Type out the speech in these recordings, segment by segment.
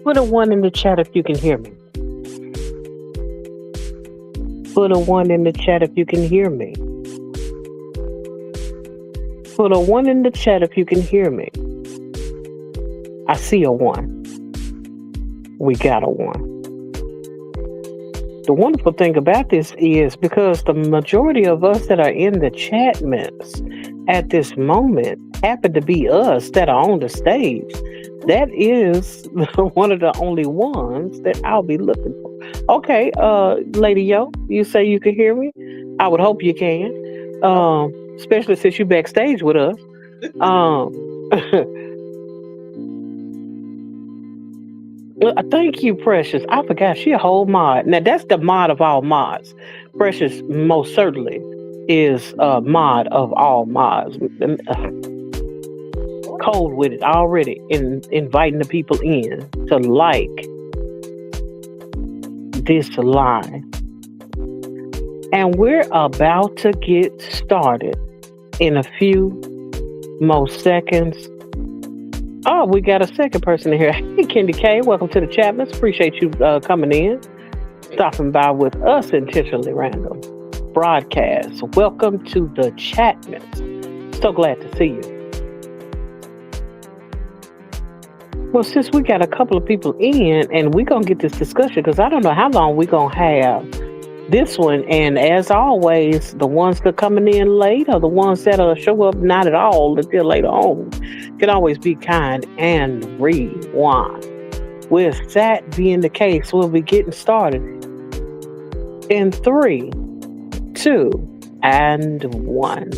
Put a one in the chat if you can hear me. Put a one in the chat if you can hear me. Put a one in the chat if you can hear me. I see a one. We got a one. The wonderful thing about this is because the majority of us that are in the chat mints at this moment happen to be us that are on the stage. That is one of the only ones that I'll be looking for. Okay, Lady Yo, you say you can hear me? I would hope you can, especially since you're backstage with us. Thank you, Precious. I forgot she a whole mod. Now that's the mod of all mods. Precious most certainly is a mod of all mods. Cold with it already in inviting the people in to like this live. And we're about to get started in a few more seconds. Oh, we got a second person here. Hey, Kendi K, welcome to the Chapmans. Appreciate you coming in, stopping by with us, Intentionally Random Broadcast. Welcome to the Chapmans. So glad to see you. Well, since we got a couple of people in, and we're going to get this discussion, because I don't know how long we're going to have this one. And as always, the ones that are coming in late or the ones that show up not at all until later on can always be kind and rewind. With that being the case, we'll be getting started in 3, 2, and 1.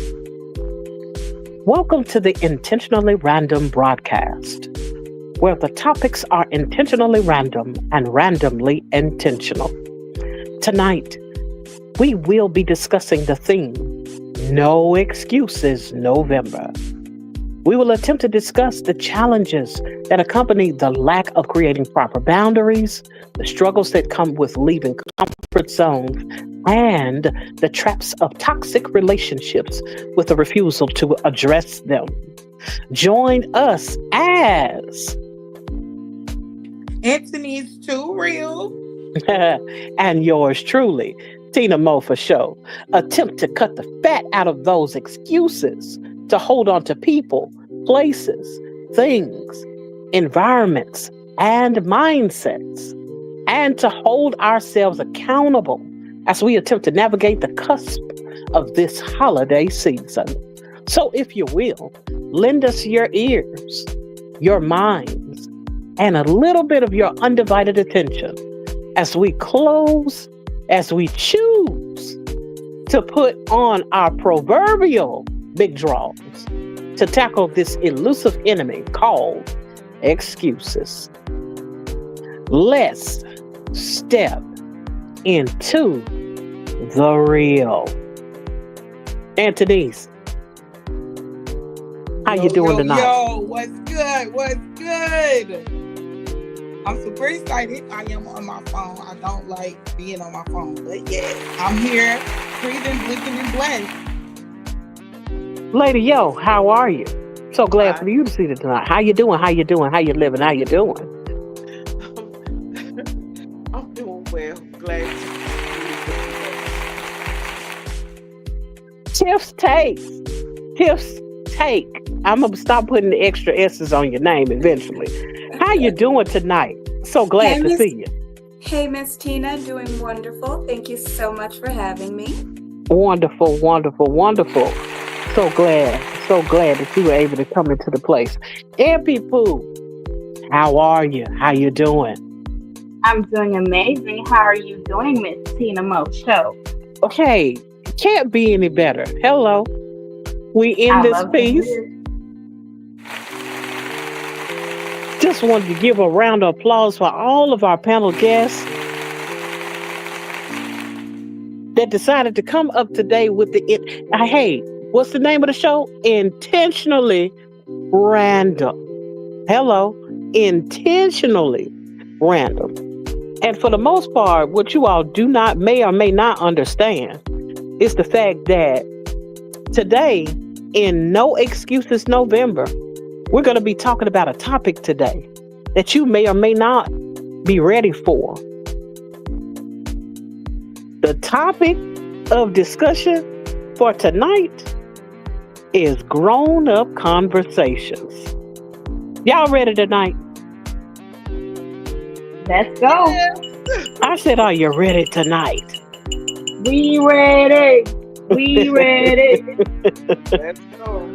Welcome to the Intentionally Random Broadcast, where the topics are intentionally random and randomly intentional. Tonight, we will be discussing the theme, No Excuses November. We will attempt to discuss the challenges that accompany the lack of creating proper boundaries, the struggles that come with leaving comfort zones, and the traps of toxic relationships with a refusal to address them. Join us as Anthony's Too Real and yours truly, Tina Mo for show. Attempt to cut the fat out of those excuses to hold on to people, places, things, environments, and mindsets, and to hold ourselves accountable as we attempt to navigate the cusp of this holiday season. So if you will, lend us your ears, your minds, and a little bit of your undivided attention as we choose to put on our proverbial big draws to tackle this elusive enemy called excuses. Let's step into the real. Anthony's, how you doing tonight? Yo, what's good? What's good? I'm super excited. I am on my phone. I don't like being on my phone, but yeah, I'm here, breathing, blinking, and blessed. Lady Yo, how are you? So glad for you to see it tonight. How you doing? How you doing? How you living? How you doing? I'm doing well. Glad to Tiff's Take. Tiff's Take. I'm going to stop putting the extra S's on your name eventually. How you doing tonight? So glad to see you. Hey, Miss Tina. Doing wonderful. Thank you so much for having me. Wonderful, wonderful, wonderful. So glad that you were able to come into the place. Ampy Poo, how are you? How you doing? I'm doing amazing. How are you doing, Miss Tina Mo Show? Okay, can't be any better. Hello. We in this piece. Just wanted to give a round of applause for all of our panel guests that decided to come up today with hey, what's the name of the show? Intentionally Random. Hello, Intentionally Random. And for the most part, what you all may or may not understand is the fact that today, in No Excuses November, we're going to be talking about a topic today that you may or may not be ready for. The topic of discussion for tonight is grown up conversations. Y'all ready tonight? Let's go. Yes. I said, are you ready tonight? We ready. We ready. Let's go.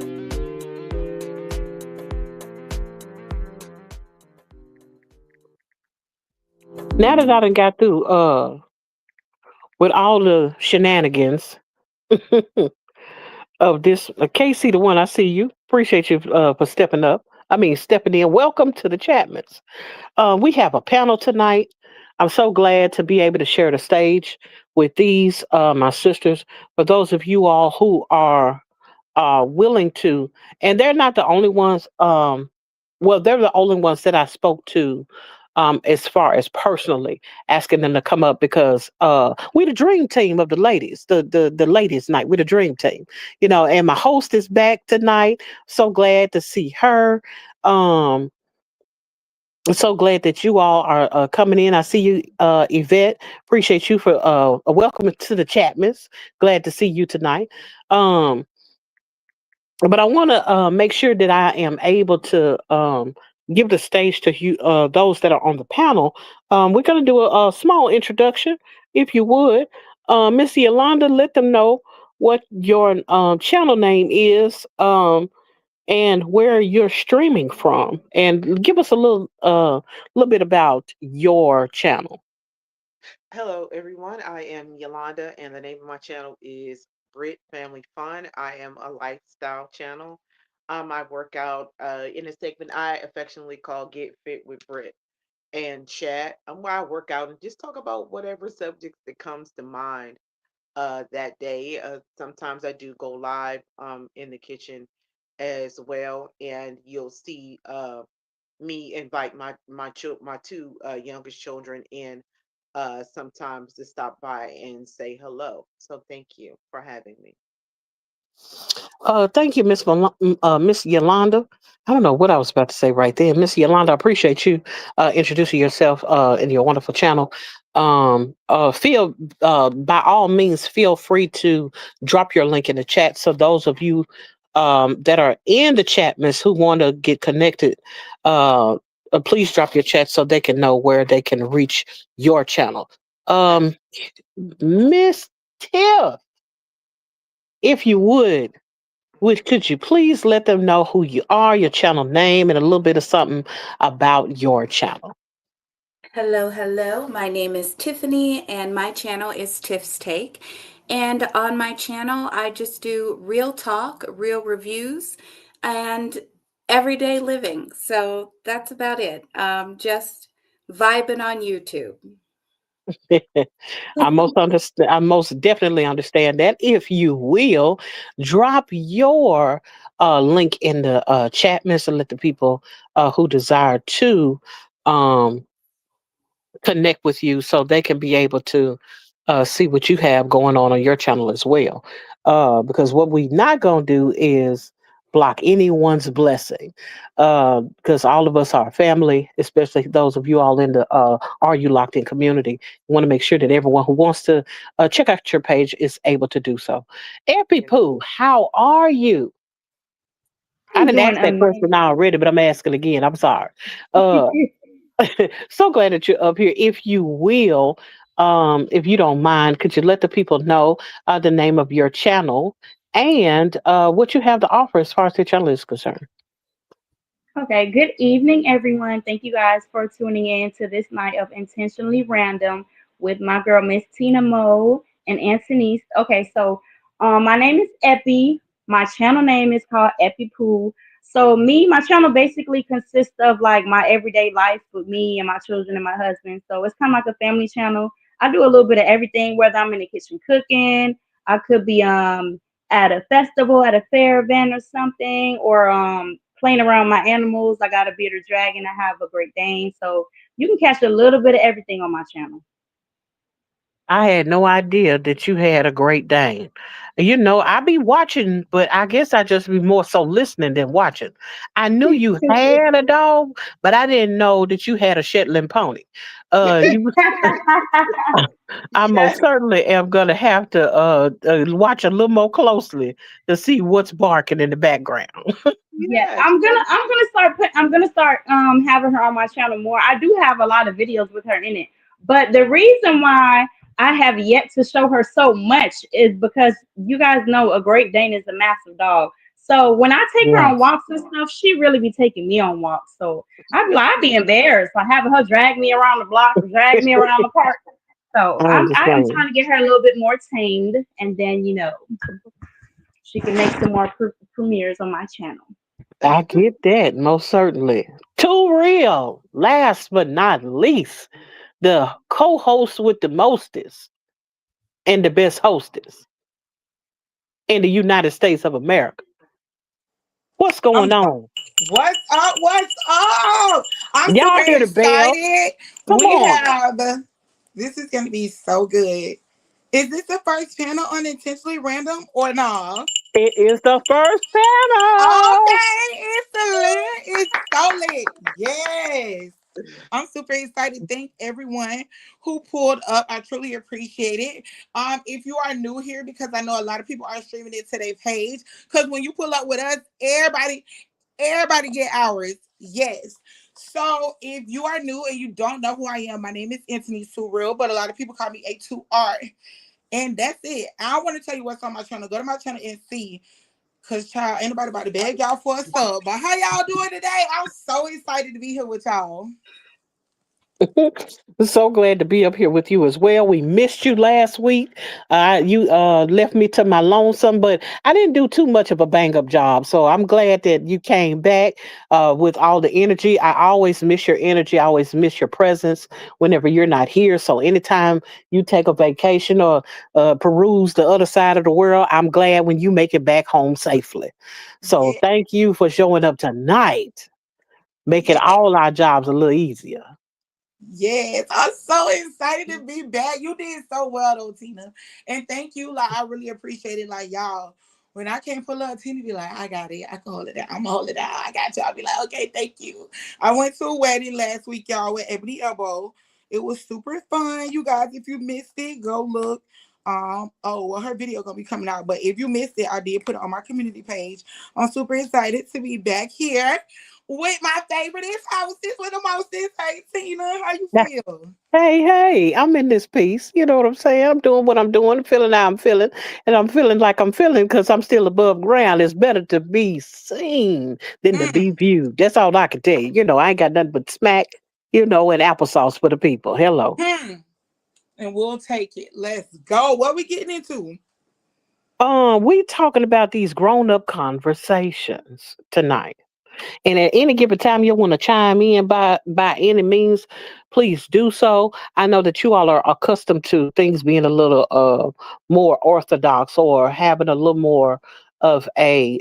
Now that I done got through with all the shenanigans of this, Casey, the one I see you. Appreciate you for stepping up. I mean, stepping in. Welcome to the Chapmans. We have a panel tonight. I'm so glad to be able to share the stage with these, my sisters. For those of you all who are willing to, and they're not the only ones. Well, they're the only ones that I spoke to, as far as personally asking them to come up because we the dream team of the ladies, the ladies' night. We're the dream team, And my host is back tonight. So glad to see her. Um, I'm so glad that you all are coming in. I see you, Yvette. Appreciate you for welcome to the Chapmans. Glad to see you tonight. Um, but I want to make sure that I am able to give the stage to you, those that are on the panel. We're going to do a small introduction, if you would. Miss Yolanda, let them know what your channel name is, and where you're streaming from, and give us a little bit about your channel. Hello, everyone. I am Yolanda, and the name of my channel is Brit Family Fun. I am a lifestyle channel. I work out in a segment I affectionately call Get Fit with Brit and chat. Where I work out and just talk about whatever subject that comes to mind that day. Sometimes I do go live in the kitchen as well, and you'll see me invite my two youngest children in sometimes to stop by and say hello. So thank you for having me. Thank you, Miss Yolanda. I don't know what I was about to say right there, Miss Yolanda. I appreciate you introducing yourself in your wonderful channel. Feel by all means feel free to drop your link in the chat. So those of you that are in the chat, Miss, who want to get connected, please drop your chat so they can know where they can reach your channel. Abs- Um, Miss Tiff, if you would could you please let them know who you are, your channel name, and a little bit of something about your channel? Hello, hello. My name is Tiffany, and my channel is Tiff's Take. And on my channel, I just do real talk, real reviews, and everyday living. So that's about it. Just vibing on YouTube. I most definitely understand that. If you will, drop your link in the chat, miss, and let the people who desire to um, connect with you so they can be able to see what you have going on your channel as well. Because what we not going to do is block anyone's blessing. Because all of us are family, especially those of you all in the Are You Locked In community. We want to make sure that everyone who wants to check out your page is able to do so. Epi yes. Pooh, how are you? I I'm didn't doing ask that question amazing. already, but I'm asking again. I'm sorry. Uh, so glad that you're up here. If you will, if you don't mind, could you let the people know the name of your channel and what you have to offer as far as the channel is concerned? Okay, good evening, everyone. Thank you guys for tuning in to this night of Intentionally Random with my girl, Miss Tina Mo and Anthony. Okay, so my name is Epi. My channel name is called Epi Poo. So my channel basically consists of like my everyday life with me and my children and my husband. So it's kind of like a family channel. I do a little bit of everything, whether I'm in the kitchen cooking, I could be at a festival, at a fair event or something, or playing around my animals. I got a bearded dragon. I have a Great Dane. So you can catch a little bit of everything on my channel. I had no idea that you had a Great Dane. You know, I be watching, but I guess I just be more so listening than watching. I knew you had a dog, but I didn't know that you had a Shetland pony. You, I Yes, most certainly am gonna have to watch a little more closely to see what's barking in the background. Yeah, Yes, yes. I'm gonna start having her on my channel more. I do have a lot of videos with her in it. But the reason why I have yet to show her so much is because you guys know a Great Dane is a massive dog. So when I take her on Yes, walks and stuff, she really be taking me on walks. So I be embarrassed by having her drag me around the block, drag me around the park. So I I am understand. trying to get her a little bit more tamed, and then she can make some more premieres on my channel. I get that most certainly. Too real. Last but not least, the co-host with the mostest and the best hostess in the United States of America. What's going I'm on? what's up? What's up? I'm super Y'all hear the bell? excited. Come We on. have this is gonna be so good. Is this the first panel unintentionally random or not? It is the first panel. Okay, it's lit. It's so lit. Yes. I'm super excited. Thank everyone who pulled up. I truly appreciate it. If you are new here, because I know a lot of people are streaming it to their page, because when you pull up with us, everybody get ours. Yes. So if you are new and you don't know who I am, my name is Anthony Surreal, but a lot of people call me A2R. And that's it. I want to tell you what's on my channel. Go to my channel and see. Cause child, ain't nobody about to beg y'all for a sub. But how y'all doing today? I'm so excited to be here with y'all. So glad to be up here with you as well. We missed you last week. You left me to my lonesome, but I didn't do too much of a bang up job. So I'm glad that you came back with all the energy. I always miss your energy. I always miss your presence whenever you're not here. So anytime you take a vacation or peruse the other side of the world, I'm glad when you make it back home safely. So Yeah, thank you for showing up tonight, making yeah. all our jobs a little easier. Yes, I'm so excited to be back. You did so well though, Tina. And thank you. Like I really appreciate it. Like y'all, when I can't pull up, Tina be like, I got it. I can hold it down. I'm gonna hold it down. I got you. I'll be like, okay, thank you. I went to a wedding last week, y'all, with Ebony Elbow. It was super fun. You guys, if you missed it, go look. Oh well, her video gonna be coming out. But if you missed it, I did put it on my community page. I'm super excited to be back here with my favorite hostess with the mostest. Hey Tina, how you feel? Hey, hey, I'm in this piece. You know what I'm saying? I'm doing what I'm doing, feeling how I'm feeling, and I'm feeling like I'm feeling because I'm still above ground. It's better to be seen than to be Mm, viewed. That's all I can tell you. You know, I ain't got nothing but smack, and applesauce for the people. Hello. hmm. And we'll take it. Let's go. What we getting into? We talking about these grown up conversations tonight. And at any given time you want to chime in by any means, please do so. I know that you all are accustomed to things being a little more orthodox or having a little more of a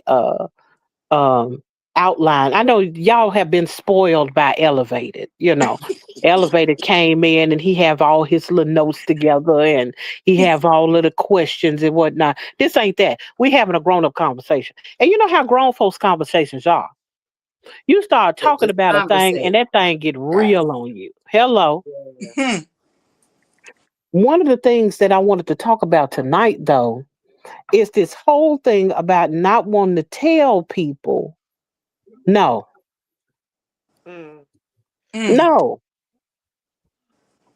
um outline. I know y'all have been spoiled by Elevated, you know. Elevated came in and he have all his little notes together and he have all of the questions and whatnot. This ain't that. We having a grown up conversation. And you know how grown folks conversations are. You start They talking just about a thing and conversate. that thing get Right. real on you. Hello. Yeah. Hmm. One of the things that I wanted to talk about tonight though is this whole thing about not wanting to tell people no, Mm, Mm, no,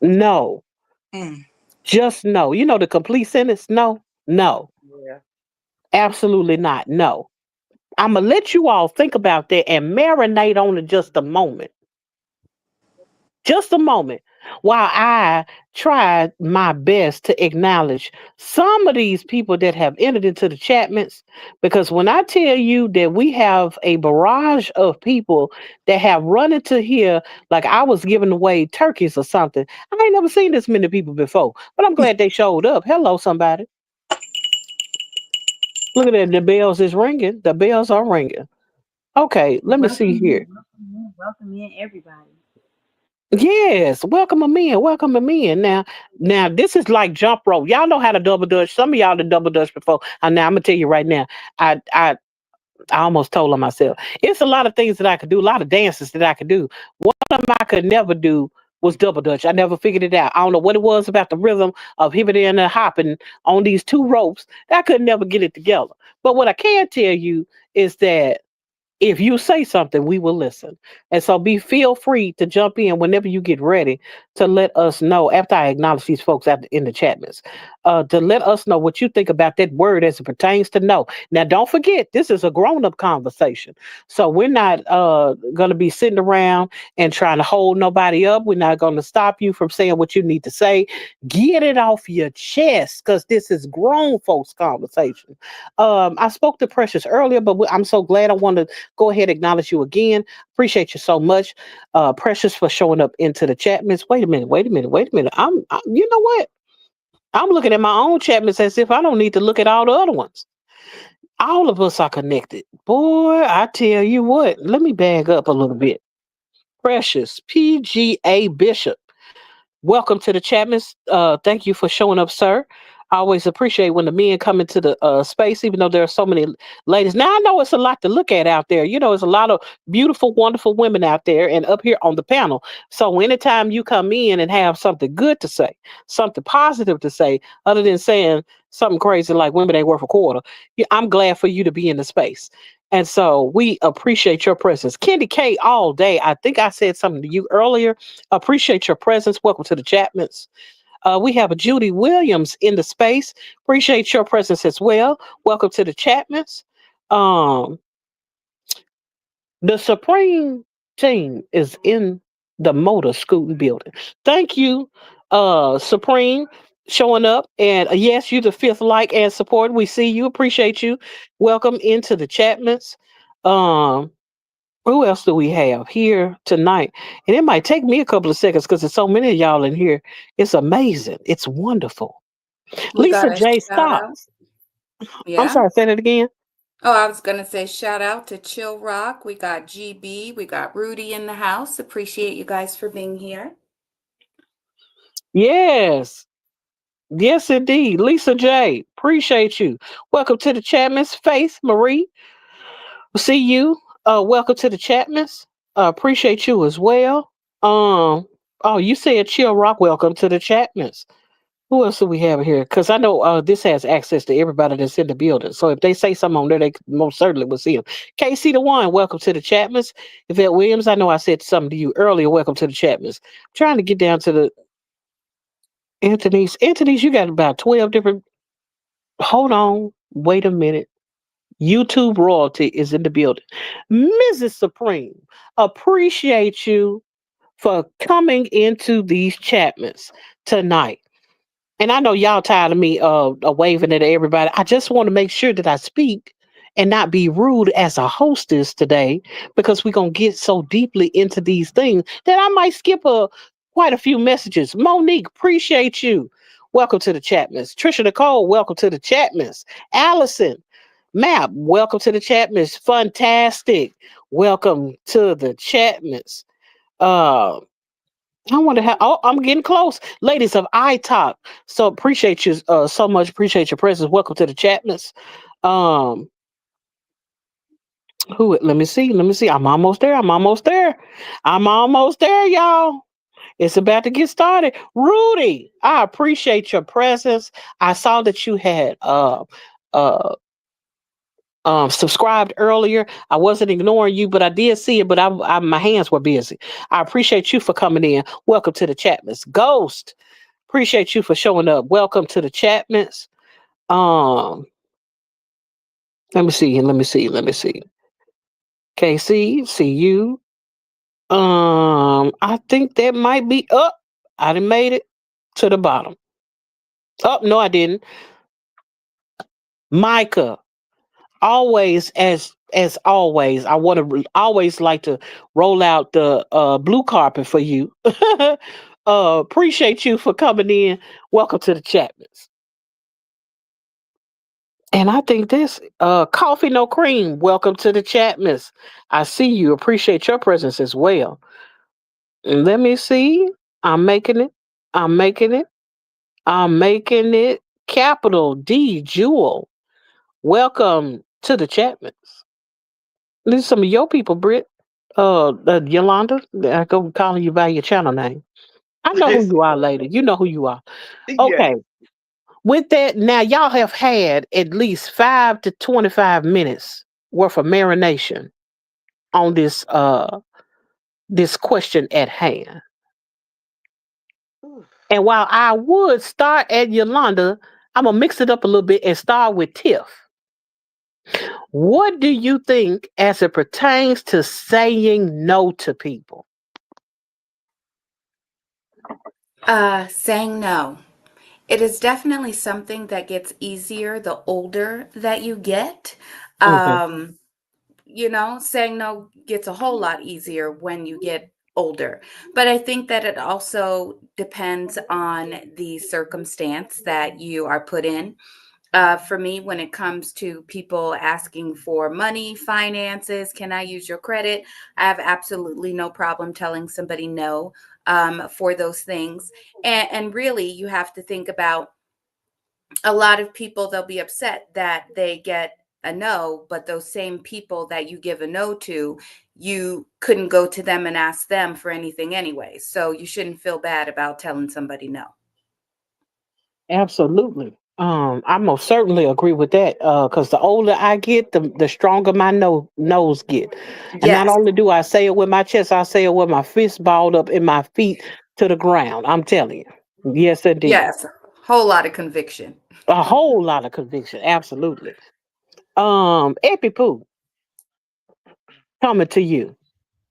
no, mm. just no. You know the complete sentence? No, no, yeah. absolutely not. No. I'm gonna let you all think about that and marinate on it just a moment. Just a moment while I tried my best to acknowledge some of these people that have entered into the chatments. Because when I tell you that we have a barrage of people that have run into here like I was giving away turkeys or something, I ain't never seen this many people before. But I'm glad they showed up. Hello, somebody. Look at that. The bells is ringing. The bells are ringing. Okay, let me see Welcome here. in, welcome in, welcome in, everybody. Yes, welcome them in. Welcome them in. Now this is like jump rope. Y'all know how to double dutch. Some of y'all done double dutch before. And now I'm gonna tell you right now. I I I almost told on myself. It's a lot of things that I could do. A lot of dances that I could do. One of them I could never do was double dutch. I never figured it out. I don't know what it was about the rhythm of hippity and hopping on these two ropes. I could never get it together. But what I can tell you is that if you say something, we will listen. And so be feel free to jump in whenever you get ready to let us know after I acknowledge these folks out in the chat miss, to let us know what you think about that word as it pertains to know. Now, don't forget, this is a grown up conversation. So we're not going to be sitting around and trying to hold nobody up. We're not going to stop you from saying what you need to say. Get it off your chest because this is grown folks conversation. I spoke to Precious earlier, but I'm so glad I want to go ahead and acknowledge you again. Appreciate you so much, Precious, for showing up into the chat miss. Wait a minute, wait a minute, wait a minute. You know what? I'm looking at my own chat miss as if I don't need to look at all the other ones. All of us are connected. Boy, I tell you what, let me bag up a little bit. Precious, PGA Bishop. Welcome to the Chapmans. Thank you for showing up, sir. I always appreciate when the men come into the space, even though there are so many ladies. Now I know it's a lot to look at out there. You know, there's a lot of beautiful, wonderful women out there, and up here on the panel. So anytime you come in and have something good to say, something positive to say, other than saying something crazy like women ain't worth a quarter, I'm glad for you to be in the space. And so we appreciate your presence. Candy K all day. I think I said something to you earlier. Appreciate your presence. Welcome to the Chapmans. We have a Judy Williams in the space. Appreciate your presence as well. Welcome to the Chapmans. Um, the Supreme team is in the motor scooting building. Thank you, Supreme, showing up. And yes, you the fifth like and support. We see you. Appreciate you. Welcome into the Chapmans. Um, who else do we have here tonight? And it might take me a couple of seconds because there's so many of y'all in here. It's amazing. It's wonderful. We got Lisa a J. shout out. Stocks. I'm Yeah. sorry, say that again. Oh, I was going to say shout out to Chill Rock. We got GB. We got Rudy in the house. Appreciate you guys for being here. Yes. Yes, indeed. Lisa J. Appreciate you. Welcome to the Chapman's Faith Marie. See you. Welcome to the Chapmans. Appreciate you as well. Oh, you said Chill Rock. Welcome to the Chapmans. Who else do we have here? Because I know this has access to everybody that's in the building. So if they say something on there, they most certainly will see them. KC the One, welcome to the Chapmans. Yvette Williams, I know I said something to you earlier. Welcome to the Chapmans. Trying to get down to the Anthony's. Anthony's, you got about 12 different. Hold on. Wait a minute. YouTube royalty is in the building. Mrs. Supreme, appreciate you for coming into these Chapmans tonight. And I know y'all tired of me waving at everybody. I just want to make sure that I speak and not be rude as a hostess today because we're gonna get so deeply into these things that I might skip quite a few messages. Monique, appreciate you. Welcome to the Chapmans. Trisha Nicole, welcome to the Chapmans. Allison, Map, welcome to the Chapmans. Fantastic. Welcome to the Chapmans. Uh, I wonder how. Oh, I'm getting close, ladies of iTalk. So appreciate you so much. Appreciate your presence. Welcome to the Chatness. Um, who? Let me see. Let me see. I'm almost there. I'm almost there. I'm almost there, y'all. It's about to get started. Rudy, I appreciate your presence. I saw that you had uh subscribed earlier. I wasn't ignoring you, but I did see it. But my hands were busy. I appreciate you for coming in. Welcome to the Chatness. Ghost. Appreciate you for showing up. Welcome to the Chapmans. Um, let me see. Let me see. Let me see. KC, see you. I think that might be up. I done made it to the bottom. Oh, no, I didn't. Micah, always as always, I want to always like to roll out the blue carpet for you. Appreciate you for coming in. Welcome to the Chapmans. And I think this coffee no cream. Welcome to the Chatmas. I see you. Appreciate your presence as well. Let me see. I'm making it. I'm making it. I'm making it. Capital D Jewel. Welcome to the Chapmans. These are some of your people, Britt. Yolanda. I go calling you by your channel name. I know who you are, lady. You know who you are. Yeah. Okay. With that, now y'all have had at least 5 to 25 minutes worth of marination on this question at hand. Ooh. And while I would start at Yolanda, I'm gonna mix it up a little bit and start with Tiff. What do you think as it pertains to saying no to people? Saying no. It is definitely something that gets easier the older that you get. Mhm. Um, saying no gets a whole lot easier when you get older. But I think that it also depends on the circumstance that you are put in. For me, when it comes to people asking for money, finances, can I use your credit? I have absolutely no problem telling somebody no for those things. And really, you have to think about a lot of people, they'll be upset that they get a no, but those same people that you give a no to, you couldn't go to them and ask them for anything anyway. So you shouldn't feel bad about telling somebody no. Absolutely. I most certainly agree with that. Because the older I get, the stronger my nose get. And not Yes, only do I say it with my chest, I say it with my fist balled up and my feet to the ground. I'm telling you. Yes, indeed. yes, whole lot of conviction. A whole lot of conviction. Absolutely. Epi Pooh, coming to you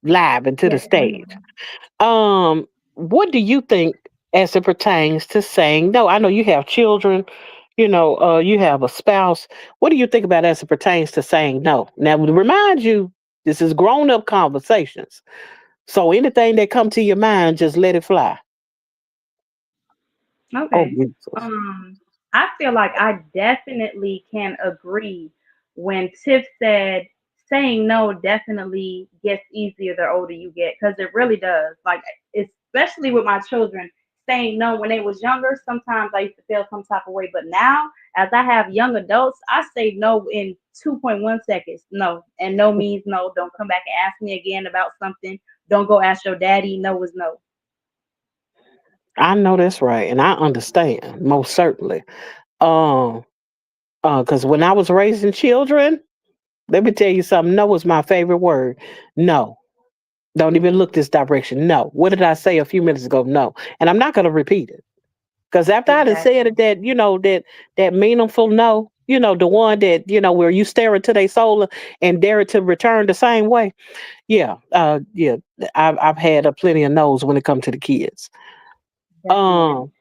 live into the Yes, stage. ma'am. What do you think as it pertains to saying no? I know you have children, you have a spouse. What do you think about as it pertains to saying no? Now, to remind you, this is grown up conversations. So anything that come to your mind, just let it fly. Oh, Okay. Jesus. Um, I feel like I definitely can agree when Tiff said saying no definitely gets easier the older you get because it really does. Like especially with my children, saying no when they was younger, sometimes I used to feel some type of way. But now as I have young adults, I say no in 2.1 seconds. No. And no means no. Don't come back and ask me again about something. Don't go ask your daddy. No is no. I know that's right, and I understand most certainly. Um, because when I was raising children, let me tell you something. No was my favorite word. No. Don't even look this direction. No. What did I say a few minutes ago? No. And I'm not going to repeat it. Because after I done said Exactly. it, that meaningful no, the one that, where you stare into their soul and dare it to return the same way. Yeah. I've had a plenty of no's when it comes to the kids. Definitely. Um,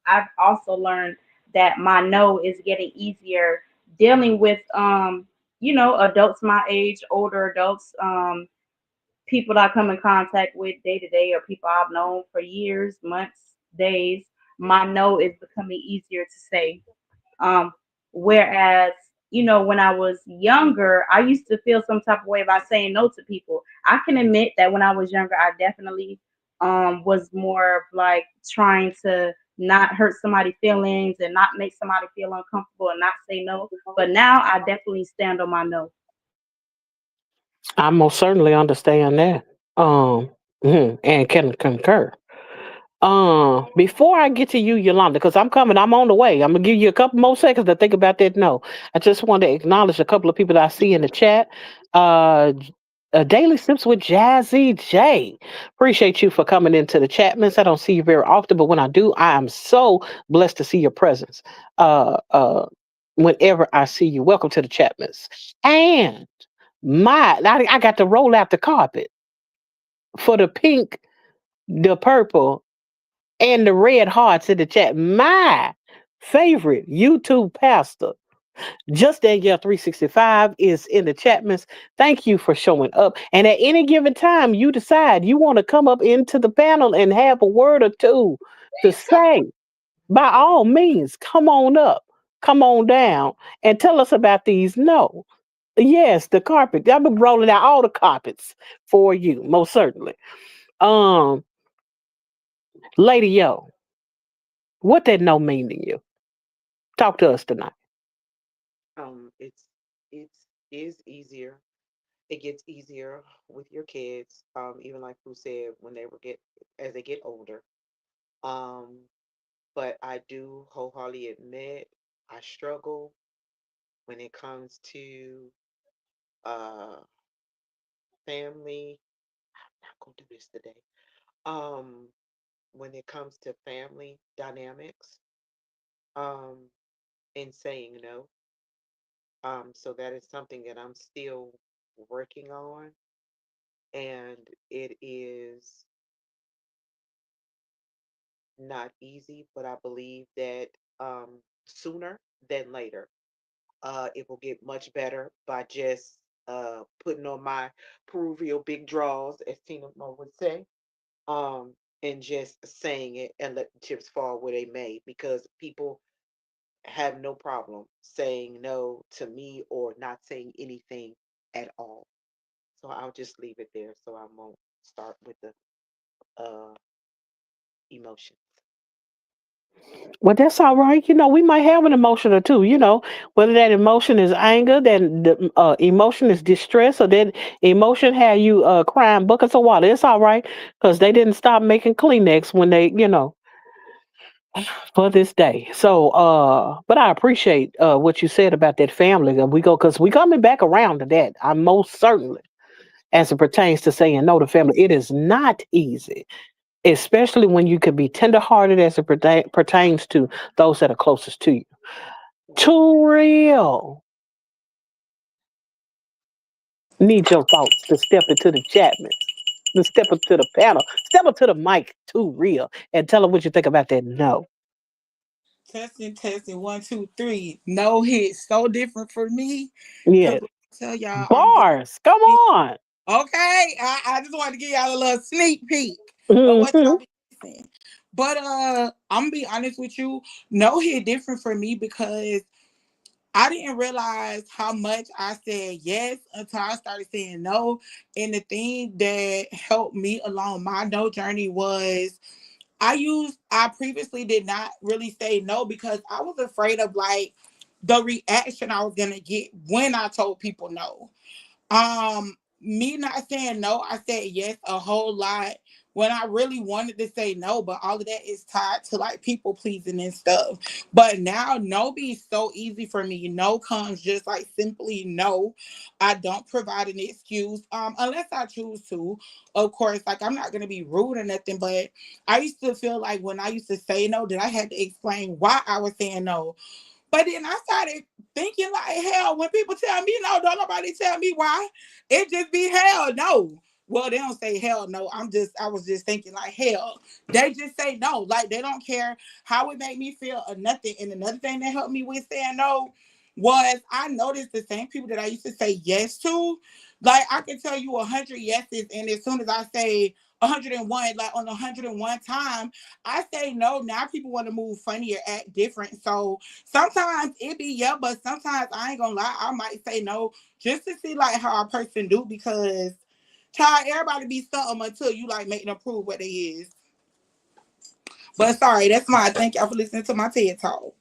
I've also learned that my no is getting easier dealing with adults my age, older adults, people that I come in contact with day to day or people I've known for years, months, days. My no is becoming easier to say. Um, whereas, when I was younger, I used to feel some type of way about saying no to people. I can admit that when I was younger, I definitely was more of like trying to not hurt somebody's feelings and not make somebody feel uncomfortable and not say no. But now I definitely stand on my no. I most certainly understand that. Um, and can concur. Before I get to you, Yolanda, because I'm coming, I'm on the way. I'm gonna give you a couple more seconds to think about that. No, I just want to acknowledge a couple of people that I see in the chat. Daily Sips with Jazzy J. Appreciate you for coming into the chat, miss. I don't see you very often, but when I do, I am so blessed to see your presence. Uh, uh, Whenever I see you, welcome to the chat, miss. And I got to roll out the carpet for the pink, the purple, and the red hearts in the chat. My favorite YouTube pastor, Just Danielle 365, is in the chat, miss. Thank you for showing up. And at any given time, you decide you want to come up into the panel and have a word or two to say. By all means, come on up, come on down, and tell us about these. No. Yes, the carpet. I've been rolling out all the carpets for you, most certainly. Um, Lady Yo, what that no mean to you? Talk to us tonight. It's is easier. It gets easier with your kids. Even like who said when they were get as they get older. Um, but I do wholeheartedly admit I struggle when it comes to uh family. I'm not gonna do this today. Um, when it comes to family dynamics, um, and saying no. So that is something that I'm still working on, and it is not easy, but I believe that sooner than later, it will get much better by just putting on my proverbial big draws, as Tina Mo would say, and just saying it and let the chips fall where they may, because people have no problem saying no to me or not saying anything at all. So I'll just leave it there so I won't start with the uh emotions. Well, that's all right. We might have an emotion or two. Whether that emotion is anger, then the emotion is distress, or that emotion have you crying buckets of water. It's all right because they didn't stop making Kleenex when for this day. So, but I appreciate what you said about that family. That we go because we coming back around to that. I most certainly, as it pertains to saying no to family, it is not easy, especially when you could be tenderhearted as it pertains to those that are closest to you. Right. Too real. Need your thoughts to step into the Chapmans, to step into the panel, step up to the mic. Too real, and tell them what you think about that. No, Testing, testing, one, two, three. No hit. So different for me. Cause yeah, I tell y'all, I'm just bars. Come on. okay. I just wanted to give y'all a little sneak peek of what y'all Hmm. be saying. But I'm gonna be honest with you. No hit different for me because I didn't realize how much I said yes until I started saying no. And the thing that helped me along my no journey was I previously did not really say no because I was afraid of like the reaction I was gonna get when I told people no. Me not saying no, I said yes a whole lot when I really wanted to say no, but all of that is tied to like people pleasing and stuff. But now no be so easy for me. No comes just like simply no. I don't provide an excuse. Unless I choose to. Of course, like I'm not gonna be rude or nothing, but I used to feel like when I used to say no, that I had to explain why I was saying no. But then I started thinking like hell, when people tell me no, don't nobody tell me why. It just be hell no. Well, they don't say hell no. I was just thinking like hell. They just say no. Like they don't care how it made me feel or nothing. And another thing that helped me with saying no was I noticed the same people that I used to say yes to. Like I can tell you 100 yeses, and as soon as I say 101, like on 101 time, I say no. Now people want to move funny or act different. So sometimes it be yeah, but sometimes I ain't gonna lie, I might say no just to see like how a person do because child, everybody be something until you like make them prove what they is. But sorry, that's my thank y'all for listening to my TED talk.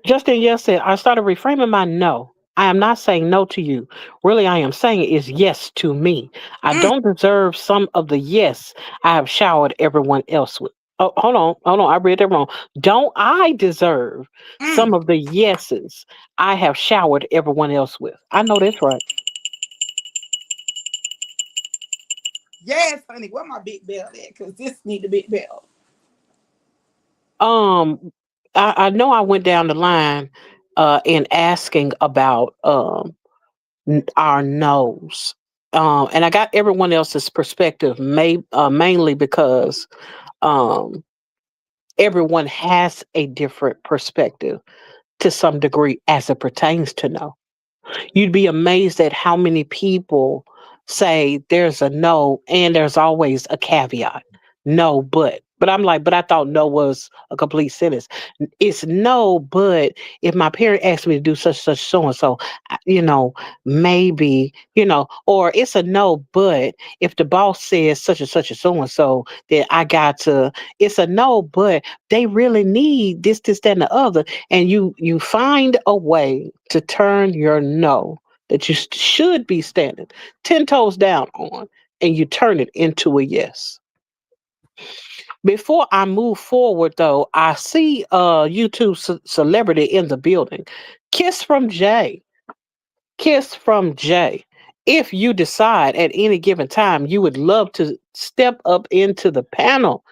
Justin, yes, said, I started reframing my no. I am not saying no to you. Really, I am saying is yes to me. I Mm, don't deserve some of the yes I have showered everyone else with. Oh, hold on. I read that wrong. Don't I deserve some mm. of the yeses I have showered everyone else with? I know that's right. Yes, honey, where my big bell at? Cause this need a big bell. Um, I know I went down the line in asking about our no's. And I got everyone else's perspective, mainly because um, everyone has a different perspective to some degree as it pertains to no. You'd be amazed at how many people say there's a no and there's always a caveat. No, but. But I'm like, but I thought no was a complete sentence. It's no, but if my parent asked me to do such so and so, maybe, or it's a no, but if the boss says such and so and so, then I got to. It's a no, but they really need this, that, and the other, and you find a way to turn your no that you should be standing 10 toes down on, and you turn it into a yes. Before I move forward, though, I see a YouTube celebrity in the building. Kiss from Jay. Kiss from Jay. If you decide at any given time you would love to step up into the panel,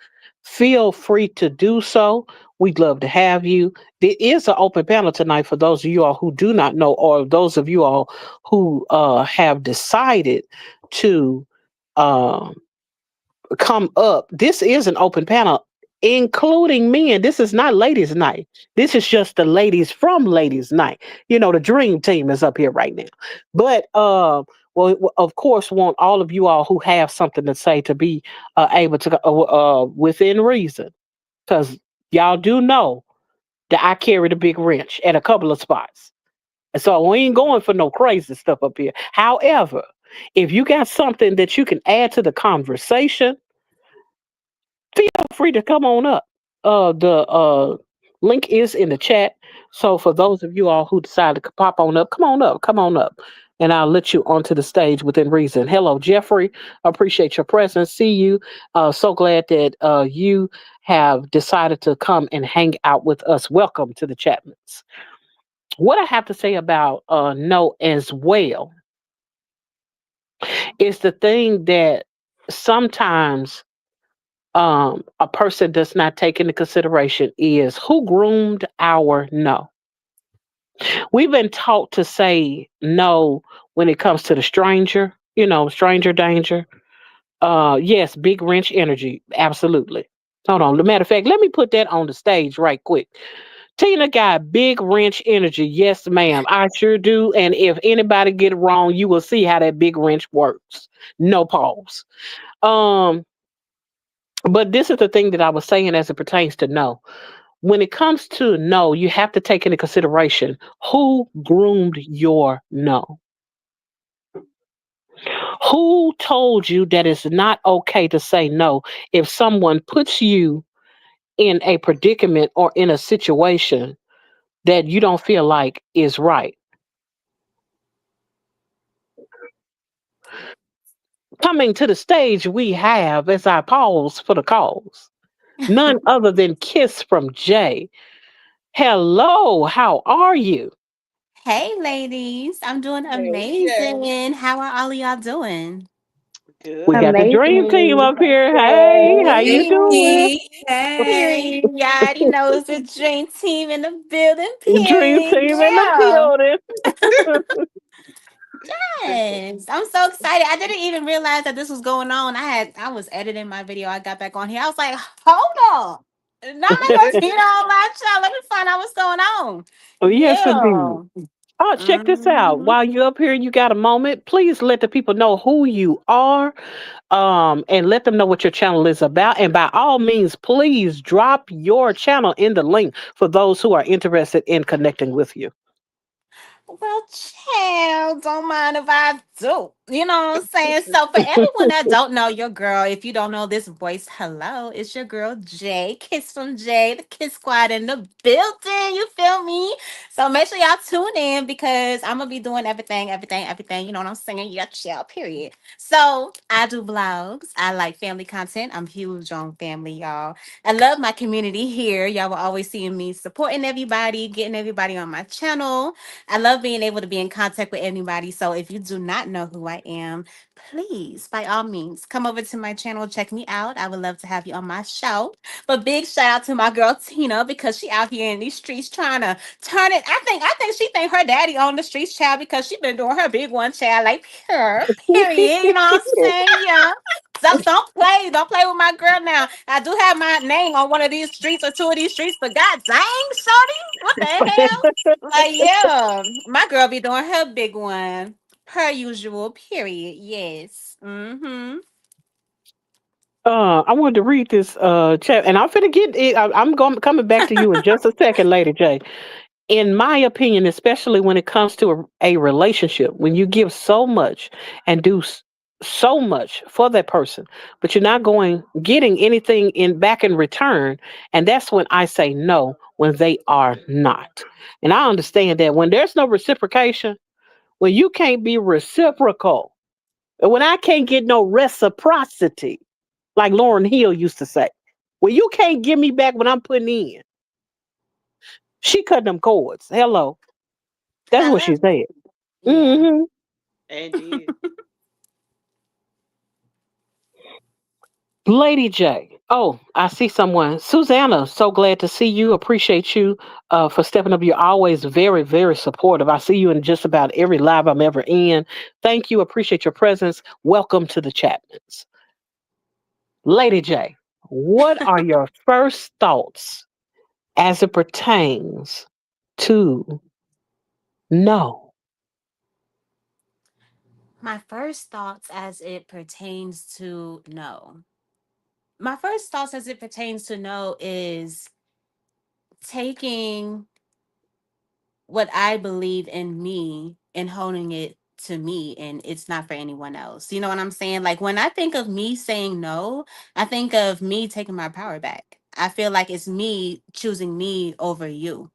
feel free to do so. We'd love to have you. There is an open panel tonight for those of you all who do not know, or those of you all who have decided to uh, come up. This is an open panel, including men. This is not ladies' night. This is just the ladies from ladies' night. The dream team is up here right now. But of course, want all of you all who have something to say to be able to within reason, because y'all do know that I carry the big wrench at a couple of spots. And so we ain't going for no crazy stuff up here. However, if you got something that you can add to the conversation, feel free to come on up. The link is in the chat. So for those of you all who decide to pop on up, come on up. And I'll let you onto the stage within reason. Hello, Jeffrey. Appreciate your presence. See you. So glad that you have decided to come and hang out with us. Welcome to the Chapmans. What I have to say about no as well is the thing that sometimes a person does not take into consideration is who groomed our no. We've been taught to say no when it comes to the stranger, stranger danger. Yes, big wrench energy. Absolutely. Hold on. Matter of fact, let me put that on the stage right quick. Tina got big wrench energy. Yes, ma'am. I sure do. And if anybody get it wrong, you will see how that big wrench works. No pause. Um, but this is the thing that I was saying as it pertains to no. When it comes to no, you have to take into consideration who groomed your no. Who told you that it's not okay to say no if someone puts you in a predicament or in a situation that you don't feel like is right? Coming to the stage, we have, as I pause for the cause, none other than Kiss from Jay. Hello, how are you? Hey, ladies. I'm doing Hey, yes. amazing. How are all of y'all doing? We Good. got the dream team Amazing. up here. Hey, how you Hey, doing? Hey, T. Hey. period. You already know it's the dream team in the building, Dream period. team in the Yeah. building. Yes. I'm so excited. I didn't even realize that this was going on. I was editing my video. I got back on here. I was like, hold on. Not gonna see it all live chat. Let me find out what's going on. Oh, yes, indeed. Yeah. Oh, check this out. Mhm. While you're up here and you got a moment, please let the people know who you are, and let them know what your channel is about. And by all means, please drop your channel in the link for those who are interested in connecting with you. Well, child, don't mind if I do. You know what I'm saying? So, for everyone that don't know your girl, if you don't know this voice, hello, it's your girl Jay. Kiss from Jay, the Kiss Squad in the building. You feel me? So make sure y'all tune in because I'm gonna be doing everything. You know what I'm saying? Yeah, chill. Period. So I do vlogs. I like family content. I'm huge on family, y'all. I love my community here. Y'all will always see me supporting everybody, getting everybody on my channel. I love being able to be in contact with anybody. So if you do not know who I am, please, by all means, come over to my channel, check me out. I would love to have you on my show. But big shout out to my girl Tina because she out here in these streets trying to turn it. I think she think her daddy on the streets, child, because she been doing her big one, child, like her, period. You know what I'm saying? Yeah. So don't play with my girl now. I do have my name on one of these streets or two of these streets, but god dang, shorty, what the hell? Like, yeah, my girl be doing her big one. Per usual, period. Yes. Mm-hmm. I wanted to read this chat, and I'm finna get it. I'm going coming back to you in just a second, Lady J. In my opinion, especially when it comes to a relationship, when you give so much and do so much for that person, but you're not going getting anything in back in return, and that's when I say no when they are not. And I understand that when there's no reciprocation, when you can't be reciprocal, and when I can't get no reciprocity, like Lauren Hill used to say, when you can't give me back what I'm putting in, she cut them cords. Hello. That's what she Hello. said. Yeah. Hmm. Indeed. Lady J. Oh, I see someone. Susanna, so glad to see you. Appreciate you for stepping up. You're always very, very supportive. I see you in just about every live I'm ever in. Thank you. Appreciate your presence. Welcome to the Chapmans. Lady J, what are your first thoughts as it pertains to no? My first thoughts as it pertains to no. My first thoughts as it pertains to no is taking what I believe in me and holding it to me, and it's not for anyone else. You know what I'm saying? Like when I think of me saying no, I think of me taking my power back. I feel like it's me choosing me over you.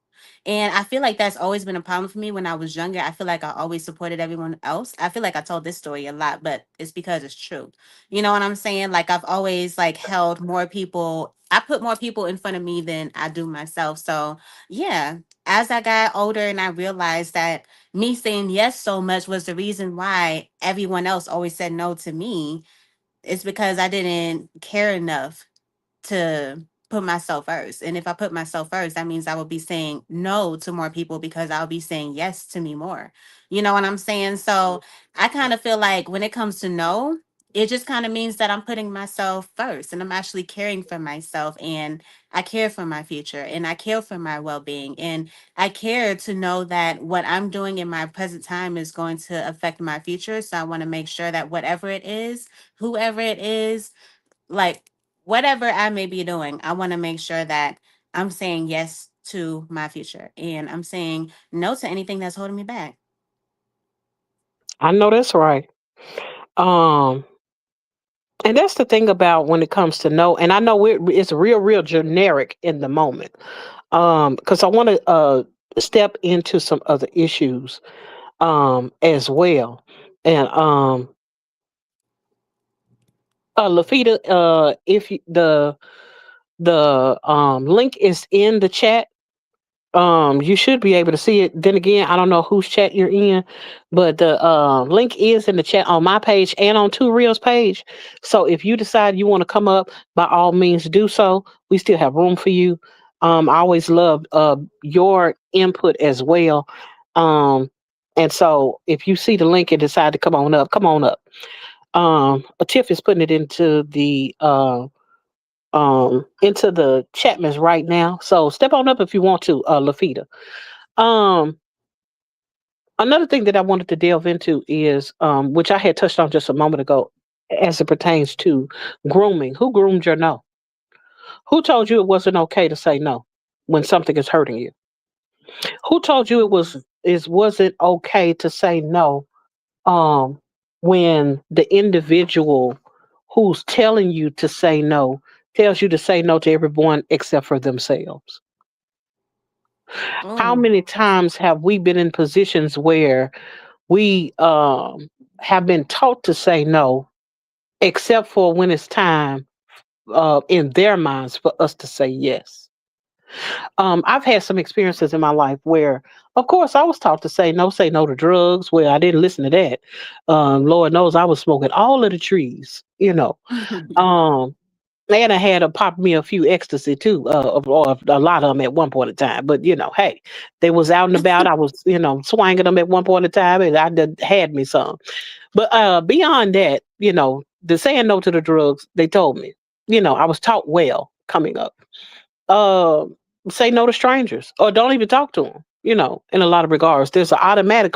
And I feel like that's always been a problem for me when I was younger. I feel like I always supported everyone else. I feel like I told this story a lot, but it's because it's true. You know what I'm saying? Like I've always like held more people, I put more people in front of me than I do myself. So yeah, as I got older and I realized that me saying yes so much was the reason why everyone else always said no to me, it's because I didn't care enough to put myself first. And if I put myself first, that means I will be saying no to more people because I'll be saying yes to me more. You know what I'm saying? So I kind of feel like when it comes to no, it just kind of means that I'm putting myself first and I'm actually caring for myself and I care for my future and I care for my well being. And I care to know that what I'm doing in my present time is going to affect my future. So I want to make sure that whatever it is, whoever it is, like whatever I may be doing, I want to make sure that I'm saying yes to my future and I'm saying no to anything that's holding me back. I know that's right. Um, and that's the thing about when it comes to no, and I know it's real, real generic in the moment. Because I want to step into some other issues as well. And Lafita, if you, the link is in the chat, you should be able to see it. Then again, I don't know whose chat you're in, but the link is in the chat on my page and on Two Reels page. So if you decide you want to come up, by all means do so. We still have room for you. I always love your input as well. Um, and so if you see the link and decide to come on up, come on up. Tiff is putting it into the Chapmans right now. So step on up if you want to, Lafita. Um, Another thing that I wanted to delve into is, which I had touched on just a moment ago, as it pertains to grooming. Who groomed your no? Who told you it wasn't okay to say no when something is hurting you? Who told you it wasn't okay to say no um, when the individual who's telling you to say no tells you to say no to everyone except for themselves? How Oh, many times have we been in positions where we have been taught to say no, except for when it's time in their minds for us to say yes? I've had some experiences in my life where, of course, I was taught to say no to drugs. Well, I didn't listen to that. Lord knows I was smoking all of the trees, you know. Um, and I had to pop me a few ecstasy too, or a lot of them at one point in time. But hey, they was out and about. I was, swinging them at one point in time, and I done had me some. But beyond that, the saying no to the drugs, they told me, I was taught well coming up. Uh, Say no to strangers, or don't even talk to them. in a lot of regards. There's an automatic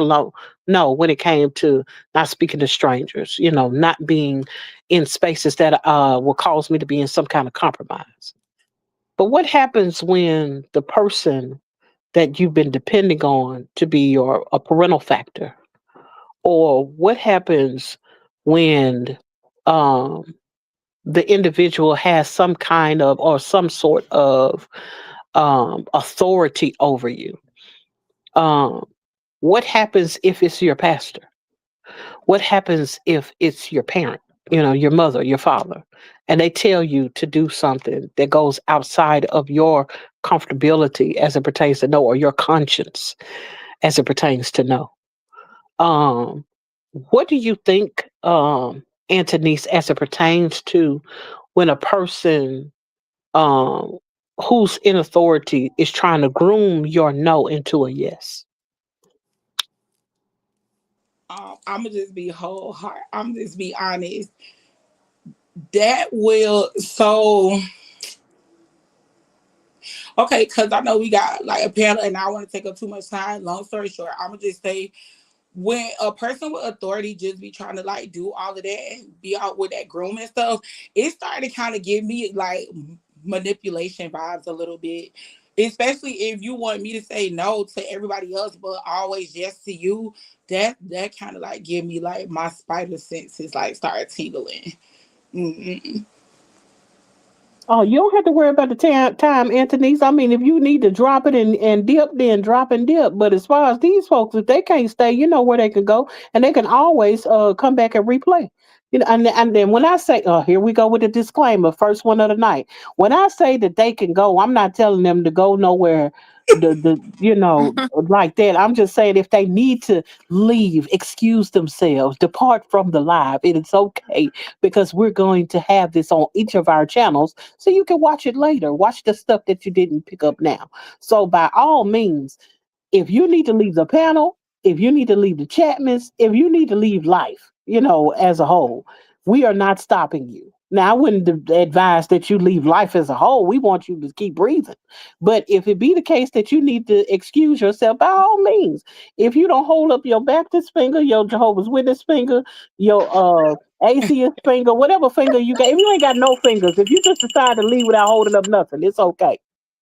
no when it came to not speaking to strangers, not being in spaces that will cause me to be in some kind of compromise. But what happens when the person that you've been depending on to be your a parental factor, or what happens when um, the individual has some kind of or some sort of authority over you? Um, what happens if it's your pastor? What happens if it's your parent, your mother, your father, and they tell you to do something that goes outside of your comfortability as it pertains to no, or your conscience as it pertains to no? Um, what do you think, Antonice, as it pertains to when a person um, who's in authority is trying to groom your no into a yes? I'm gonna just be whole heart. I'm just be honest. That will so okay, because I know we got like a panel, and I want to take up too much time. Long story short, I'm gonna just say when a person with authority just be trying to like do all of that and be out with that groom and stuff, it started to kind of give me like manipulation vibes a little bit. Especially if you want me to say no to everybody else, but always yes to you. That kind of like give me like my spider senses like start tingling. Mm-mm. Oh, you don't have to worry about the time, Anthony's. I mean, if you need to drop it and dip, then drop and dip. But as far as these folks, if they can't stay, you know where they can go, and they can always come back and replay. And then when I say, oh, here we go with the disclaimer, first one of the night. When I say that they can go, I'm not telling them to go nowhere. Like that. I'm just saying if they need to leave, excuse themselves, depart from the live. It is okay because we're going to have this on each of our channels so you can watch it later. Watch the stuff that you didn't pick up now. So by all means, if you need to leave the panel, if you need to leave the Chapmans, if you need to leave life, as a whole, we are not stopping you. Now, I wouldn't advise that you leave life as a whole. We want you to keep breathing. But if it be the case that you need to excuse yourself, by all means, if you don't hold up your Baptist finger, your Jehovah's Witness finger, your atheist finger, whatever finger you got, if you ain't got no fingers, if you just decide to leave without holding up nothing, it's okay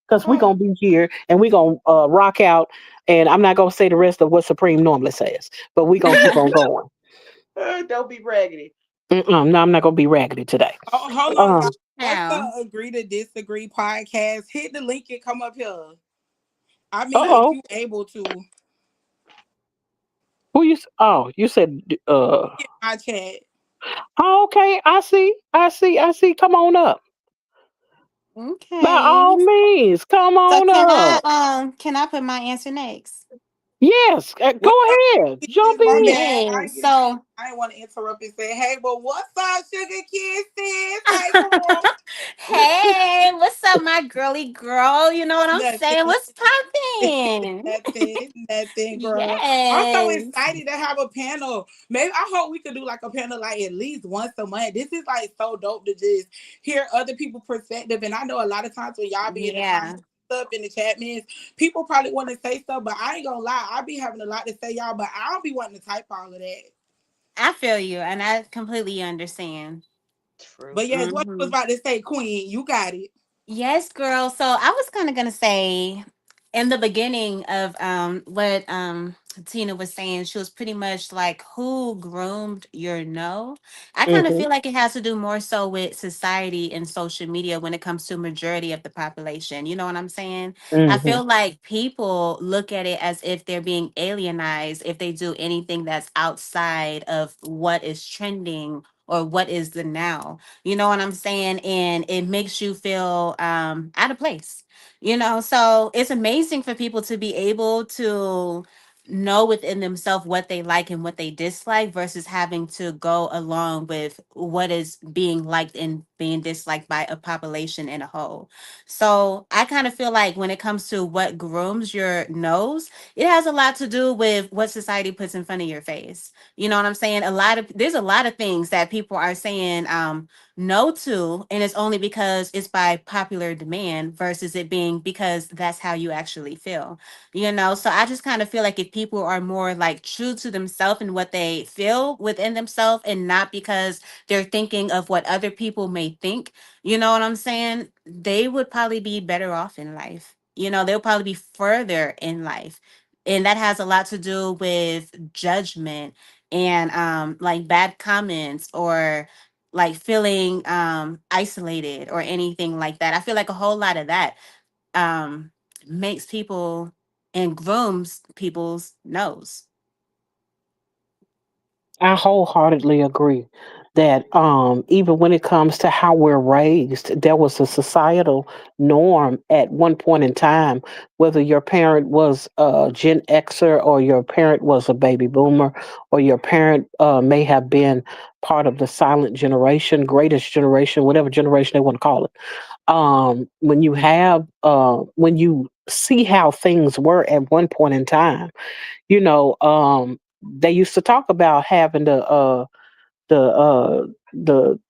because we're Oh, gonna be here and we're gonna rock out. And I'm not gonna say the rest of what Supreme normally says, but we're gonna keep on going. Don't be raggedy. No, I'm not gonna be raggedy today. oh, hold on, Um, y'all. What's How? the agree to disagree podcast? Hit the link and come up here. I uh mean, if oh, you able to who you? Oh, you said. get my chat. Oh, okay, I see, I see, I see. Come on up. By Okay. all means, come So on up. can I put my answer next? Yes, Well, go ahead, jump my in. bad. Okay. I didn't get a chance. So I didn't want to interrupt and say, hey, but what's up, Sugar Kisses? Hey, girl. hey, what's up, my girly girl? You know what I'm saying? Nothing. What's poppin'? Nothing, girl. I'm so Yes. excited to have a panel. Maybe I hope we could do like a panel like at least once a month. This is like so dope to just hear other people's perspective. And I know a lot of times when y'all be in the Yeah. comments stuff in the chat means people probably want to say stuff, but I ain't gonna lie, I be having a lot to say, y'all, but I don't be wanting to type all of that. I feel you and I completely understand. True. But yes, what you was Hmm. about to say, Queen, you got it. Yes, girl. So I was kind of gonna say in the beginning of what Tina was saying, she was pretty much like who groomed your no. I kind of Hmm. feel like it has to do more so with society and social media when it comes to majority of the population. You know what I'm saying? I Hmm. feel like people look at it as if they're being alienized if they do anything that's outside of what is trending or what is the now. You know what I'm saying? And it makes you feel out of place. So it's amazing for people to be able to know within themselves what they like and what they dislike versus having to go along with what is being liked and being disliked by a population in a whole. So I kind of feel like when it comes to what grooms your nose, it has a lot to do with what society puts in front of your face. You know what I'm saying? There's a lot of things that people are saying no to, and it's only because it's by popular demand versus it being because that's how you actually feel. So I just kind of feel like if people are more like true to themselves and what they feel within themselves, and not because they're thinking of what other people may think, you know what I'm saying, they would probably be better off in life. They'll probably be further in life. And that has a lot to do with judgment and like bad comments, or like feeling isolated or anything like that. I feel like a whole lot of that um makes people and grooms people's nose. I wholeheartedly agree that even when it comes to how we're raised, there was a societal norm at one point in time, whether your parent was a Gen Xer or your parent was a baby boomer or your parent may have been part of the silent generation, greatest generation, whatever generation they want to call it. When you see how things were at one point in time, they used to talk about having the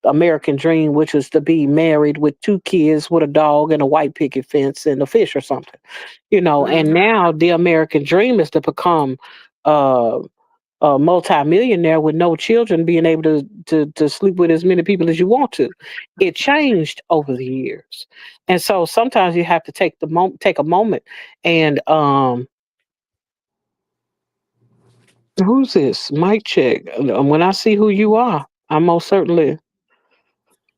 American dream, which was to be married with two kids, with a dog and a white picket fence and a fish or something. And Hmm. now the American dream is to become uh, a multimillionaire with no children, being able to sleep with as many people as you want to. It changed over the years, and so sometimes you have to take a moment and who's this? Mic check. When I see who you are, I most certainly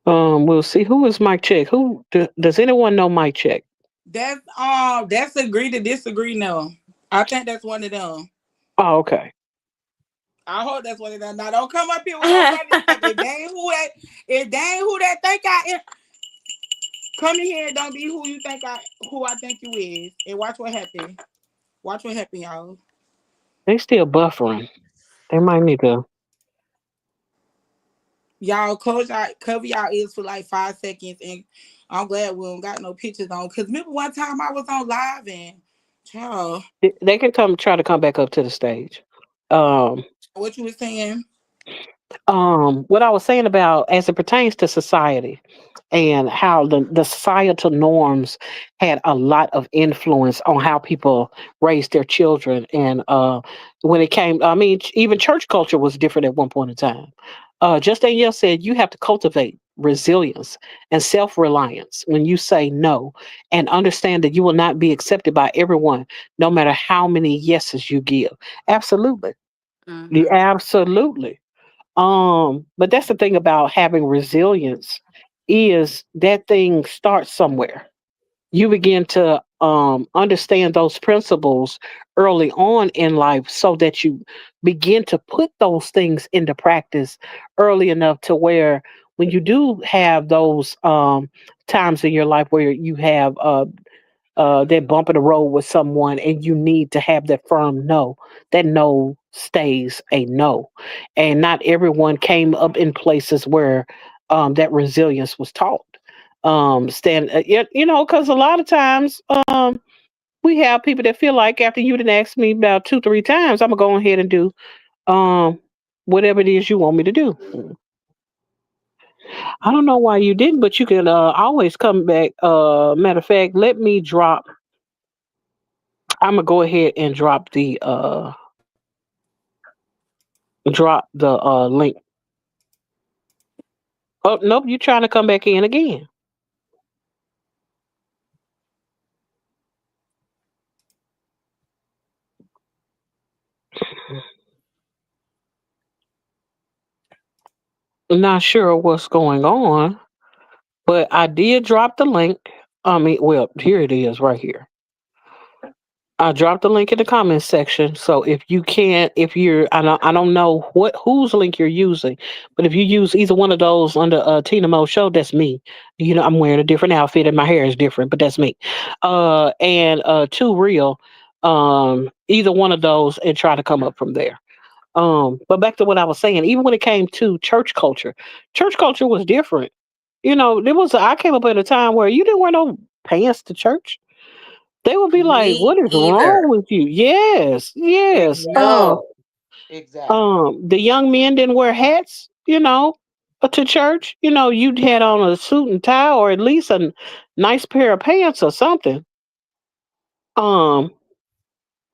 will see who is Mike Check. Does anyone know Mike Check? That's agree to disagree. No, I think that's one of them. Oh, okay. I hope that's one of them. Now don't come up here with no funny stuff. If they ain't who that think I am, come in here and don't be who I think you is. And watch what happen. Watch what happen, y'all. They still buffering. They might need to. Y'all cover y'all ears for like 5 seconds, and I'm glad we don't got no pictures on. Cause remember one time I was on live and, child, They can come try to come back up to the stage. Um, what you was saying? what I was saying about as it pertains to society and how the societal norms had a lot of influence on how people raised their children. And when it came, I mean, even church culture was different at one point in time. Just Danielle said you have to cultivate resilience and self-reliance when you say no, and understand that you will not be accepted by everyone, no matter how many yeses you give. Absolutely. Hmm. Absolutely. But that's the thing about having resilience is that thing starts somewhere. You begin to understand those principles early on in life so that you begin to put those things into practice early enough to where when you do have those times in your life where you have that bump in the road with someone and you need to have that firm no, that no stays a no. And not everyone came up in places where that resilience was taught. Because a lot of times we have people that feel like after you didn't ask me about two, three times, I'm going to go ahead and do um, whatever it is you want me to do. I don't know why you didn't, but you can always come back. Matter of fact, let me drop. I'm gonna go ahead and drop the link. Oh nope, you trying to come back in again? Not sure what's going on, but I did drop the link. I mean, well, here it is right here. I dropped the link in the comments section. So if you can't, if you're, I don't know whose link you're using, but if you use either one of those under Tina Mo show, that's me. I'm wearing a different outfit and my hair is different, but that's me. And Too Real, either one of those, and try to come up from there. But back to what I was saying, even when it came to church culture was different. There was I came up at a time where you didn't wear no pants to church. They would be like, Me "What is wrong either. with you?" Yes, yes. No. Exactly. The young men didn't wear hats. to church. You'd had on a suit and tie, or at least a nice pair of pants or something. Um,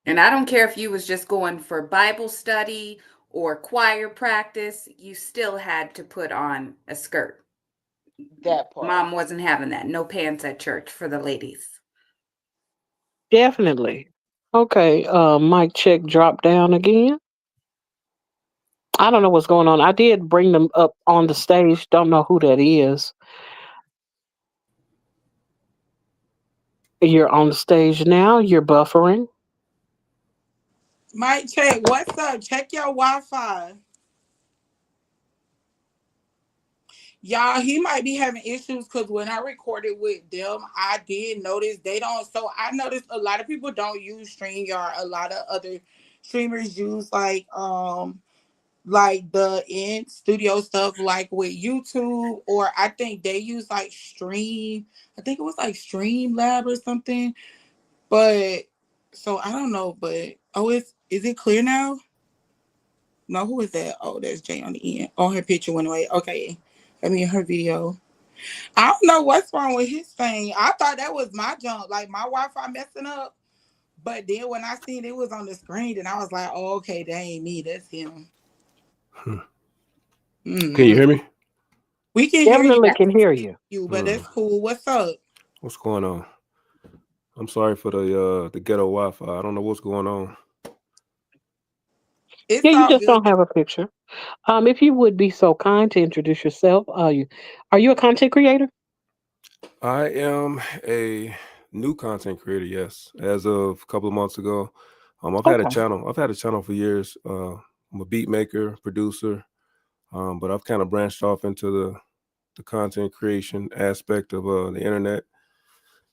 And I don't care if you was just going for Bible study or choir practice, you still had to put on a skirt. That part. Mom wasn't having that. No pants at church for the ladies. Definitely. Okay, mic check drop down again. I don't know what's going on. I did bring them up on the stage. Don't know who that is. You're on the stage now. You're buffering. Mike check. What's up? Check your Wi-Fi. Y'all, he might be having issues because when I recorded with them, I did notice they don't. So I noticed a lot of people don't use StreamYard. A lot of other streamers use like the in studio stuff like with YouTube, or I think they use like Stream. I think it was like Stream Lab or something. But so I don't know, but is it clear now? No, who is that? Oh, that's Jay on the end. Oh, her picture went away. Okay. I mean her video. I don't know what's wrong with his thing. I thought that was my junk, like my Wi-Fi messing up. But then when I seen it was on the screen, then I was like, oh, okay, that ain't me, that's him. Hmm. Can you Mm. hear me? We can hear you, Definitely Yes. can hear you. but Hmm. that's cool. What's up? What's going on? I'm sorry for the ghetto Wi-Fi. I don't know what's going on. It's Yeah, you all just good. don't have a picture. If you would be so kind to introduce yourself, are you a content creator? I am a new content creator. Yes, as of a couple of months ago. I've had a Okay. channel. I've had a channel for years. I'm a beat maker, producer, but I've kind of branched off into the content creation aspect of the internet,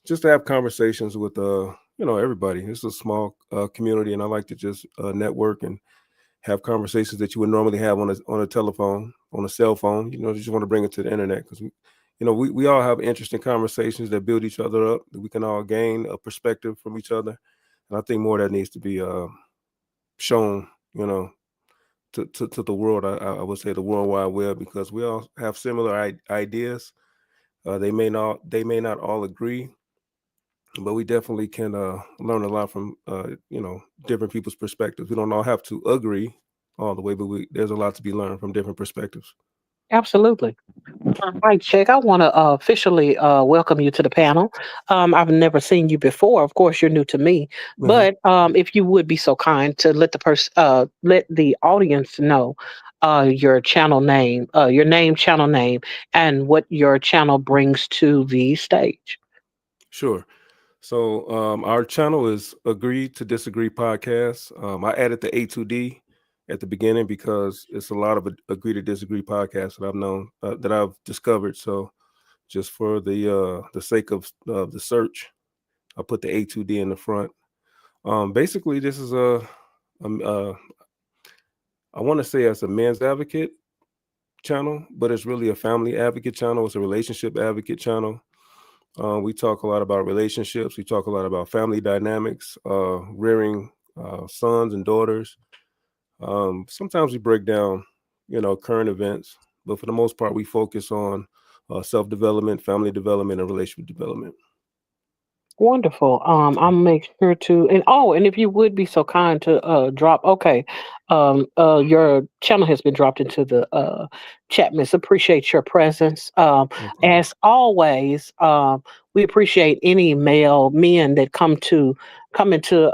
just to have conversations with everybody. It's a small community, and I like to just network and have conversations that you would normally have on a telephone, on a cell phone. You just want to bring it to the internet because we all have interesting conversations that build each other up. That we can all gain a perspective from each other, and I think more of that needs to be shown. To the world. I would say the World Wide Web, because we all have similar ideas. They may not all agree, but we definitely can learn a lot from different people's perspectives. We don't all have to agree all the way, but there's a lot to be learned from different perspectives. Absolutely. Right, Check. I want to officially welcome you to the panel. I've never seen you before. Of course, you're new to me, Hmm. but if you would be so kind to let the audience know your channel name, your name, channel name, and what your channel brings to the stage. Sure. So our channel is Agree to Disagree podcast. I added the A2D at the beginning because it's a lot of Agree to Disagree podcasts that I've known, that I've discovered. So just for the sake of the search, I put the A2D in the front. Basically, this is a I want to say it's a men's advocate channel, but it's really a family advocate channel. It's a relationship advocate channel. We talk a lot about relationships. We talk a lot about family dynamics, rearing sons and daughters. Sometimes we break down, current events, but for the most part, we focus on self-development, family development, and relationship development. Wonderful. I'll make sure to, and if you would be so kind to drop. Okay, your channel has been dropped into the chat. Miss, appreciate your presence. No problem. As always, we appreciate any male men that come into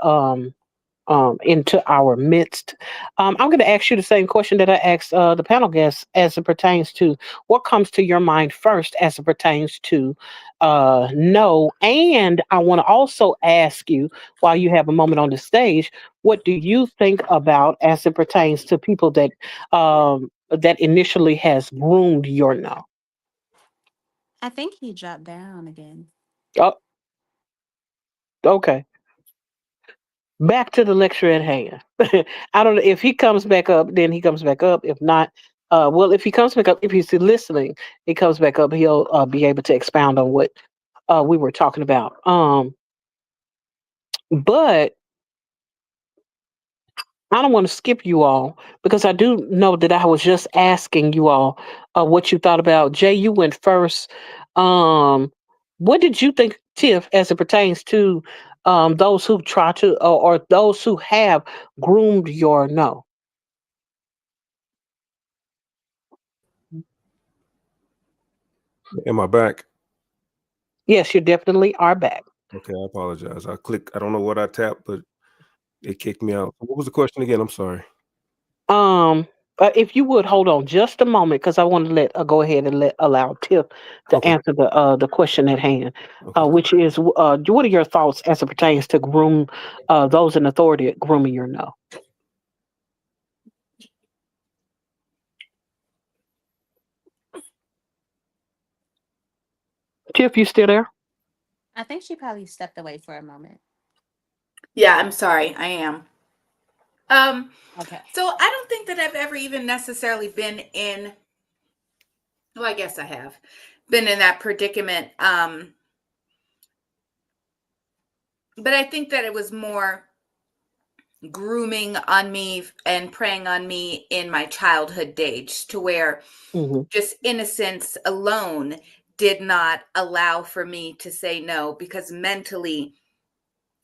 our midst. I'm going to ask you the same question that I asked the panel guests, as it pertains to what comes to your mind first as it pertains to no. And I want to also ask you, while you have a moment on the stage, what do you think about as it pertains to people that initially has groomed your no? I think he dropped down again. Oh, okay. Back to the lecture at hand. I don't know if he comes back up, then he comes back up. If not, well, if he comes back up, if he's listening, he comes back up. He'll be able to expound on what we were talking about. But I don't want to skip you all because I do know that I was just asking you all what you thought about. Jay, you went first. Um, what did you think, Tiff, as it pertains to those who try to or those who have groomed your no? Am I back? Yes, you definitely are back. Okay, I apologize. I don't know what I tapped, but it kicked me out. What was the question again? I'm sorry. Um, if you would hold on just a moment, because I want to let go ahead and let allow Tiff to Okay. answer the question at hand, Okay. which is what are your thoughts as it pertains to groom those in authority at grooming your no? Tiff, you still there? I think she probably stepped away for a moment. Yeah, I'm sorry. I am. Um, Okay. so I don't think that I've ever even necessarily been in, well, I guess I have been in that predicament. But I think that it was more grooming on me and preying on me in my childhood days to where Hmm. just innocence alone did not allow for me to say no because mentally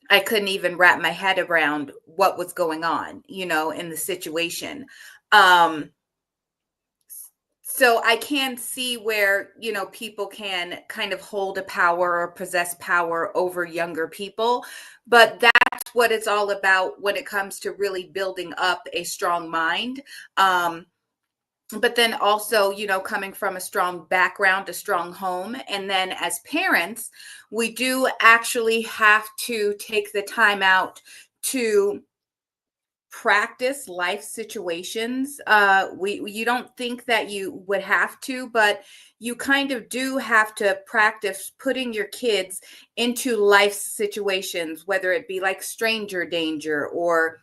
I couldn't even wrap my head around what was going on, in the situation. Um, so I can see where, people can kind of hold a power or possess power over younger people, but that's what it's all about when it comes to really building up a strong mind. Um, but then also, coming from a strong background, a strong home. And then as parents, we do actually have to take the time out to practice life situations. We you don't think that you would have to, but you kind of do have to practice putting your kids into life situations, whether it be like stranger danger or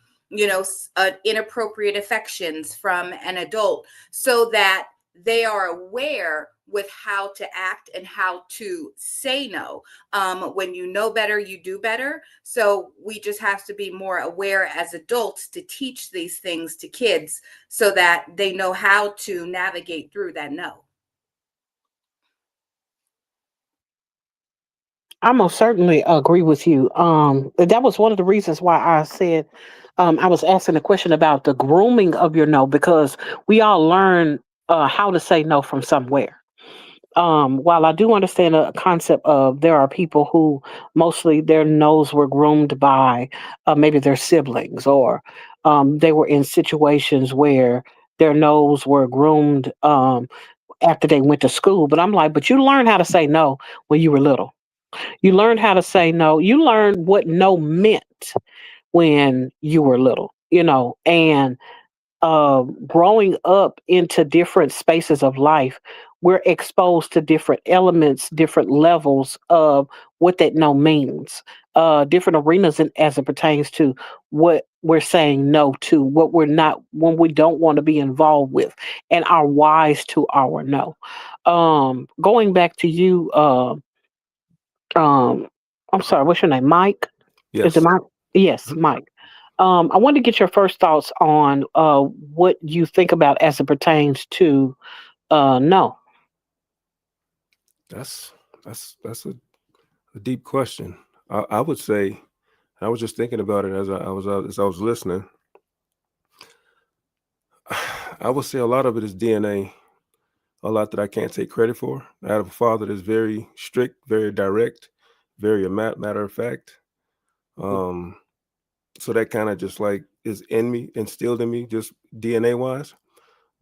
inappropriate affections from an adult, so that they are aware with how to act and how to say no. When you know better, you do better. So we just have to be more aware as adults to teach these things to kids so that they know how to navigate through that no. I most certainly agree with you. That was one of the reasons why I said I was asking a question about the grooming of your no because we all learn how to say no from somewhere. While I do understand a concept of there are people who mostly their nose were groomed by maybe their siblings or they were in situations where their nose were groomed after they went to school. But I'm like, but you learned how to say no when you were little. You learned how to say no. You learned what no meant when you were little, and growing up into different spaces of life, we're exposed to different elements, different levels of what that no means, different arenas as it pertains to what we're saying no to, what we're not, when we don't want to be involved with, and our whys to our no. Going back to you, um, I'm sorry, what's your name? Mike? Is it Yes. Mike? Yes, Mhm. Mike. I want to get your first thoughts on what you think about as it pertains to no. That's that's a deep question. I would say I was just thinking about it as I was listening. I would say a lot of it is DNA. A lot that I can't take credit for. I have a father that's very strict, very direct, very matter of fact. Um, so that kind of just like is in me, instilled in me, just DNA wise.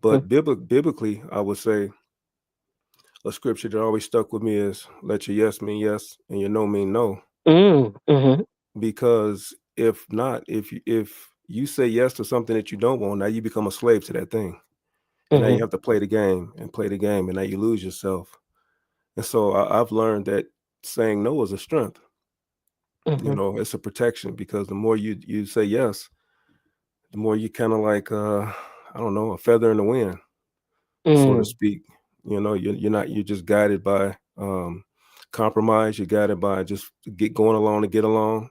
But biblically, I would say a scripture that always stuck with me is let your yes mean yes and your no mean no. Mm-hmm. Because if not, if you say yes to something that you don't want, now you become a slave to that thing. And now you Mm-hmm. have to play the game and play the game, and now you lose yourself. And so I've learned that saying no is a strength. Mm-hmm. It's a protection because the more you say yes, the more you kind of like I don't know, a feather in the wind, so to Mm-hmm. speak. You're just guided by compromise. You're guided by just get going along to get along.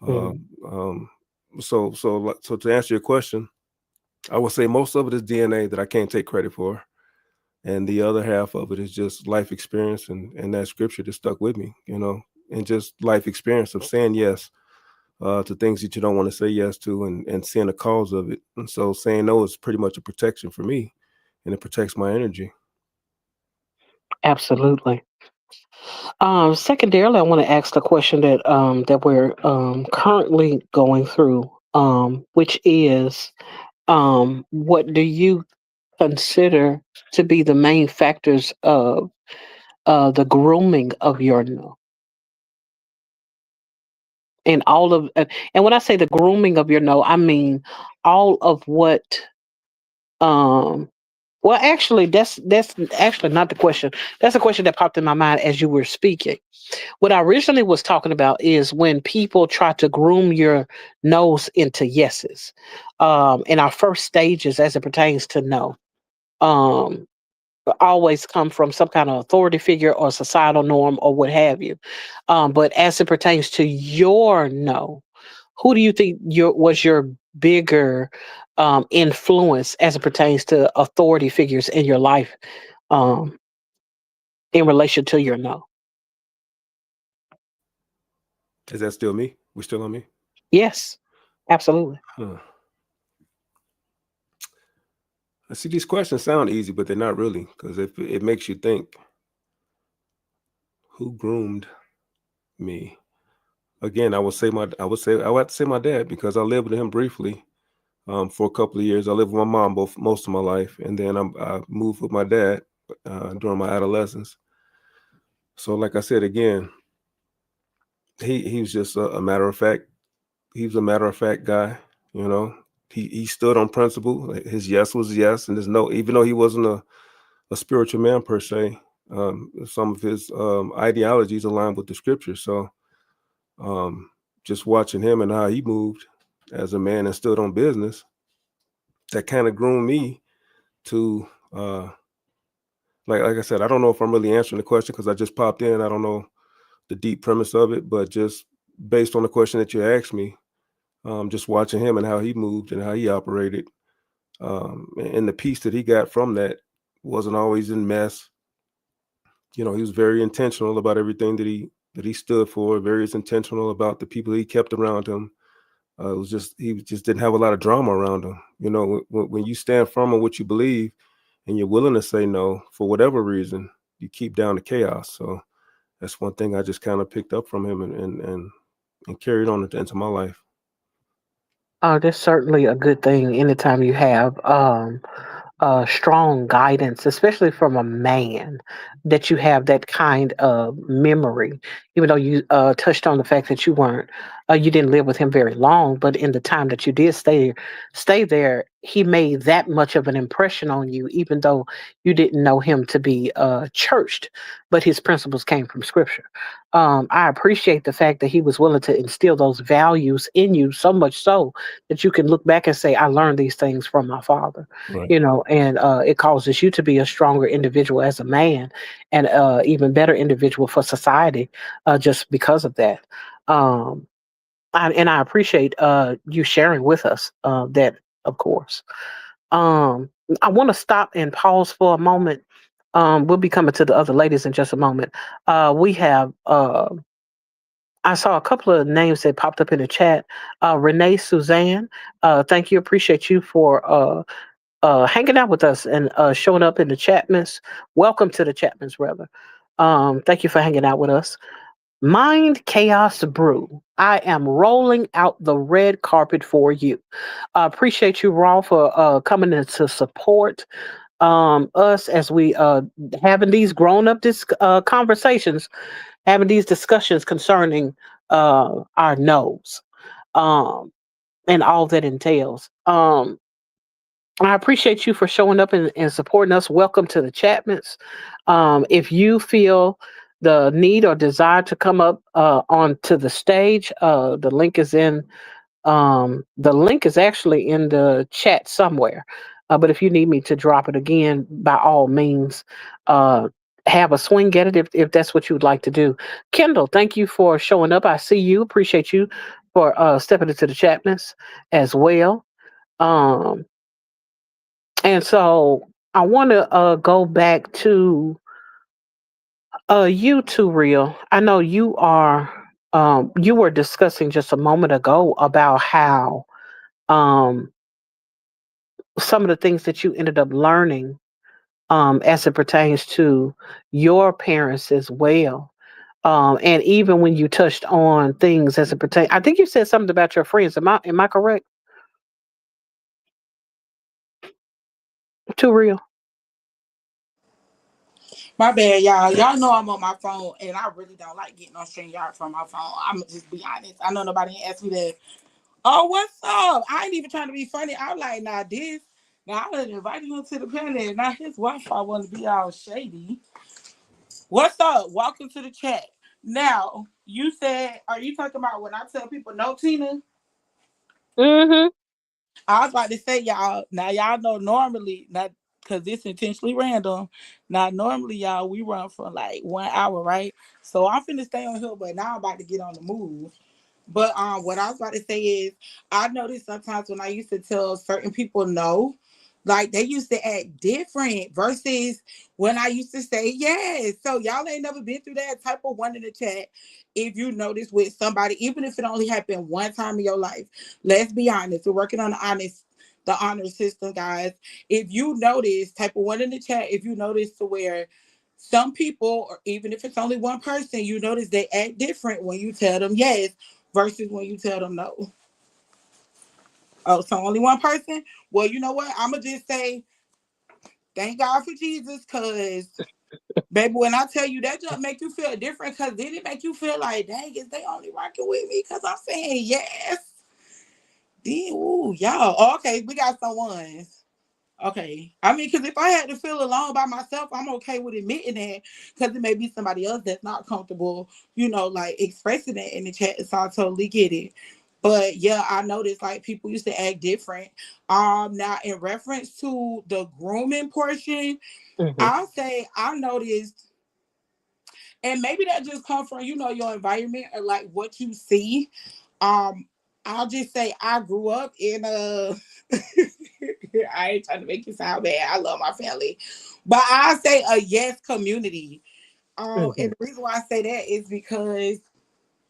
Uh, Mm-hmm. um, So to answer your question, I would say most of it is DNA that I can't take credit for, and the other half of it is just life experience and that scripture that stuck with me, and just life experience of saying yes to things that you don't want to say yes to, and seeing the cause of it. And so saying no is pretty much a protection for me, and it protects my energy. Absolutely. Secondarily, I want to ask the question that we're currently going through, which is, what do you consider to be the main factors of the grooming of your no? And all of, and when I say the grooming of your no, I mean all of what. Um, well, actually, that's actually not the question. That's a question that popped in my mind as you were speaking. What I originally was talking about is when people try to groom your no's into yeses. In our first stages, as it pertains to no. Um, always come from some kind of authority figure or societal norm or what have you. But as it pertains to your no, who do you think was your bigger influence as it pertains to authority figures in your life, um, in relation to your no? Is that still me? We still on me? Yes, absolutely. Huh. I see these questions sound easy, but they're not really, because it makes you think. Who groomed me? Again, I would have to say my dad, because I lived with him briefly for a couple of years. I lived with my mom most of my life, and then I moved with my dad during my adolescence. So, like I said again, he was just a matter of fact. He was a matter of fact guy. You know, he stood on principle. His yes was yes, and there's no, even though he wasn't a spiritual man per se, some of his ideologies aligned with the scripture. So, um, just watching him and how he moved as a man and stood on business, that kind of groomed me to like I said, I don't know if I'm really answering the question because I just popped in. I don't know the deep premise of it, but just based on the question that you asked me, just watching him and how he moved and how he operated, and the peace that he got from that wasn't always in mess. He was very intentional about everything that he stood for. Very intentional about the people he kept around him. It was just he just didn't have a lot of drama around him. When you stand firm on what you believe and you're willing to say no for whatever reason, you keep down the chaos. So that's one thing I just kind of picked up from him and carried on into my life. That's certainly a good thing anytime you have strong guidance, especially from a man, that you have that kind of memory. Even though you touched on the fact that you didn't live with him very long, but in the time that you did stay there, he made that much of an impression on you, even though you didn't know him to be churched, but his principles came from Scripture. I appreciate the fact that he was willing to instill those values in you, so much so that you can look back and say, "I learned these things from my father." Right. And it causes you to be a stronger individual as a man, and even better individual for society, just because of that. Um, and I appreciate you sharing with us that, of course. Um, I want to stop and pause for a moment. We'll be coming to the other ladies in just a moment. We have. I saw a couple of names that popped up in the chat. Renee Suzanne, thank you. Appreciate you for hanging out with us and showing up in the Chapmans. Welcome to the Chapmans, rather. Thank you for hanging out with us. Mind Chaos Brew. I am rolling out the red carpet for you. I appreciate you, Raw, for coming in to support us as we having these grown up conversations, having these discussions concerning our no's, um, and all that entails. I appreciate you for showing up and supporting us. Welcome to the Chapmans. If you feel the need or desire to come up onto the stage, the link is actually in the chat somewhere. But if you need me to drop it again, by all means, uh, have a swing at it if that's what you would like to do. Kendall, thank you for showing up. I see you. Appreciate you. for stepping into the chatness as well. Um, and so I want to go back to you two, real. I know you are. You were discussing just a moment ago about how um, some of the things that you ended up learning as it pertains to your parents as well. And even when you touched on things as it pertains, I think you said something about your friends. Am I correct? Too real. My bad, y'all. Y'all know I'm on my phone, and I really don't like getting on StreamYard from my phone. I'm gonna just be honest. I know nobody asked me that. Oh, what's up? I ain't even trying to be funny. I'm like, nah, this. Now I done invited him to the panel. Now his wife I want to be all shady. What's up? Welcome to the chat. Now you said, are you talking about when I tell people no, Tina? Mm-hmm. I was about to say, y'all. Now y'all know normally not because this intentionally random. Now normally y'all we run for like 1 hour, right? So I'm finna stay on here, but now I'm about to get on the move. But what I was about to say is, I noticed sometimes when I used to tell certain people no, like they used to act different versus when I used to say yes. So y'all ain't never been through that type of one in the chat. If you notice with somebody, even if it only happened one time in your life, let's be honest. We're working on the honor system, guys. If you notice, type of one in the chat. If you notice to where some people, or even if it's only one person, you notice they act different when you tell them yes versus when you tell them no. Oh, so only one person? Well, you know what? I'm going to just say, thank God for Jesus, because, baby, when I tell you that just make you feel different, because then it make you feel like, dang, is they only rocking with me because I'm saying yes? Then, ooh, y'all. Oh, okay, we got some ones. Okay. I mean, because if I had to feel alone by myself, I'm okay with admitting that because it may be somebody else that's not comfortable, like expressing it in the chat. So I totally get it. But yeah, I noticed like people used to act different. Now in reference to the grooming portion, Mm-hmm. I'll say I noticed, and maybe that just comes from, your environment or like what you see. Um, I'll just say I grew up in a I ain't trying to make you sound bad. I love my family. But I say a yes community. Mm-hmm. And the reason why I say that is because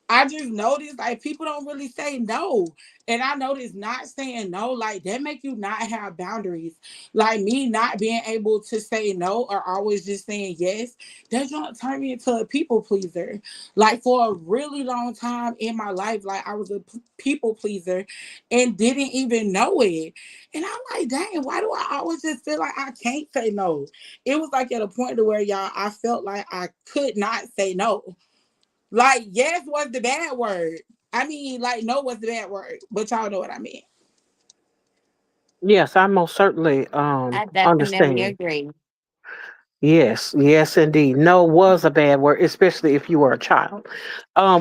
I just noticed like people don't really say no. And I noticed not saying no, like that make you not have boundaries. Like me not being able to say no or always just saying yes, that's gonna turn me into a people pleaser. Like for a really long time in my life, like I was a people pleaser and didn't even know it. And I'm like, dang, why do I always just feel like I can't say no? It was like at a point to where y'all I felt like I could not say no. Like, yes was the bad word. I mean, like, no was the bad word, but y'all know what I mean. Yes, I most certainly I definitely understand. agree. Yes, yes, indeed. No was a bad word, especially if you were a child.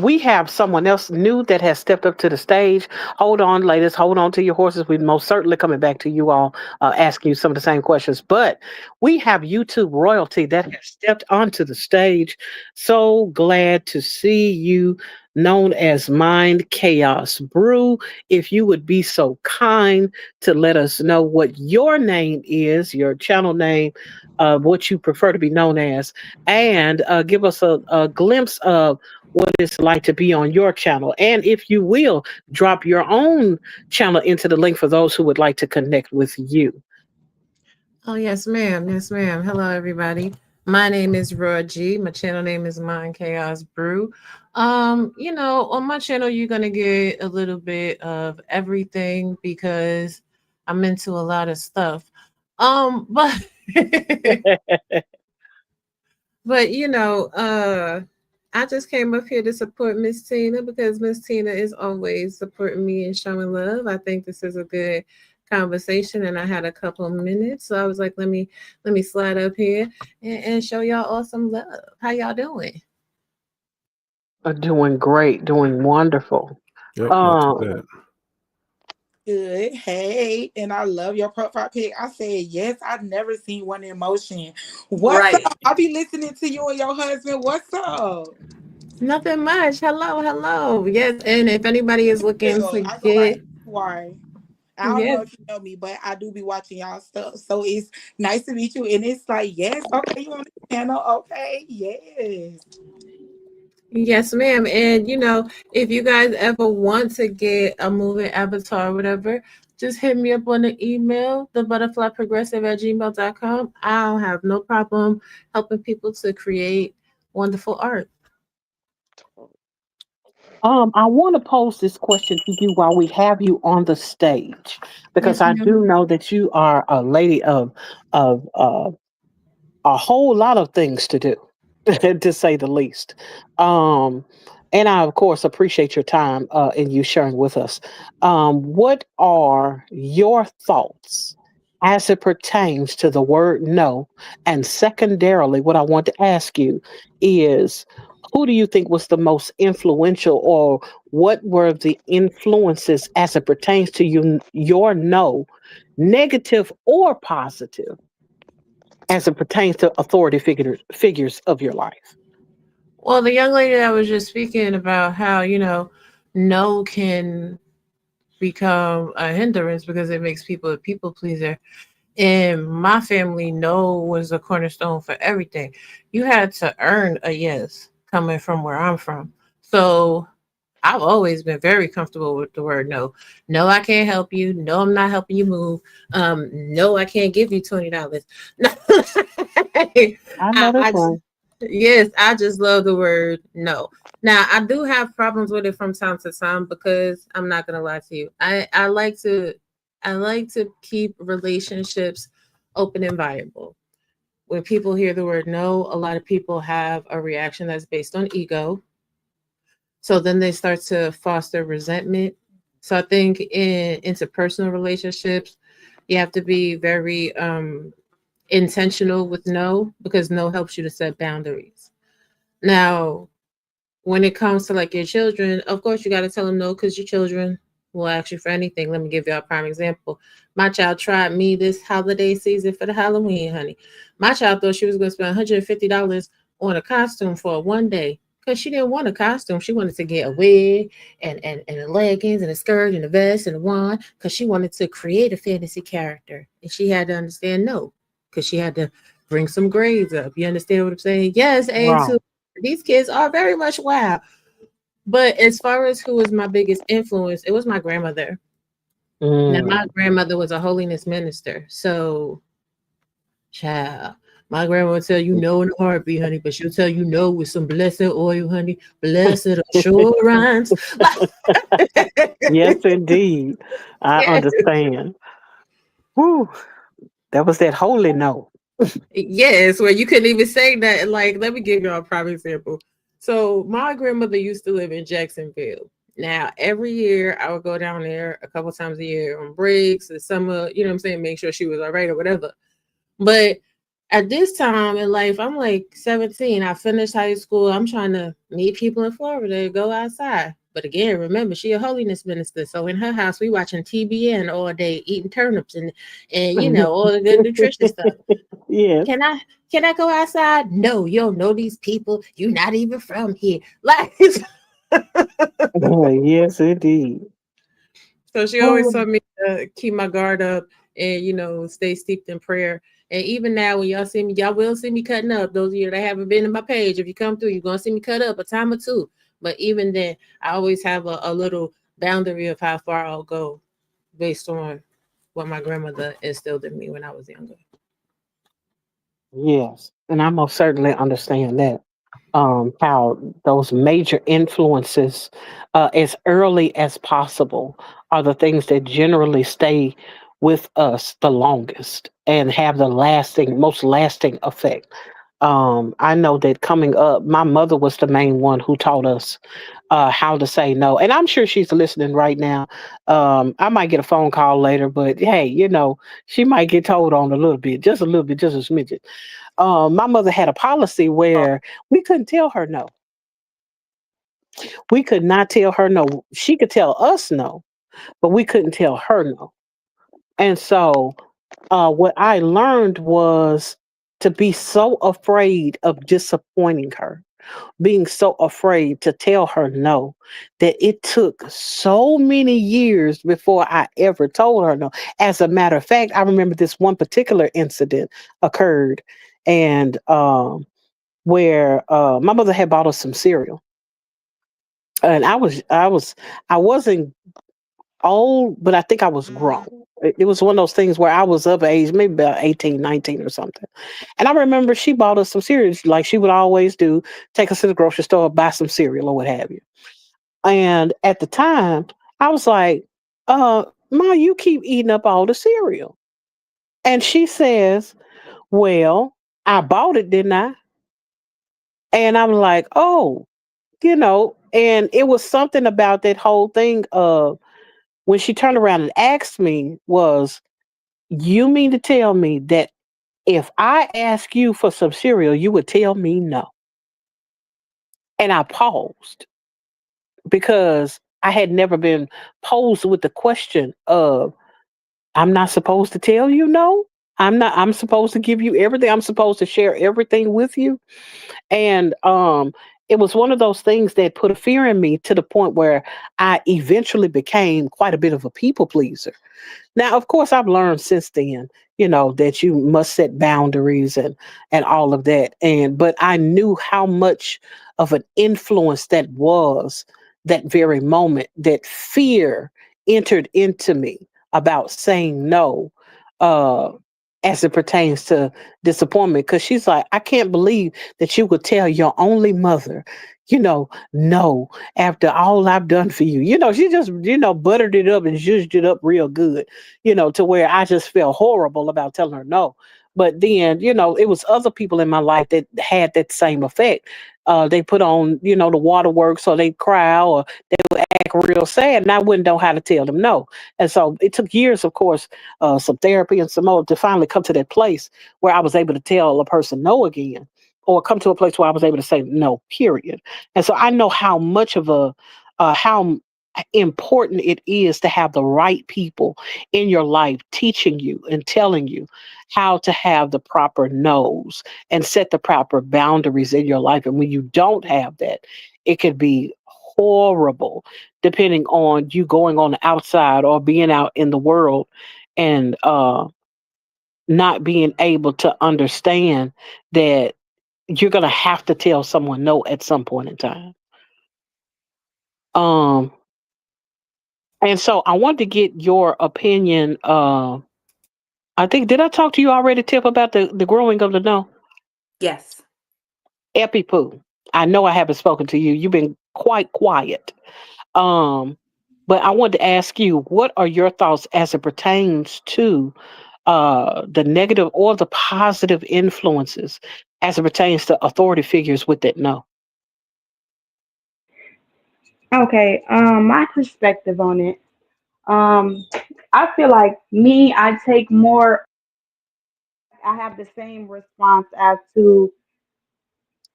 We have someone else new that has stepped up to the stage. Hold on, ladies. Hold on to your horses. We're most certainly coming back to you all, asking you some of the same questions. But we have YouTube royalty that has stepped onto the stage. So glad to see you, known as Mind Chaos Brew. If you would be so kind to let us know what your name is, your channel name, what you prefer to be known as, and give us a glimpse of what it's like to be on your channel. And if you will, drop your own channel into the link for those who would like to connect with you. Oh, yes, ma'am. Yes, ma'am. Hello, everybody. My name is Roy G. My channel name is Mind Chaos Brew. On my channel, you're gonna get a little bit of everything because I'm into a lot of stuff. But but I just came up here to support Miss Tina because Miss Tina is always supporting me and showing love. I think this is a good conversation and I had a couple of minutes. So I was like, let me slide up here and show y'all all some love. How y'all doing? Doing great, doing wonderful. Yep, not too Um, bad. Good. Hey, and I love your profile pic. I said, yes, I've never seen one in motion. What's Right. up? I'll be listening to you and your husband. What's up? Nothing much. Hello, hello. Yes, and if anybody is looking Well, to I go by get, Why. I don't know yes, if you know me, but I do be watching y'all stuff. So it's nice to meet you. And it's like, yes, okay, you on the channel. Okay, yes. yes, ma'am. And if you guys ever want to get a moving avatar or whatever, just hit me up on the email, thebutterflyprogressive@gmail.com. I don't have no problem helping people to create wonderful art. I want to pose this question to you while we have you on the stage, because Yes, I ma'am. do know that you are a lady of a whole lot of things to do, to say the least. Um, and I, of course, appreciate your time and you sharing with us. What are your thoughts as it pertains to the word no? And secondarily, what I want to ask you is, who do you think was the most influential, or what were the influences as it pertains to your no, negative or positive, as it pertains to authority figures of your life? Well, the young lady that was just speaking about how, no can become a hindrance because it makes people a people pleaser. In my family, no was a cornerstone for everything. You had to earn a yes coming from where I'm from. So I've always been very comfortable with the word no. No, I can't help you. No, I'm not helping you move. No, I can't give you $20. No. I, I know that's I just, right. yes, I just love the word no. Now I do have problems with it from time to time because I'm not gonna lie to you. I like to keep relationships open and viable. When people hear the word no, a lot of people have a reaction that's based on ego, so then they start to foster resentment. So I think in interpersonal relationships, you have to be very intentional with no, because no helps you to set boundaries. Now, when it comes to like your children, of course you got to tell them no, because your children will ask you for anything. Let me give you a prime example. My child tried me this holiday season for the Halloween, honey. My child thought she was going to spend $150 on a costume for one day because she didn't want a costume. She wanted to get a wig and the leggings and a skirt and a vest and a wand because she wanted to create a fantasy character. And she had to understand no, because she had to bring some grades up. You understand what I'm saying? Yes, Right. A2. These kids are very much wild. But as far as who was my biggest influence, it was my grandmother. Now, my Mm. grandmother was a holiness minister. So, child, my grandma would tell you no in a heartbeat, honey, but she'll tell you no with some blessed oil, honey. Blessed assurance. Yes, indeed. I Yes. understand. Whew, that was that holy no. Yes, where you couldn't even say that. Like, let me give you a prime example. So, my grandmother used to live in Jacksonville. Now, every year I would go down there a couple times a year on breaks, the summer, you know what I'm saying, make sure she was all right or whatever. But at this time in life, I'm like 17. I finished high school. I'm trying to meet people in Florida, go outside. But again, remember, she a holiness minister. So in her house, we watching TBN all day, eating turnips and all the good nutritious stuff. Yes. Can I go outside? No, you don't know these people. You're not even from here. Like, Yes, indeed. so she always Oh, told me to keep my guard up and stay steeped in prayer. And even now, when y'all see me, y'all will see me cutting up. Those of you that haven't been in my page, if you come through, you're gonna see me cut up a time or two. But even then, I always have a little boundary of how far I'll go based on what my grandmother instilled in me when I was younger. yes. And I most certainly understand that. How those major influences, as early as possible, are the things that generally stay with us the longest and have the most lasting effect. I know that coming up, my mother was the main one who taught us how to say no. And I'm sure she's listening right now. I might get a phone call later, but hey, she might get told on a little bit, just a smidgen. My mother had a policy where we couldn't tell her no. We could not tell her no. She could tell us no, but we couldn't tell her no. And so, what I learned was to be so afraid of disappointing her. being so afraid to tell her no that it took so many years before I ever told her no. As a matter of fact, I remember this one particular incident occurred, and where my mother had bought us some cereal, and I wasn't old, but I think I was grown. It was one of those things where I was of age, maybe about 18, 19 or something. And I remember she bought us some cereal like she would always do, take us to the grocery store, buy some cereal or what have you. And at the time, I was like, Ma, you keep eating up all the cereal. And she says, well, I bought it, didn't I? And I'm like, oh, and it was something about that whole thing of when she turned around and asked me was, you mean to tell me that if I ask you for some cereal, you would tell me no? And I paused because I had never been posed with the question of, I'm not supposed to tell you no? I'm supposed to give you everything. I'm supposed to share everything with you. And it was one of those things that put a fear in me to the point where I eventually became quite a bit of a people pleaser. Now, of course, I've learned since then, that you must set boundaries and all of that. And but I knew how much of an influence that was that very moment that fear entered into me about saying no, uh, as it pertains to disappointment. Because she's like, I can't believe that you would tell your only mother, no, after all I've done for you. She just, buttered it up and zhuzhed it up real good, to where I just felt horrible about telling her no. But then, it was other people in my life that had that same effect. They put on, the waterworks, or they cry, or they would act real sad, and I wouldn't know how to tell them no. And so it took years, of course, some therapy and some more to finally come to that place where I was able to tell a person no again, or come to a place where I was able to say no, period. And so I know how much of how important it is to have the right people in your life teaching you and telling you how to have the proper no's and set the proper boundaries in your life. And when you don't have that, it could be horrible, depending on you going on the outside or being out in the world and not being able to understand that you're going to have to tell someone no at some point in time. Um, and so I want to get your opinion. I think, did I talk to you already, Tip, about the growing of the no? Yes. Epi poo. I know I haven't spoken to you. You've been quite quiet. Um, but I wanted to ask you, what are your thoughts as it pertains to the negative or the positive influences as it pertains to authority figures with that no? Okay, my perspective on it. Um, I feel like me, I take more. I have the same response as to.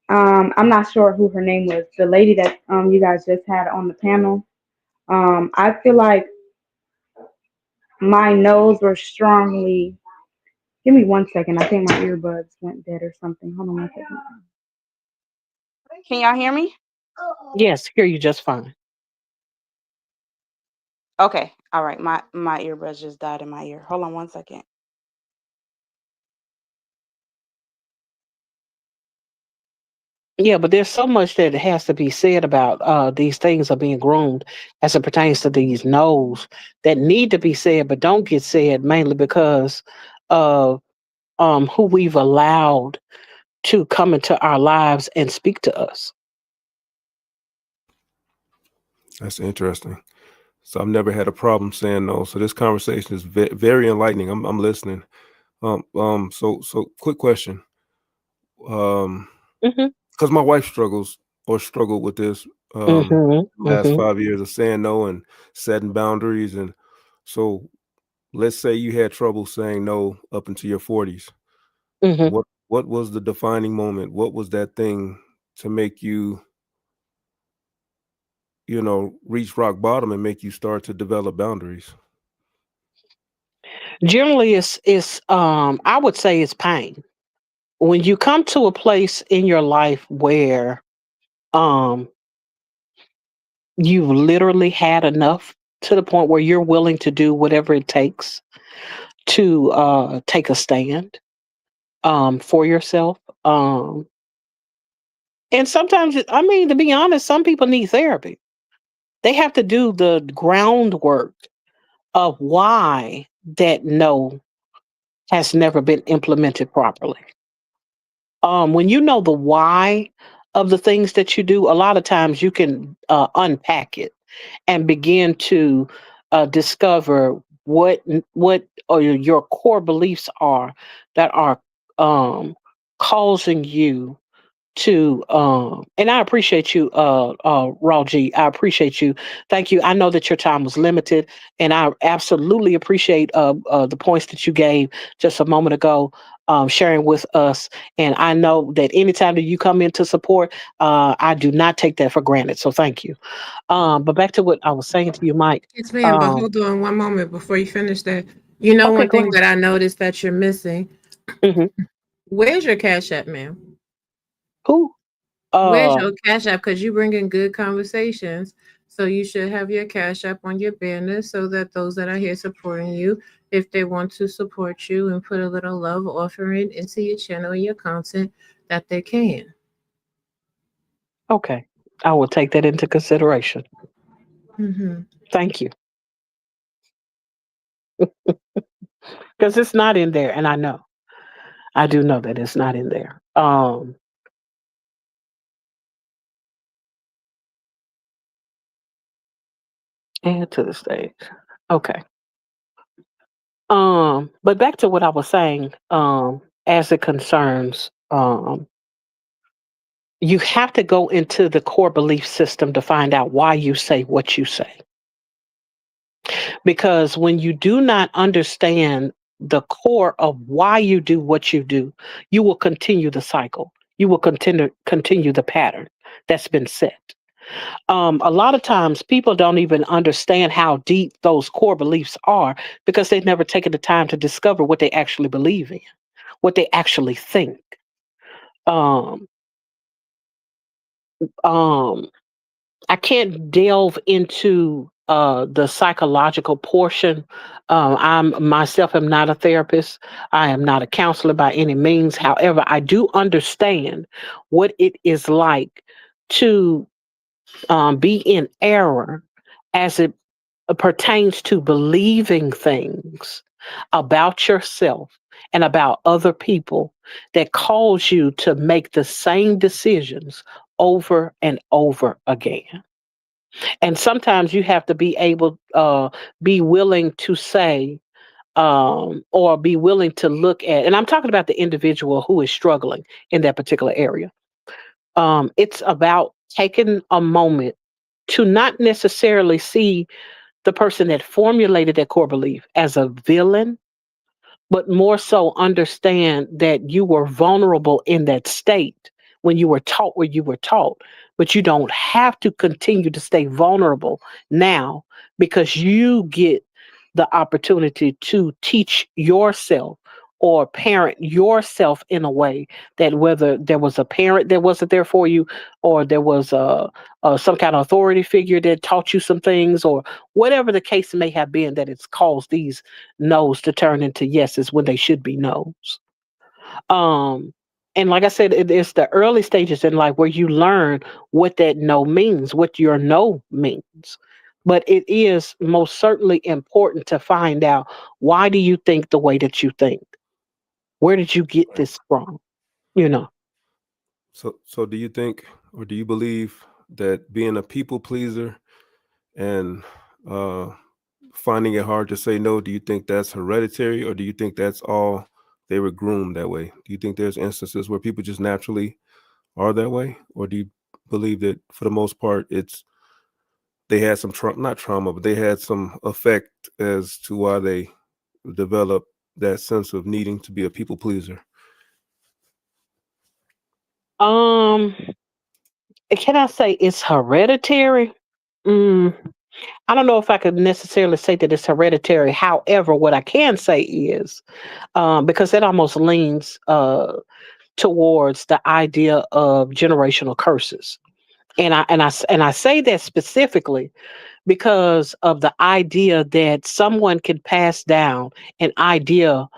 I'm not sure who her name was, the lady that you guys just had on the panel. I feel like my nose were strongly. Give me 1 second. I think my earbuds went dead or something. Hold on 1 second. Can y'all hear me? Yes, hear you just fine. Okay. All right. My earbuds just died in my ear. Hold on 1 second. Yeah, but there's so much that has to be said about these things are being groomed as it pertains to these no's that need to be said but don't get said, mainly because of who we've allowed to come into our lives and speak to us. That's interesting. So I've never had a problem saying no. So this conversation is very enlightening. I'm listening. So quick question. Hmm. Because my wife struggled with this Hmm. last Hmm. 5 years of saying no and setting boundaries. And so let's say you had trouble saying no up into your 40s. Hmm. What was the defining moment? What was that thing to make you, reach rock bottom and make you start to develop boundaries? Generally, it's I would say it's pain when you come to a place in your life where Um, you've literally had enough to the point where you're willing to do whatever it takes to take a stand for yourself. And sometimes, I mean, to be honest, some people need therapy. They have to do the groundwork of why that no has never been implemented properly. When you know the why of the things that you do, a lot of times you can unpack it and begin to discover what or your core beliefs are that are causing you to and I appreciate you Raw G. I appreciate you. Thank you. I know that your time was limited and I absolutely appreciate the points that you gave just a moment ago, sharing with us. And I know that anytime that you come in to support, I do not take that for granted. So thank you. But back to what I was saying to you, Mike. Yes, ma'am. But Um hold on one moment before you finish that. You know, okay, one go thing ahead. that I noticed that you're missing. Hmm. Where's your cash app, ma'am? Who? Where's Uh your cash app? Because you bring in good conversations. So you should have your cash app on your banner so that those that are here supporting you, if they want to support you and put a little love offering into your channel and your content, that they can. okay. I will take that into consideration. Mm-hmm. Thank you. Because it's not in there, and I know. I do know that it's not in there. Add to the stage. Okay. But back to what I was saying, as it concerns, you have to go into the core belief system to find out why you say what you say. Because when you do not understand the core of why you do what you do, you will continue the cycle. You will continue the pattern that's been set. A lot of times people don't even understand how deep those core beliefs are because they've never taken the time to discover what they actually believe in, what they actually think. Um, um, I can't delve into the psychological portion. I'm myself am not a therapist. I am not a counselor by any means. However, I do understand what it is like to be in error as it pertains to believing things about yourself and about other people that cause you to make the same decisions over and over again. And sometimes you have to be able, be willing to say, or be willing to look at, and I'm talking about the individual who is struggling in that particular area. It's about taking a moment to not necessarily see the person that formulated that core belief as a villain, but more so understand that you were vulnerable in that state when you were taught what you were taught. But you don't have to continue to stay vulnerable now because you get the opportunity to teach yourself or parent yourself in a way that whether there was a parent that wasn't there for you or there was some kind of authority figure that taught you some things or whatever the case may have been that it's caused these no's to turn into yeses when they should be no's. Um, and like I said, it's the early stages in life where you learn what that no means, what your no means. But it is most certainly important to find out why do you think the way that you think? Where did you get Right. this from? You know. So do you think, or do you believe that being a people pleaser and uh, finding it hard to say no, do you think that's hereditary, or do you think that's all they were groomed that way? Do you think there's instances where people just naturally are that way, or do you believe that for the most part it's they had some not trauma, but they had some effect as to why they developed that sense of needing to be a people pleaser? Um, can I say it's hereditary? Mm, I don't know if I could necessarily say that it's hereditary. However, what I can say is because that almost leans towards the idea of generational curses. And I say that specifically because of the idea that someone can pass down an idea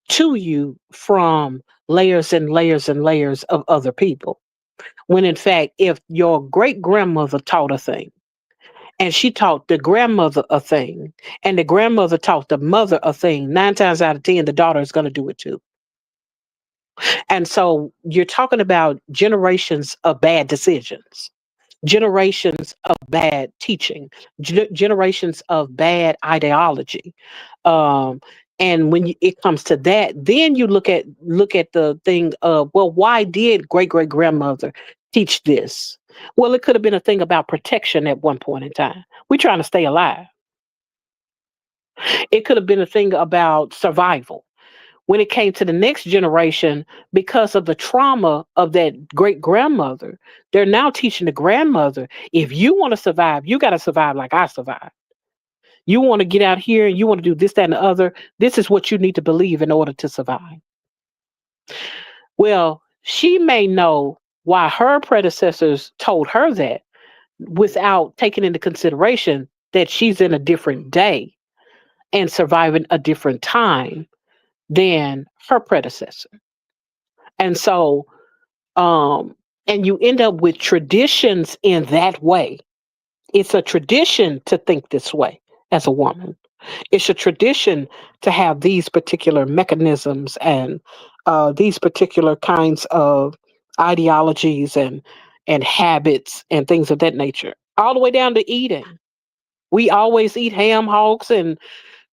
to you from layers and layers and layers of other people. When in fact, if your great grandmother taught a thing, and she taught the grandmother a thing, and the grandmother taught the mother a thing, 9 times out of 10, the daughter is going to do it too. And so you're talking about generations of bad decisions, generations of bad teaching, generations of bad ideology. Um, and when it comes to that, then you look at the thing of, well, why did great great grandmother teach this? Well, it could have been a thing about protection at one point in time. We're trying to stay alive. It could have been a thing about survival when it came to the next generation because of the trauma of that great grandmother. They're now teaching the grandmother, if you want to survive, you got to survive like I survived. You want to get out here and you want to do this, that, and the other. This is what you need to believe in order to survive. Well, she may know why her predecessors told her that without taking into consideration that she's in a different day and surviving a different time than her predecessor. And so um and you end up with traditions in that way. It's a tradition to think this way as a woman. It's a tradition to have these particular mechanisms and these particular kinds of ideologies and habits and things of that nature, all the way down to eating. We always eat ham hocks and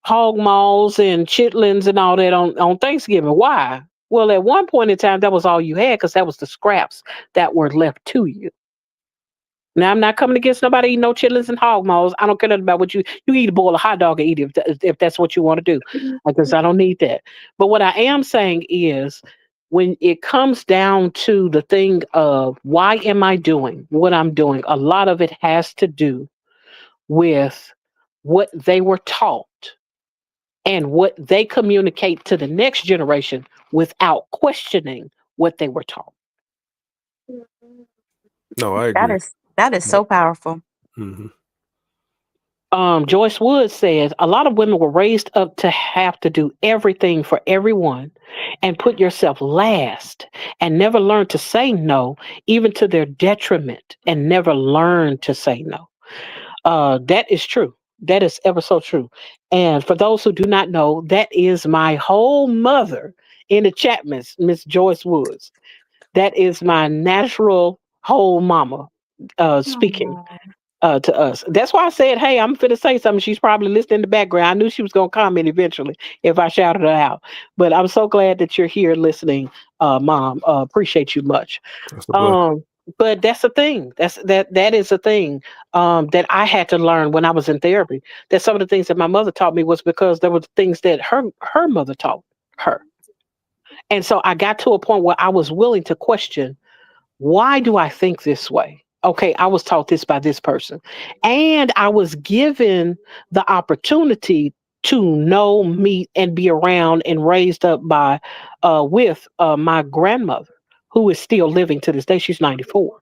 hog maws and chitlins and all that on Thanksgiving. Why? Well, at one point in time, that was all you had because that was the scraps that were left to you. Now, I'm not coming against nobody eating no chitlins and hog maws. I don't care nothing about what you eat a bowl of hot dog and eat it if that's what you want to do, because I don't need that. But what I am saying is, when it comes down to the thing of why am I doing what I'm doing, a lot of it has to do with what they were taught and what they communicate to the next generation without questioning what they were taught. No, I That agree. is so powerful. Mm-hmm. Joyce Wood says a lot of women were raised up to have to do everything for everyone and put yourself last and never learn to say no, even to their detriment, and never learn to say no. That is true. That is ever so true. And for those who do not know, that is my whole mother in the chat, Miss Joyce Woods. That is my natural whole mama speaking Aw. to us. That's why I said, hey, I'm finna say something. She's probably listening in the background. I knew she was gonna comment eventually if I shouted her out. But I'm so glad that you're here listening, Mom. Appreciate you much. That's a blessing. Um, but that's the thing. That is a thing that I had to learn when I was in therapy. That some of the things that my mother taught me was because there were things that her mother taught her. And so I got to a point where I was willing to question, why do I think this way? Okay, I was taught this by this person. And I was given the opportunity to know, meet, and be around and raised up by with my grandmother, who is still living to this day. She's 94.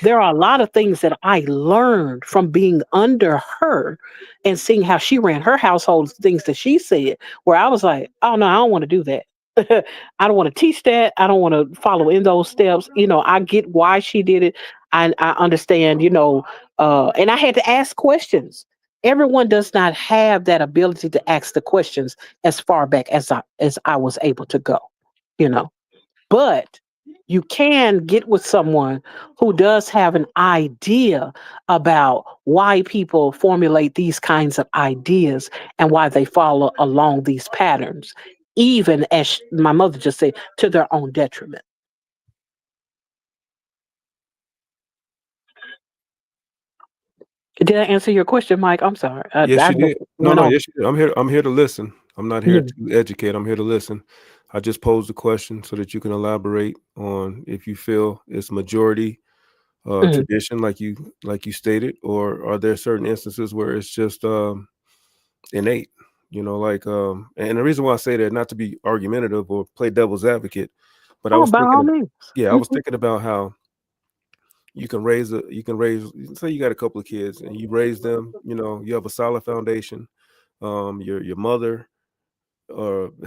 There are a lot of things that I learned from being under her and seeing how she ran her household, things that she said, where I was like, oh no, I don't want to do that. I don't want to teach that. I don't want to follow in those steps. I get why she did it. I understand, and I had to ask questions. Everyone does not have that ability to ask the questions as far back as I was able to go, you know. But you can get with someone who does have an idea about why people formulate these kinds of ideas and why they follow along these patterns, even as my mother just said, to their own detriment. Did I answer your question, Mike? I'm sorry. Yes, I you just did. No, went no, on. yes, you did. I'm here to listen. I'm not here Mhm, to educate. I'm here to listen. I just posed the question so that you can elaborate on if you feel it's majority mhm. tradition, like you stated, or are there certain instances where it's just innate? And the reason why I say that, not to be argumentative or play devil's advocate, but I Oh, was by thinking all of, means. yeah, I was Mhm, thinking about how you can raise, say you got a couple of kids and you raise them, you know, you have a solid foundation. Your mother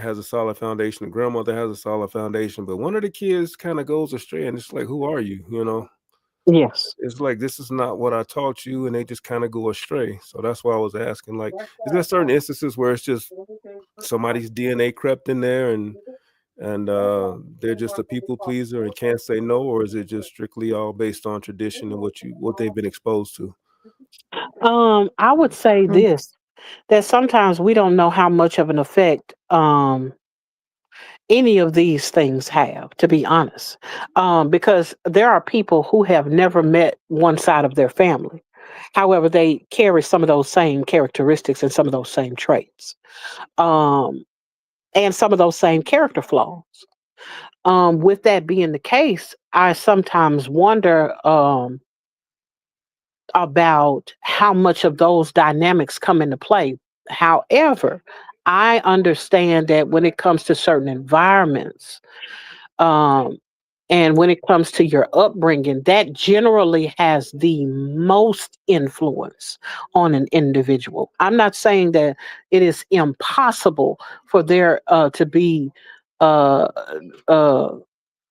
has a solid foundation, the grandmother has a solid foundation, but one of the kids kind of goes astray, and it's like, who are you? You know, Yes. it's like, this is not what I taught you, and they just kind of go astray. So that's why I was asking, like, is there certain instances where it's just somebody's DNA crept in there, and they're just a people pleaser and can't say no, or is it just strictly all based on tradition and what they've been exposed to? I would say this, that sometimes we don't know how much of an effect any of these things have, to be honest. Because there are people who have never met one side of their family. However, they carry some of those same characteristics and some of those same traits, um, and some of those same character flaws. With that being the case, I sometimes wonder about how much of those dynamics come into play. However, I understand that when it comes to certain environments, um, and when it comes to your upbringing, that generally has the most influence on an individual. I'm not saying that it is impossible for there to be uh, uh,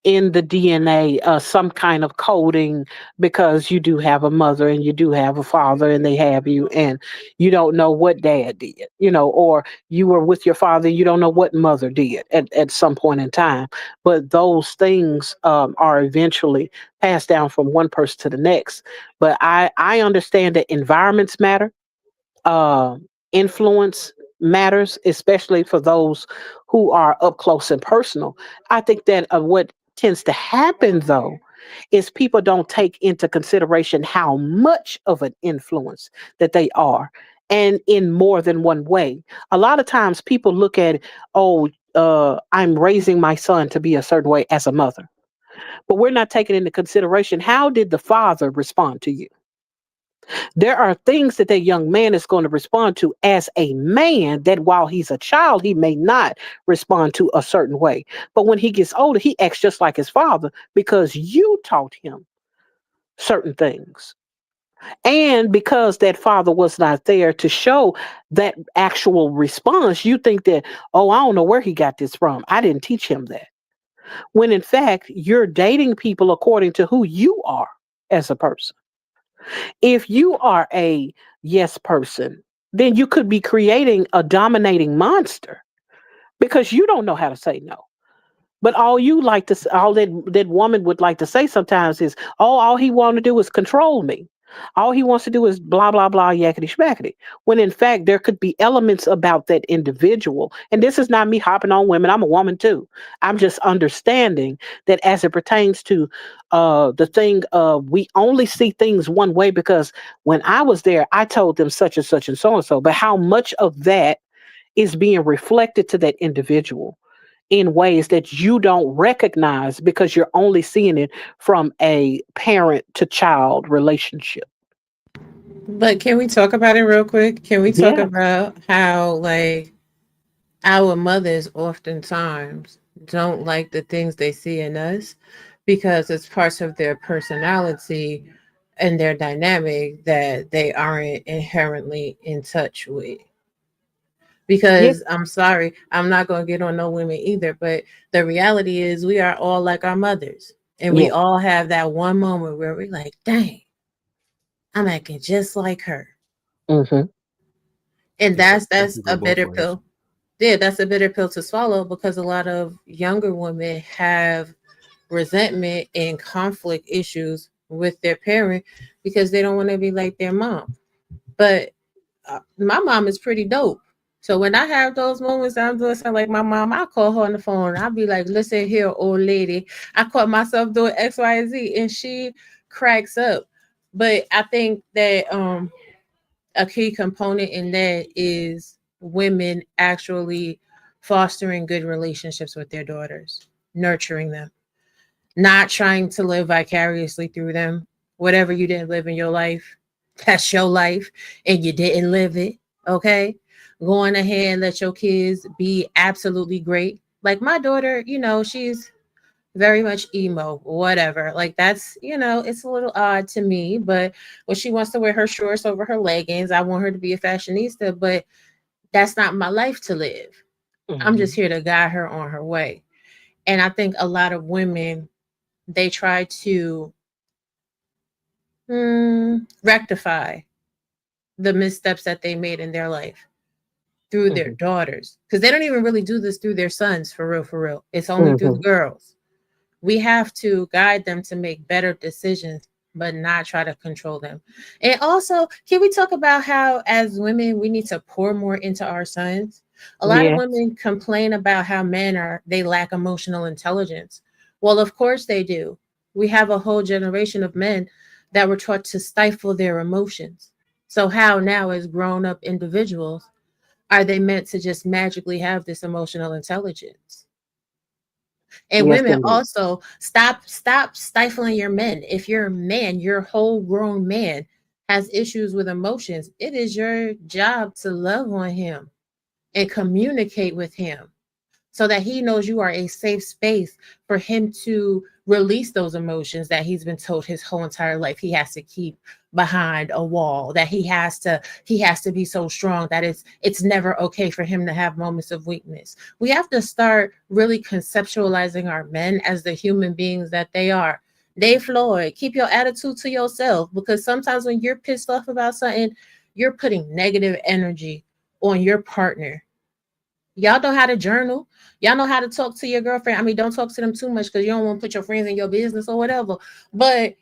in the DNA some kind of coding, because you do have a mother and you do have a father and they have you, and you don't know what dad did, you know, or you were with your father, you don't know what mother did at some point in time. But those things are eventually passed down from one person to the next. But I understand that environments matter, uh, influence matters, especially for those who are up close and personal. I think that what tends to happen, though, is people don't take into consideration how much of an influence that they are, and in more than one way. A lot of times people look at, oh, I'm raising my son to be a certain way as a mother, but we're not taking into consideration, how did the father respond to you? There are things that that young man is going to respond to as a man that while he's a child, he may not respond to a certain way. But when he gets older, he acts just like his father because you taught him certain things. And because that father was not there to show that actual response, you think that, oh, I don't know where he got this from. I didn't teach him that. When in fact, you're dating people according to who you are as a person. If you are a yes person, then you could be creating a dominating monster because you don't know how to say no. But all you like to, all that woman would like to say sometimes is, "Oh, all he want to do is control me. All he wants to do is blah blah blah yakety schmackety." When in fact there could be elements about that individual, and this is not me hopping on women. I'm a woman too. I'm just understanding that as it pertains to the thing of, we only see things one way because when I was there, I told them such and such and so and so. But how much of that is being reflected to that individual in ways that you don't recognize because you're only seeing it from a parent to child relationship. But can we talk about it real quick? Can we talk Yeah. about how, like, our mothers oftentimes don't like the things they see in us because it's parts of their personality and their dynamic that they aren't inherently in touch with? Yeah. Because I'm sorry, I'm not going to get on no women either, but the reality is we are all like our mothers. And we Yeah. all have that one moment where we're like, dang, I'm acting just like her. Hmm. And Yeah, some that's people a are both bitter ways. pill. Yeah, that's a bitter pill to swallow because a lot of younger women have resentment and conflict issues with their parent because they don't want to be like their mom. But my mom is pretty dope. So when I have those moments, I'm doing something like my mom, I call her on the phone. I'll be like, listen here, old lady. I caught myself doing X, Y, and Z. And she cracks up. But I think that a key component in that is women actually fostering good relationships with their daughters, nurturing them, not trying to live vicariously through them. Whatever you didn't live in your life, that's your life, and you didn't live it. Okay. Going ahead and let your kids be absolutely great. Like my daughter, she's very much emo, whatever. Like that's, it's a little odd to me, but when she wants to wear her shorts over her leggings, I want her to be a fashionista, but that's not my life to live. I'm just Mhm. here to guide her on her way. And I think a lot of women, they try to rectify the missteps that they made in their life through their Mhm. daughters, because they don't even really do this through their sons, for real, for real. It's only through the Mhm. girls. We have to guide them to make better decisions, but not try to control them. And also, can we talk about how, as women, we need to pour more into our sons? A lot of Yes. women complain about how they lack emotional intelligence. Well, of course they do. We have a whole generation of men that were taught to stifle their emotions. So, how now, as grown up individuals, are they meant to just magically have this emotional intelligence? And Yes, women indeed. also, stop stifling your men. If your man, your whole grown man, has issues with emotions, it is your job to love on him and communicate with him so that he knows you are a safe space for him to release those emotions that he's been told his whole entire life he has to keep behind a wall, that he has to be so strong that it's never okay for him to have moments of weakness. We have to start really conceptualizing our men as the human beings that they are. Dave Floyd, keep your attitude to yourself, because sometimes when you're pissed off about something, you're putting negative energy on your partner. Y'all know how to journal. Y'all know how to talk to your girlfriend. I mean, don't talk to them too much because you don't want to put your friends in your business or whatever. But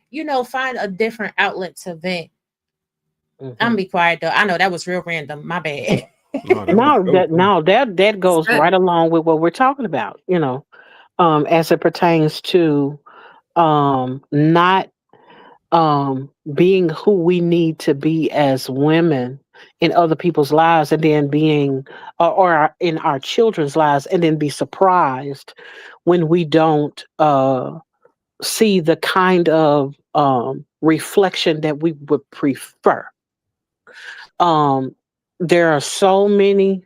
find a different outlet to vent. I'm gonna Mhm. be quiet though. I know that was real random. My bad. No, that was Now dope that too. now that that It's goes good. right along with what we're talking about, as it pertains to not being who we need to be as women in other people's lives, and then being in our children's lives, and then be surprised when we don't see the kind of reflection that we would prefer. um there are so many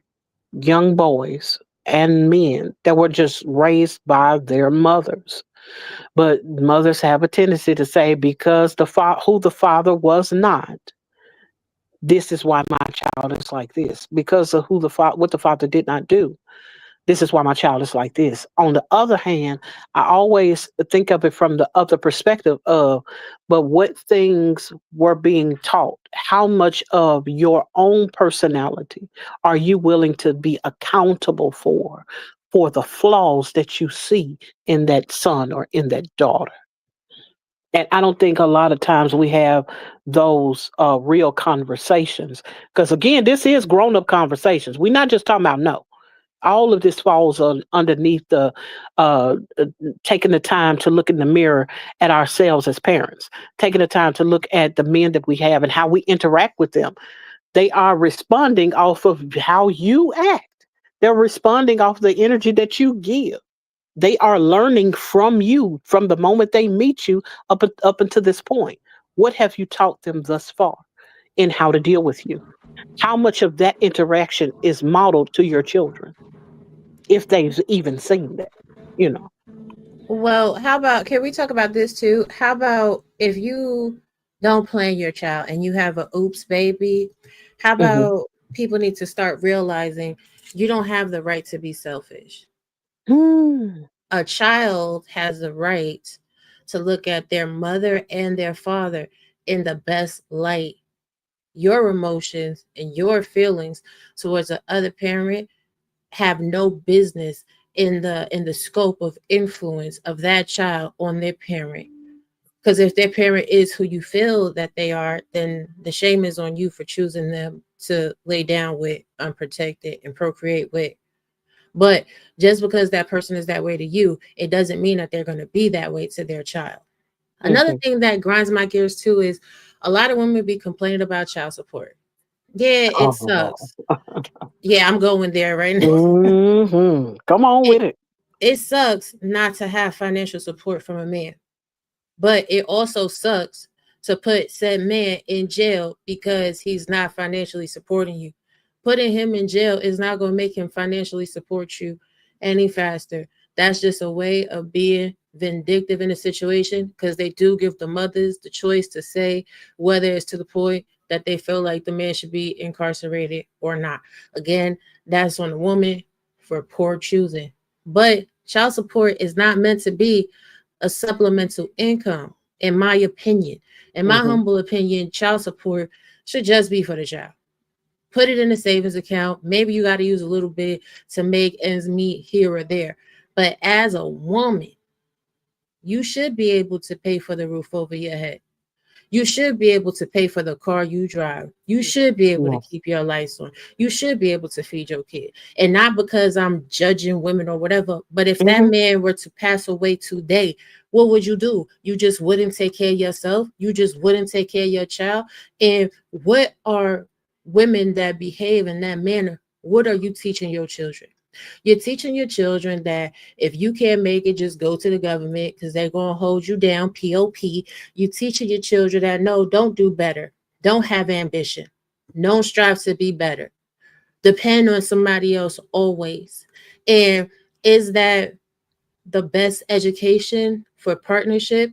young boys and men that were just raised by their mothers, but mothers have a tendency to say, because who the father was not, this is why my child is like this. Because of what the father did not do, this is why my child is like this. On the other hand, I always think of it from the other perspective of, but what things were being taught? How much of your own personality are you willing to be accountable for the flaws that you see in that son or in that daughter? And I don't think a lot of times we have those real conversations. Because again, this is grown up conversations. We're not just talking about no. All of this falls underneath the taking the time to look in the mirror at ourselves as parents, taking the time to look at the men that we have and how we interact with them. They are responding off of how you act. They're responding off the energy that you give. They are learning from you from the moment they meet you up until this point. What have you taught them thus far in how to deal with you? How much of that interaction is modeled to your children, if they've even seen that, you know? Well, how about, can we talk about this too? How about if you don't plan your child and you have a oops baby? How Hmm. about people need to start realizing you don't have the right to be selfish? Mm, A child has the right to look at their mother and their father in the best light. Your emotions and your feelings towards the other parent have no business in the scope of influence of that child on their parent. Because if their parent is who you feel that they are, then the shame is on you for choosing them to lay down with, unprotected, and procreate with. But just because that person is that way to you, it doesn't mean that they're going to be that way to their child. Another mhm. thing that grinds my gears too is a lot of women be complaining about child support. Yeah, it Oh, sucks. Yeah, I'm going there right now. come on It, with it. it sucks not to have financial support from a man, but it also sucks to put said man in jail because he's not financially supporting you. Putting him in jail is not going to make him financially support you any faster. That's just a way of being vindictive in a situation because they do give the mothers the choice to say whether it's to the point that they feel like the man should be incarcerated or not. Again, that's on the woman for poor choosing. But child support is not meant to be a supplemental income, in my opinion. In my Mm-hmm. humble opinion, child support should just be for the child. Put it in a savings account. Maybe you got to use a little bit to make ends meet here or there. But as a woman, you should be able to pay for the roof over your head. You should be able to pay for the car you drive. You should be able to Yes. keep your lights on. You should be able to feed your kid. And not because I'm judging women or whatever, but if that Mm-hmm. man were to pass away today, what would you do? You just wouldn't take care of yourself. You just wouldn't take care of your child. And what are women that behave in that manner? What are you teaching your children? You're teaching your children that if you can't make it, just go to the government because they're going to hold you down, POP. You're teaching your children that no, don't do better. Don't have ambition. Don't strive to be better. Depend on somebody else always. And is that the best education for partnership?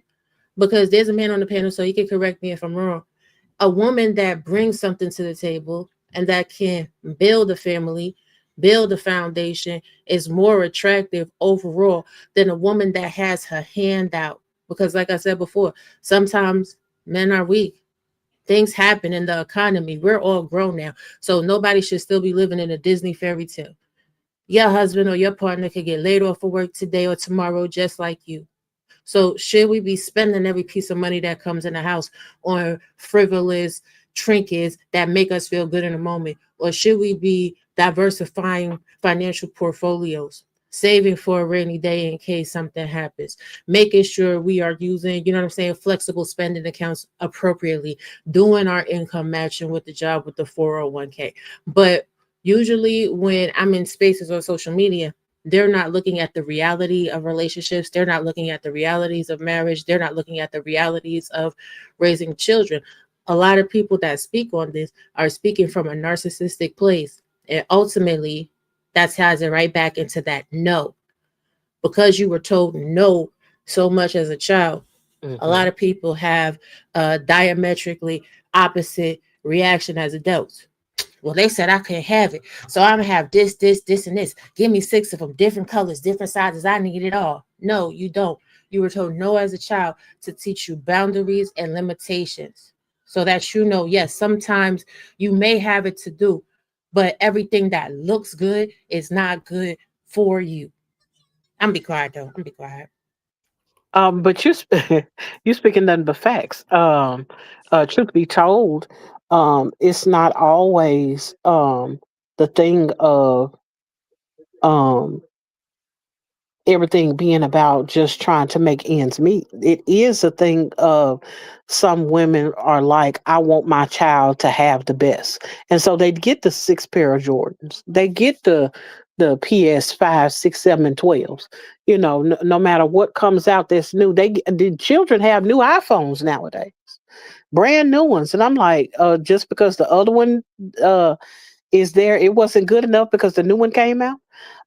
Because there's a man on the panel, so he can correct me if I'm wrong. A woman that brings something to the table and that can build a family, build a foundation is more attractive overall than a woman that has her hand out. Because, like I said before, sometimes men are weak. Things happen in the economy. We're all grown now. So nobody should still be living in a Disney fairy tale. Your husband or your partner could get laid off of work today or tomorrow, just like you. So should we be spending every piece of money that comes in the house on frivolous trinkets that make us feel good in a moment? Or should we be diversifying financial portfolios, saving for a rainy day in case something happens, making sure we are using, you know what I'm saying, flexible spending accounts appropriately, doing our income matching with the job with the 401k. But usually when I'm in spaces on social media, they're not looking at the reality of relationships. They're not looking at the realities of marriage. They're not looking at the realities of raising children. A lot of people that speak on this are speaking from a narcissistic place. And ultimately, that ties it right back into that no. Because you were told no so much as a child, a Mm-hmm. lot of people have a diametrically opposite reaction as adults. Well, they said I couldn't have it. So I'm gonna have this, and this. Give me six of them, different colors, different sizes. I need it all. No, you don't. You were told no as a child to teach you boundaries and limitations. So that you know, yes, sometimes you may have it to do, but everything that looks good is not good for you. I'm be quiet though. I'm be quiet. But you speaking nothing but facts. Truth be told, it's not always the thing of um everything being about just trying to make ends meet. It is a thing of some women are like, I want my child to have the best. And so they get the six pair of Jordans. They get the PS5, 6, 7, and 12s. You know, no matter what comes out that's new, the children have new iPhones nowadays. Brand new ones. And I'm like, just because the other one uh is there, it wasn't good enough because the new one came out.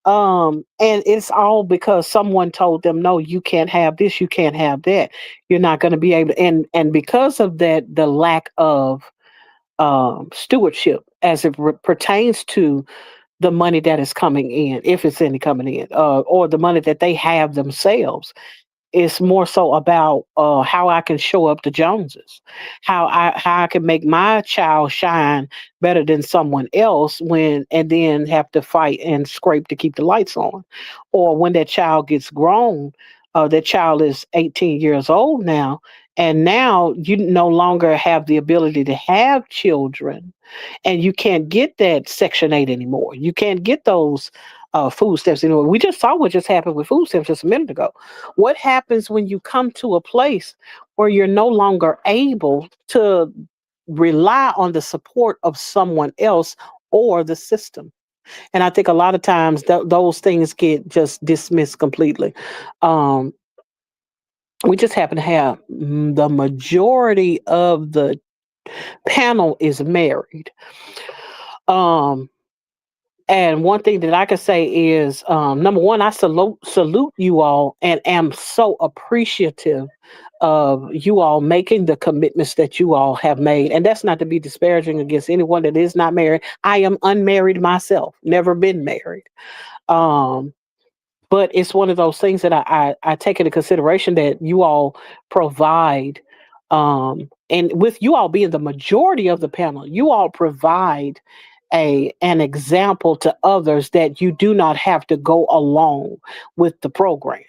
And it's all because someone told them, no, you can't have this, you can't have that. You're not going to be able to, and because of that, the lack of stewardship as it pertains to the money that is coming in, if it's any coming in, or the money that they have themselves. It's more so about how I can show up the Joneses, how I can make my child shine better than someone else when and then have to fight and scrape to keep the lights on, or when that child gets grown, that child is 18 years old now, and now you no longer have the ability to have children, and you can't get that Section 8 anymore. You can't get those food stamps anymore. We just saw what just happened with food stamps just a minute ago. What happens when you come to a place where you're no longer able to rely on the support of someone else or the system? And I think a lot of times those things get just dismissed completely. Um, we just happen to have the majority of the panel is married. Um, And one thing that I can say is, number one, I salute you all and am so appreciative of you all making the commitments that you all have made. And that's not to be disparaging against anyone that is not married. I am unmarried myself, never been married. Um, but it's one of those things that I take into consideration that you all provide. And with you all being the majority of the panel, you all provide an example to others that you do not have to go along with the program.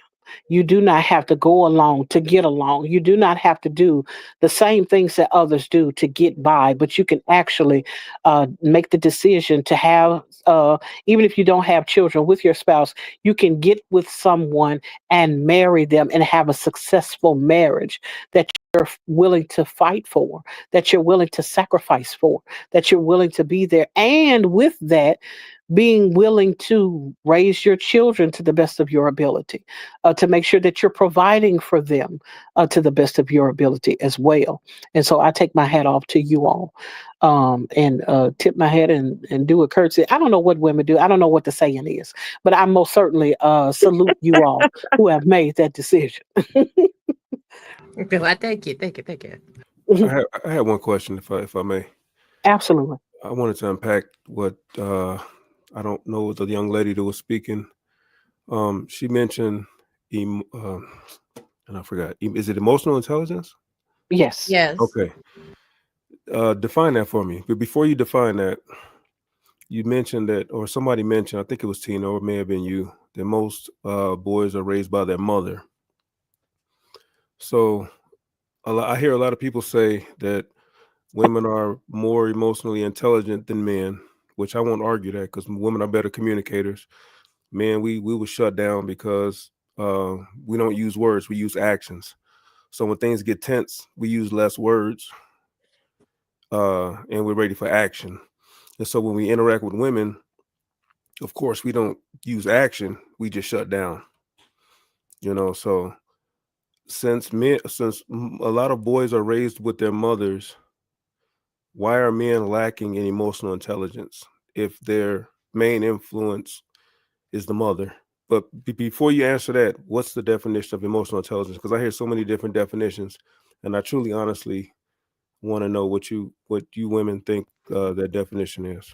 You do not have to go along to get along. You do not have to do the same things that others do to get by, but you can actually make the decision to have, even if you don't have children with your spouse, you can get with someone and marry them and have a successful marriage that you're willing to fight for, that you're willing to sacrifice for, that you're willing to be there. And with that, being willing to raise your children to the best of your ability, to make sure that you're providing for them to the best of your ability as well. And so I take my hat off to you all, and tip my head and do a curtsy. I don't know what women do. I don't know what the saying is, but I most certainly salute you all who have made that decision. Okay, well, thank you, thank you, thank you. I had one question, if I may. Absolutely. I wanted to unpack what I don't know, the young lady that was speaking. She mentioned, and I forgot. Is it emotional intelligence? Yes. Yes. Okay. Define that for me. But before you define that, you mentioned that, or somebody mentioned, I think it was Tina, or it may have been you, that most boys are raised by their mother. So I hear a lot of people say that women are more emotionally intelligent than men, which I won't argue that, because women are better communicators. Men, we will shut down because we don't use words, we use actions. So when things get tense, we use less words, and we're ready for action. And so when we interact with women, of course, we don't use action, we just shut down. So since a lot of boys are raised with their mothers, why are men lacking in emotional intelligence if their main influence is the mother? But before you answer that, what's the definition of emotional intelligence? Because I hear so many different definitions, and I truly, honestly want to know what you women think that definition is.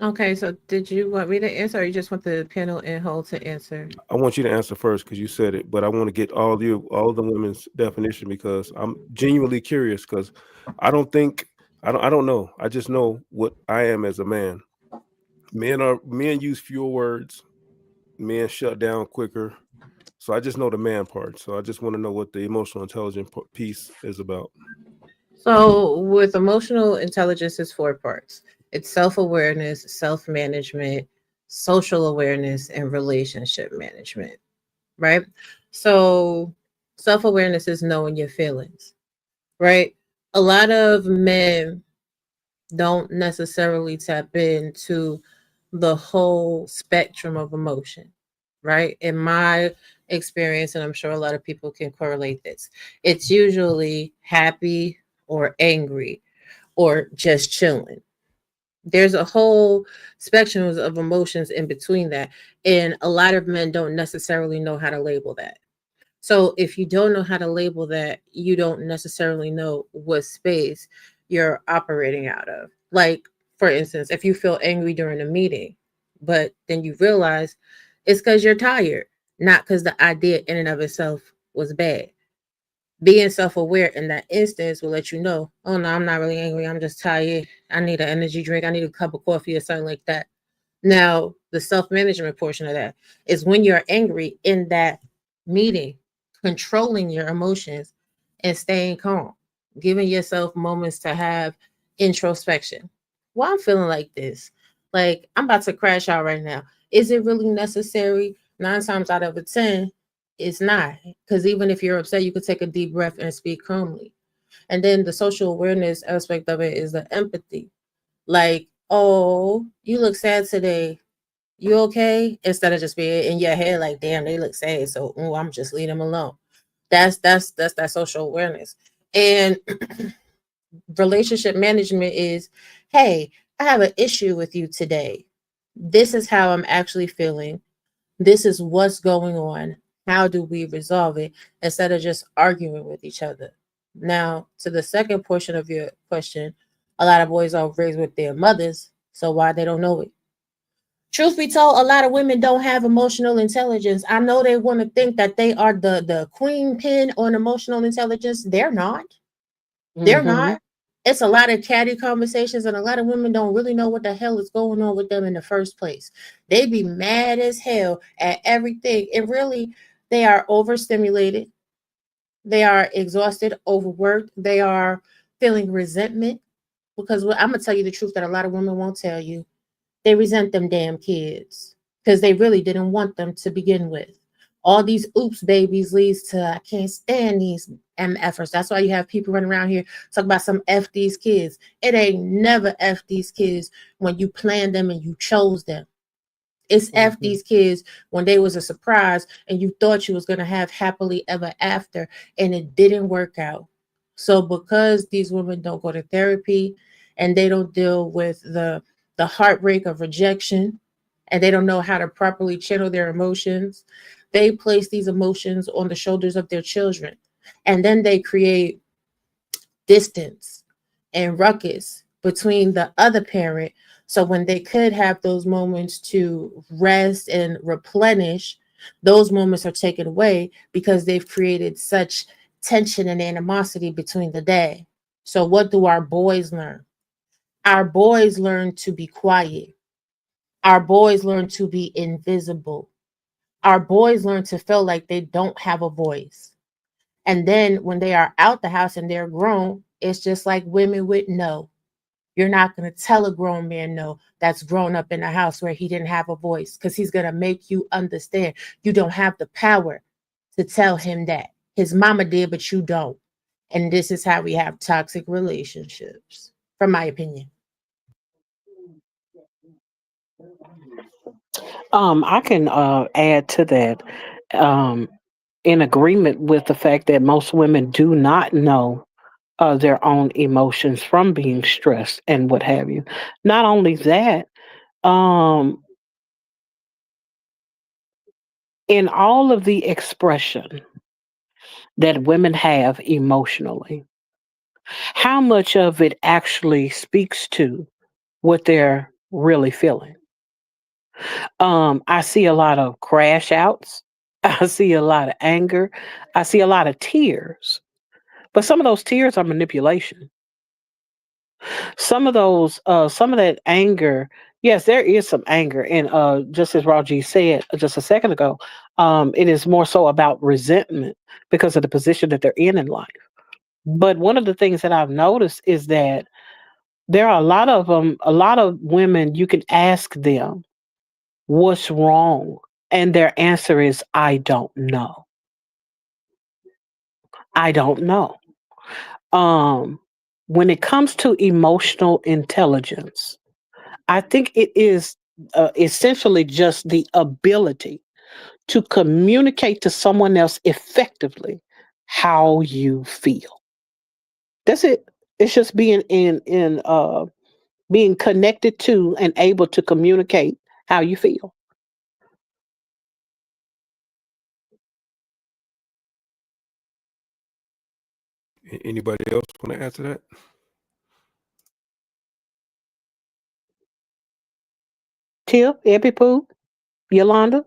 Okay, so did you want me to answer, or you just want the panel in whole to answer? I want you to answer first because you said it, but I want to get all of the women's definition because I'm genuinely curious because I don't know. I just know what I am as a man. Men use fewer words. Men shut down quicker. So I just know the man part. So I just want to know what the emotional intelligence piece is about. So with emotional intelligence, it's four parts. It's self-awareness, self-management, social awareness, and relationship management, right? So self-awareness is knowing your feelings, right? A lot of men don't necessarily tap into the whole spectrum of emotion, right? In my experience, and I'm sure a lot of people can correlate this, it's usually happy or angry or just chilling. There's a whole spectrum of emotions in between that. And a lot of men don't necessarily know how to label that. So if you don't know how to label that, you don't necessarily know what space you're operating out of. Like, for instance, if you feel angry during a meeting, but then you realize it's because you're tired, not because the idea in and of itself was bad. Being self-aware in that instance will let you know, oh no, I'm not really angry. I'm just tired. I need an energy drink. I need a cup of coffee or something like that. Now, the self-management portion of that is when you're angry in that meeting, controlling your emotions and staying calm, giving yourself moments to have introspection. Well, I'm feeling like this. Like I'm about to crash out right now. Is it really necessary? 9 times out of 10, it's not. Because even if you're upset, you could take a deep breath and speak calmly. And then the social awareness aspect of it is the empathy. Like, oh, you look sad today. You okay? Instead of just being in your head like, damn, they look sad. So I'm just leave them alone. That's that social awareness. And relationship management is, hey, I have an issue with you today. This is how I'm actually feeling. This is what's going on. How do we resolve it instead of just arguing with each other? Now, to the second portion of your question, a lot of boys are raised with their mothers, so why they don't know it? Truth be told, a lot of women don't have emotional intelligence. I know they want to think that they are the queen pin on emotional intelligence. They're not. They're Mm-hmm. not. It's a lot of catty conversations, and a lot of women don't really know what the hell is going on with them in the first place. They be mad as hell at everything, and really, they are overstimulated. They are exhausted, overworked. They are feeling resentment because I'm gonna tell you the truth that a lot of women won't tell you. They resent them damn kids because they really didn't want them to begin with. All these oops babies leads to I can't stand these MFers. That's why you have people running around here talk about some F these kids. It ain't never F these kids when you planned them and you chose them. It's F Mm-hmm. these kids when they was a surprise and you thought you was gonna have happily ever after and it didn't work out. So because these women don't go to therapy and they don't deal with the heartbreak of rejection and they don't know how to properly channel their emotions, they place these emotions on the shoulders of their children. And then they create distance and ruckus between the other parent. So when they could have those moments to rest and replenish, those moments are taken away because they've created such tension and animosity between the day. So what do our boys learn? Our boys learn to be quiet. Our boys learn to be invisible. Our boys learn to feel like they don't have a voice. And then when they are out the house and they're grown, it's just like women with no. You're not going to tell a grown man no that's grown up in a house where he didn't have a voice because he's going to make you understand you don't have the power to tell him that. His mama did, but you don't. And this is how we have toxic relationships, from my opinion. I can add to that, um, in agreement with the fact that most women do not know their own emotions from being stressed and what have you. Not only that, um, in all of the expression that women have emotionally, how much of it actually speaks to what they're really feeling? I see a lot of crash outs. I see a lot of anger. I see a lot of tears. But some of those tears are manipulation. Some of that anger, yes, there is some anger. And just as Raji said just a second ago, it is more so about resentment because of the position that they're in life. But one of the things that I've noticed is that there are a lot of them, a lot of women, you can ask them, what's wrong? And their answer is, I don't know. I don't know. Um, when it comes to emotional intelligence, I think it is essentially just the ability to communicate to someone else effectively how you feel. That's it. It's just being being connected to and able to communicate how you feel. Anybody else want to add to that? Tip, Epi Pooh, Yolanda,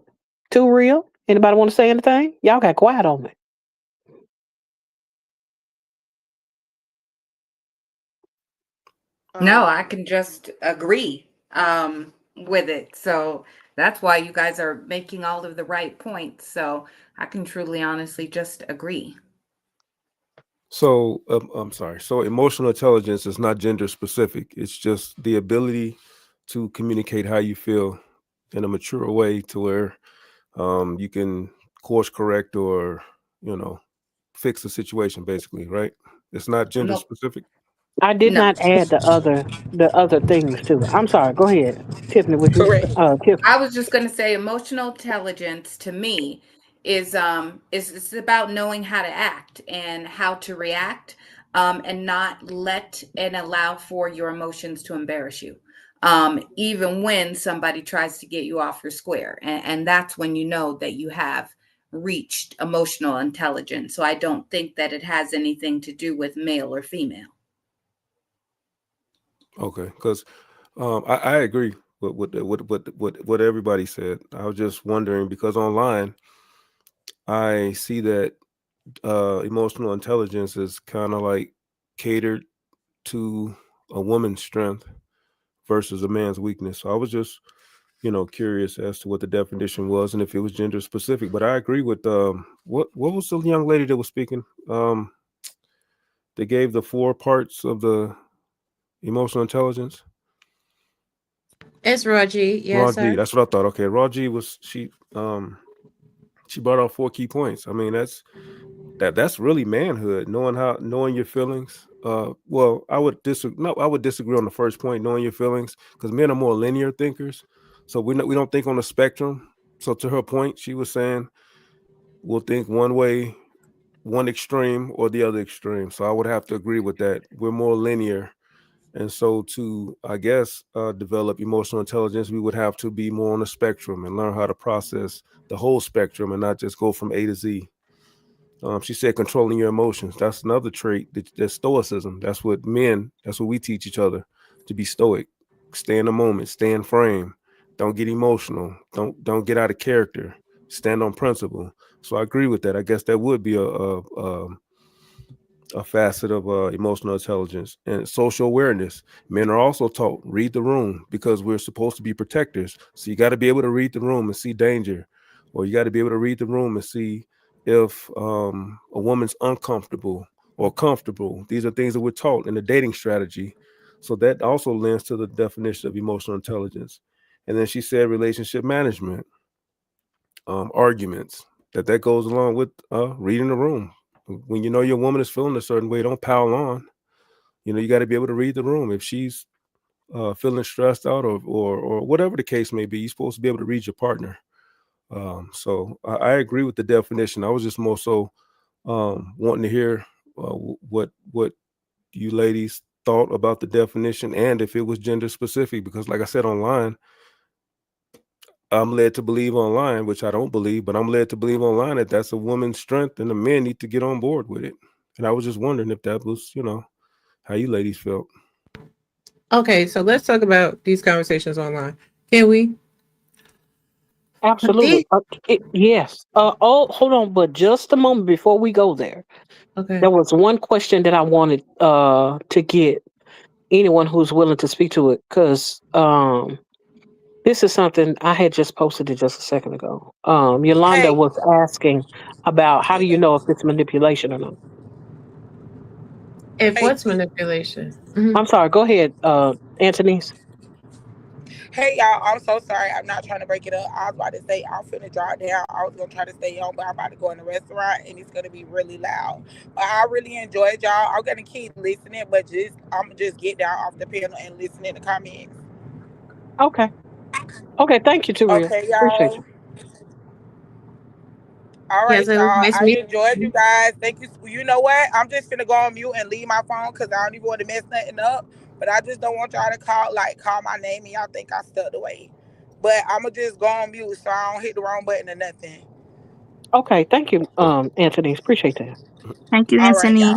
Too Real. Anybody want to say anything? Y'all got quiet on me. No, Um, I can just agree with it. So that's why you guys are making all of the right points. So I can truly, honestly just agree. So I'm sorry. So emotional intelligence is not gender specific. It's just the ability to communicate how you feel in a mature way to where you can course correct or you know fix the situation basically, right? It's not gender No, specific. I did no. not add the other things to it. I'm sorry. Go ahead, Tiffany. Would you? Correct. Tiffany. I was just going to say emotional intelligence to me is it's about knowing how to act and how to react and not let and allow for your emotions to embarrass you. even when somebody tries to get you off your square. And that's when you know that you have reached emotional intelligence. So I don't think that it has anything to do with male or female. Okay, because I agree with what everybody said. I was just wondering because online I see that emotional intelligence is kind of like catered to a woman's strength versus a man's weakness. So I was just curious as to what the definition was and if it was gender specific. But I agree with what was the young lady that was speaking? They gave the 4 parts of the emotional intelligence. It's Raji. Yes, Raji, sir. that's what I thought. Okay, Raji was she brought out 4 key points. I mean, that's really manhood, knowing your feelings. Well, I would disagree. No, I would disagree on the first point, knowing your feelings, because men are more linear thinkers. So we don't think on the spectrum. So to her point, she was saying we'll think one way, one extreme, or the other extreme. So I would have to agree with that. We're more linear. And so to, I guess, develop emotional intelligence, we would have to be more on the spectrum and learn how to process the whole spectrum and not just go from A to Z. She said controlling your emotions. That's another trait that's stoicism. That's what we teach each other, to be stoic. Stay in the moment, stay in frame. Don't get emotional. Don't get out of character. Stand on principle. So I agree with that. I guess that would be a facet of emotional intelligence and social awareness. Men are also taught read the room because we're supposed to be protectors. So you got to be able to read the room and see danger, or you got to be able to read the room and see if a woman's uncomfortable or comfortable. These are things that we're taught in the dating strategy. So that also lends to the definition of emotional intelligence. And then she said relationship management, arguments, that goes along with reading the room. When you know your woman is feeling a certain way, don't pile on. You got to be able to read the room. If she's feeling stressed out or whatever the case may be, you're supposed to be able to read your partner. So I agree with the definition. I was just more so wanting to hear what you ladies thought about the definition and if it was gender specific, because like I said, online, I'm led to believe online, which I don't believe, but I'm led to believe online that that's a woman's strength and the men need to get on board with it. And I was just wondering if that was, how you ladies felt. Okay, so let's talk about these conversations online. Can we? Absolutely. The- Yes. Oh, hold on, but just a moment before we go there. okay. There was one question that I wanted to get anyone who's willing to speak to it, because this is something I had just posted it just a second ago. Yolanda Hey, was asking about how do you know if it's manipulation or not. If hey, what's manipulation? Mhm. I'm sorry. Go ahead, Anthony's. hey, y'all. I'm so sorry. I'm not trying to break it up. I was about to say I'm finna drop down. I was gonna try to stay home, but I'm about to go in the restaurant and it's gonna be really loud. But I really enjoyed y'all. I'm gonna keep listening, but I'm just get down off the panel and listen in the comments. Okay. Okay. Thank you, Turia. Okay, Appreciate y'all. you. All Yes, right, it was y'all. nice I meeting enjoyed you you. guys. Thank you. You know what? I'm just gonna go on mute and leave my phone because I don't even want to mess nothing up. But I just don't want y'all to call my name and y'all think I stepped away. But I'ma just go on mute so I don't hit the wrong button or nothing. Okay. Thank you, Anthony's. Appreciate that. Thank you, All right, Anthony.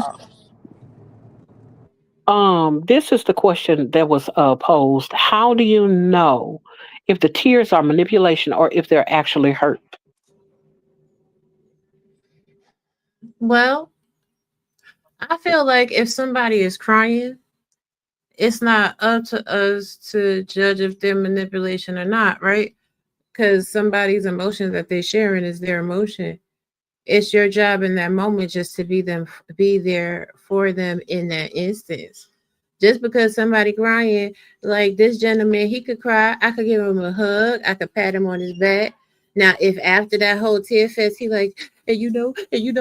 y'all. This is the question that was posed. How do you know if the tears are manipulation or if they're actually hurt? Well, I feel like if somebody is crying, it's not up to us to judge if they're manipulation or not, right? Because somebody's emotion that they're sharing is their emotion. It's your job in that moment just to be there for them in that instance. Just because somebody crying, like this gentleman, he could cry. I could give him a hug. I could pat him on his back. Now, if after that whole tear fest, he like, and you know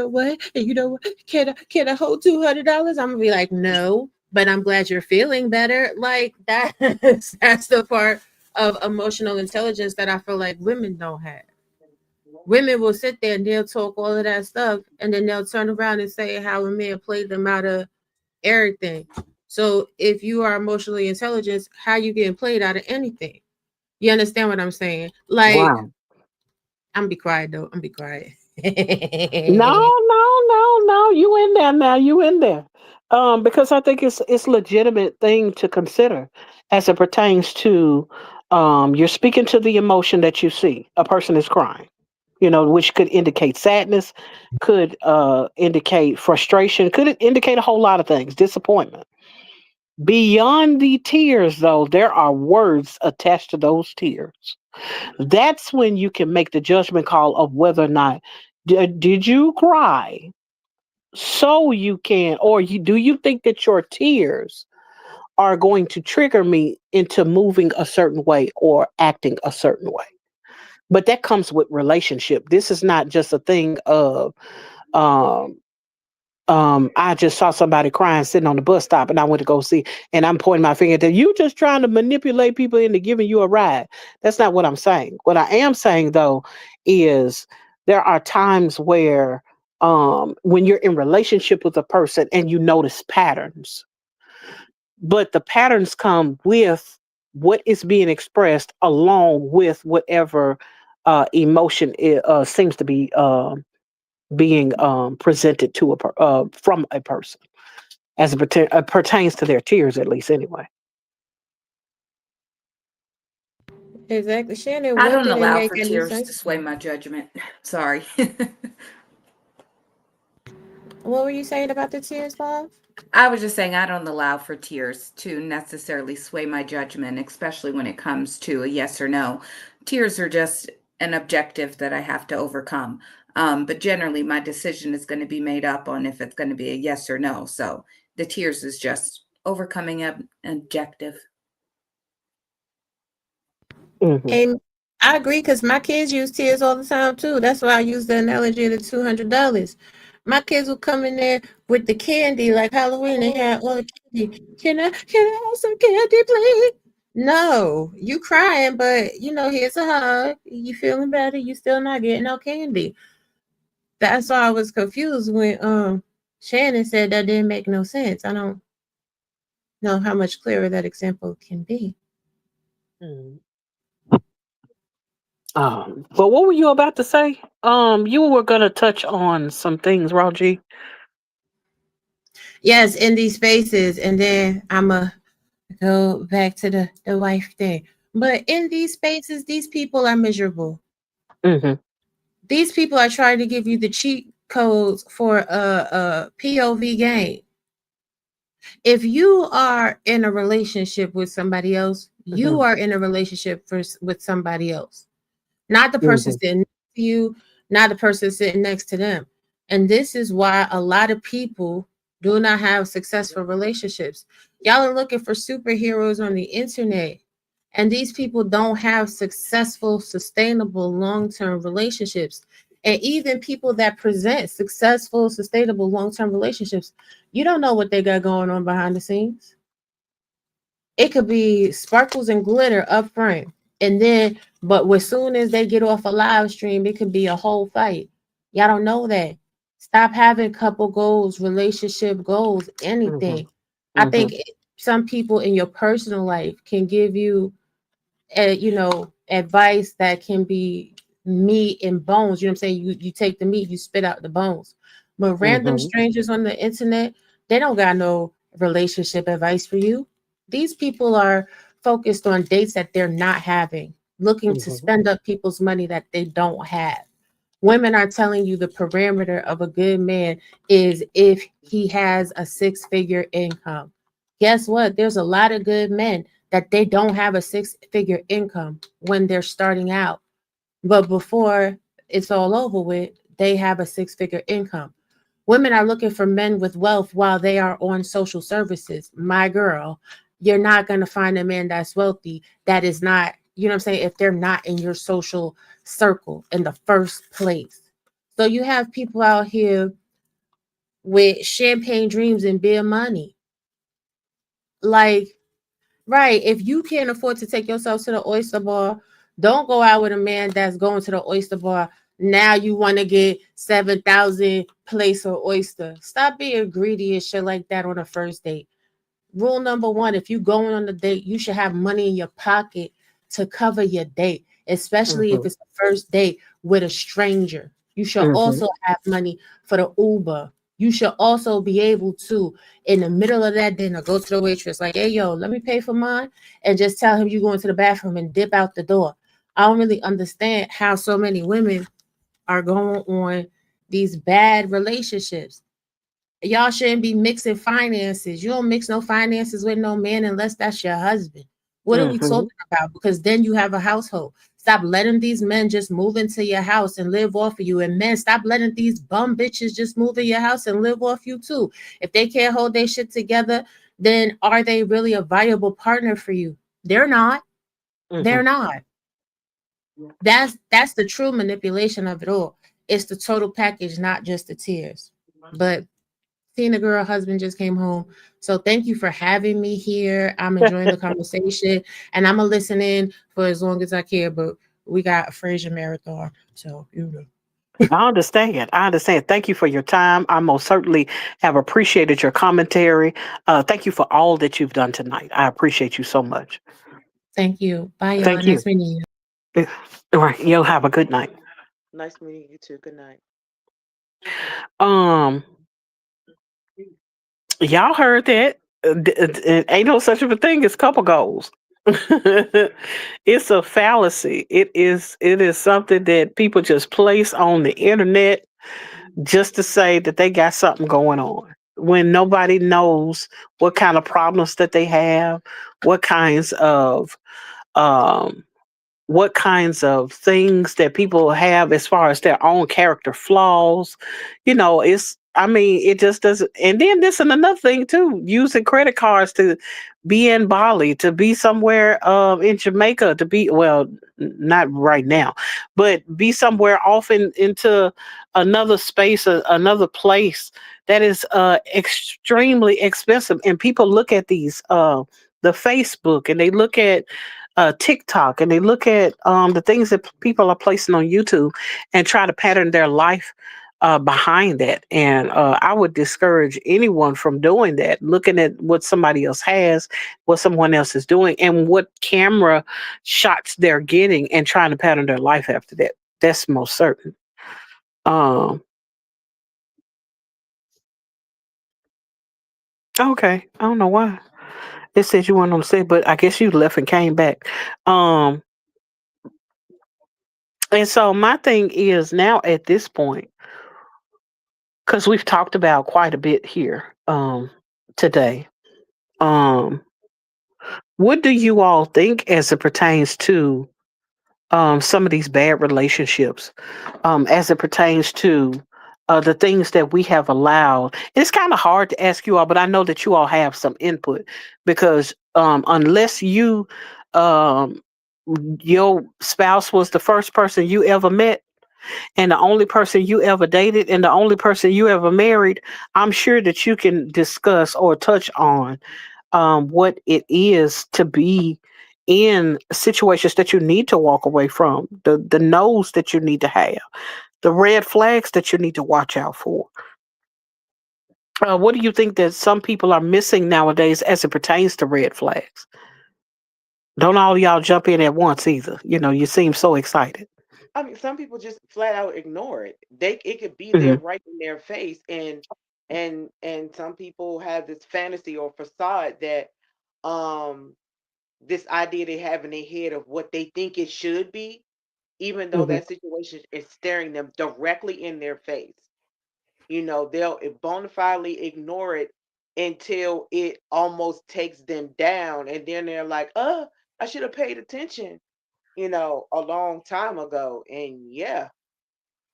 what, and you know what, can I hold $200? I'm gonna be like, no, but I'm glad you're feeling better. Like that, that's the part of emotional intelligence that I feel like women don't have. Women will sit there and they'll talk all of that stuff, and then they'll turn around and say how a man played them out of everything. So if you are emotionally intelligent, how you getting played out of anything? You understand what I'm saying? Like, Wow. I'm be quiet though. I'm be quiet. No, no, no, no. You in there now. You in there. Because I think it's legitimate thing to consider as it pertains to you're speaking to the emotion that you see. A person is crying, which could indicate sadness, could indicate frustration, could indicate a whole lot of things, disappointment. Beyond the tears, though, there are words attached to those tears. That's when you can make the judgment call of whether or not did you cry so you can, or do you think that your tears are going to trigger me into moving a certain way or acting a certain way. But that comes with relationship. This is not just a thing of um I just saw somebody crying sitting on the bus stop and I went to go see, and I'm pointing my finger at you just trying to manipulate people into giving you a ride. That's not what I'm saying. What I am saying though is there are times where when you're in relationship with a person and you notice patterns, but the patterns come with what is being expressed along with whatever emotion seems to be being presented to from a person as it pertains to their tears, at least anyway. Exactly. Shannon, I what don't didn't allow make for any tears sense to to sway you? my judgment. Sorry. What were you saying about the tears, love? I was just saying I don't allow for tears to necessarily sway my judgment, especially when it comes to a yes or no. Tears are just an objective that I have to overcome. But generally, my decision is going to be made up on if it's going to be a yes or no. So the tears is just overcoming an objective. Hmm. And I agree because my kids use tears all the time too. That's why I use the analogy of the $200. My kids will come in there with the candy, like Halloween. They had all the candy. Can I have some candy, please? No, you crying, but here's a hug. You feeling better? You still not getting no candy. That's why I was confused when Shannon said that didn't make no sense. I don't know how much clearer that example can be. Hmm. But what were you about to say? You were gonna touch on some things, Raji. Yes, in these spaces, and then I'ma go back to the wife thing. But in these spaces, these people are miserable. Hmm. These people are trying to give you the cheat codes for a POV game. If you are in a relationship with somebody else, you Hmm. are in a relationship with somebody else, not the person Hmm. sitting next to you, not the person sitting next to them. And this is why a lot of people do not have successful relationships. Y'all are looking for superheroes on the internet, and these people don't have successful, sustainable, long term relationships. And even people that present successful, sustainable, long term relationships, you don't know what they got going on behind the scenes. It could be sparkles and glitter up front, and then but as soon as they get off a live stream, it could be a whole fight. Y'all don't know that. Stop having couple goals, relationship goals, Hmm. anything. I Hmm. think some people in your personal life can give you advice that can be meat and bones. You know what I'm saying? You take the meat, you spit out the bones. But random Hmm. strangers on the internet, they don't got no relationship advice for you. These people are focused on dates that they're not having, looking to Hmm. spend up people's money that they don't have. Women are telling you the parameter of a good man is if he has a six-figure income. Guess what? There's a lot of good men that they don't have a six-figure income when they're starting out. But before it's all over with, they have a six-figure income. Women are looking for men with wealth while they are on social services. My girl, you're not going to find a man that's wealthy that is not, you know what I'm saying, if they're not in your social circle in the first place. So you have people out here with champagne dreams and beer money. Like, right, if you can't afford to take yourself to the oyster bar, don't go out with a man that's going to the oyster bar. Now you want to get 7,000 place or oyster. Stop being greedy and shit like that on a first date. rule number one, if you going on a date, you should have money in your pocket to cover your date, especially if Mm-hmm. it's the first date with a stranger. You should Mm-hmm. also have money for the Uber. You should also be able to, in the middle of that dinner, go to the waitress like, hey, yo, let me pay for mine, and just tell him you going to the bathroom and dip out the door. I don't really understand how so many women are going on these bad relationships. Y'all shouldn't be mixing finances. You don't mix no finances with no man unless that's your husband. What are we Mm-hmm. talking about? Because then you have a household. Stop letting these men just move into your house and live off of you. And men, stop letting these bum bitches just move in your house and live off you too. If they can't hold their shit together, then are they really a viable partner for you? They're not. Mm-hmm. They're not. That's the true manipulation of it all. It's the total package, not just the tears. But seeing a girl husband just came home. So thank you for having me here. I'm enjoying the conversation and I'm gonna listen in for as long as I can. But we got a Frasier marathon. So you know. I understand. I understand. Thank you for your time. I most certainly have appreciated your commentary. Thank you for all that you've done tonight. I appreciate you so much. Thank you. Bye y'all. Thank you. Nice meeting you. Eh, All right. You'll have a good night. Nice meeting you too. Good night. Um, y'all heard that. Ain't no such a thing as couple goals. It's a fallacy. It is something that people just place on the internet just to say that they got something going on when nobody knows what kind of problems that they have, what kinds of um what kinds of things that people have as far as their own character flaws. It's, I mean, it just doesn't. And then this and another thing too, using credit cards to be in Bali, to be somewhere in Jamaica, to be, well, not right now, but be somewhere off into another space, another place that is extremely expensive. And people look at these the Facebook, and they look at TikTok, and they look at the things that people are placing on YouTube and try to pattern their life behind that. And I would discourage anyone from doing that, looking at what somebody else has, what someone else is doing, and what camera shots they're getting, and trying to pattern their life after that. That's most certain. Um, okay. I don't know why. It said you weren't on the stage, but I guess you left and came back. Um, and so my thing is now at this point, because we've talked about quite a bit here today. Um, what do you all think as it pertains to some of these bad relationships, as it pertains to the things that we have allowed? It's kind of hard to ask you all, but I know that you all have some input because unless um, your spouse was the first person you ever met, and the only person you ever dated, and the only person you ever married, I'm sure that you can discuss or touch on what it is to be in situations that you need to walk away from, the no's that you need to have, the red flags that you need to watch out for. What do you think that some people are missing nowadays as it pertains to red flags? Don't all y'all jump in at once either. You seem so excited. I mean, some people just flat out ignore it. It could be there Hmm. right in their face, and some people have this fantasy or facade that um this idea they have in their head of what they think it should be, even though Hmm. that situation is staring them directly in their face. They'll bona fidely ignore it until it almost takes them down, and then they're like, I should have paid attention, a long time ago. And yeah,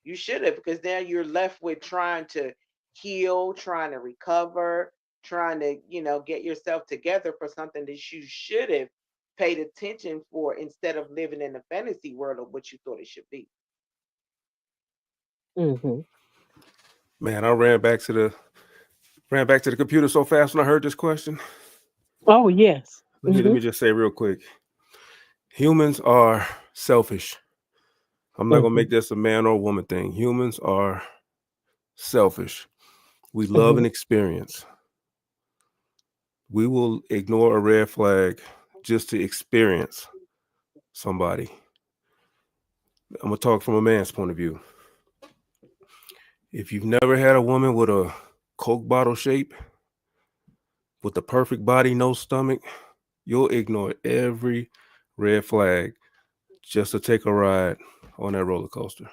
you should have, because then you're left with trying to heal, trying to recover, trying to, get yourself together for something that you should have paid attention for, instead of living in the fantasy world of what you thought it should be. Hmm. Man, I ran back to the computer so fast when I heard this question. Oh yes. Let Hmm. me just say real quick. Humans are selfish. I'm not gonna Hmm. make this a man or woman thing. Humans are selfish. We love Hmm. an experience. We will ignore a red flag just to experience somebody. I'm gonna talk from a man's point of view. If you've never had a woman with a Coke bottle shape, with the perfect body, no stomach, you'll ignore every red flag just to take a ride on that roller coaster.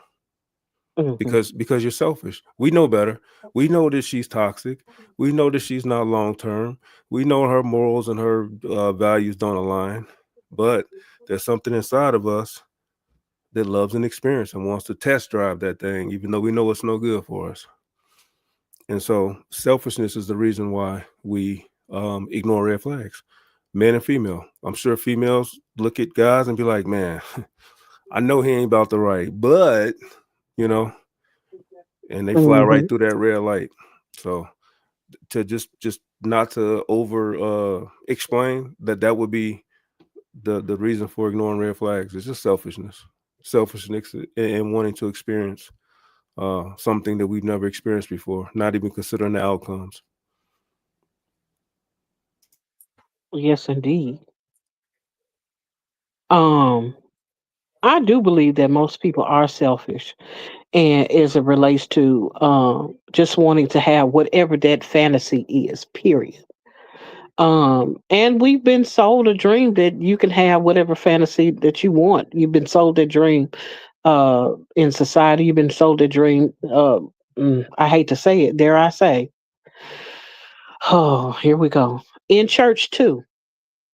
Mhm. Because you're selfish. We know better. We know that she's toxic. We know that she's not long term. We know her morals and her values don't align. But there's something inside of us that loves an experience and wants to test drive that thing, even though we know it's no good for us. And so selfishness is the reason why we ignore red flags, men and female. I'm sure females look at guys and be like, man, I know he ain't about the right, but you know, and they fly right Mhm. through that red light. So to just not to over explain that would be the reason for ignoring red flags. It's just selfishness and wanting to experience something that we've never experienced before, not even considering the outcomes. Yes, indeed. Um, I do believe that most people are selfish, and as it relates to just wanting to have whatever that fantasy is. Period. And we've been sold a dream that you can have whatever fantasy that you want. You've been sold a dream in society. You've been sold a dream. I hate to say it. Dare I say? Oh, here we go. In church too,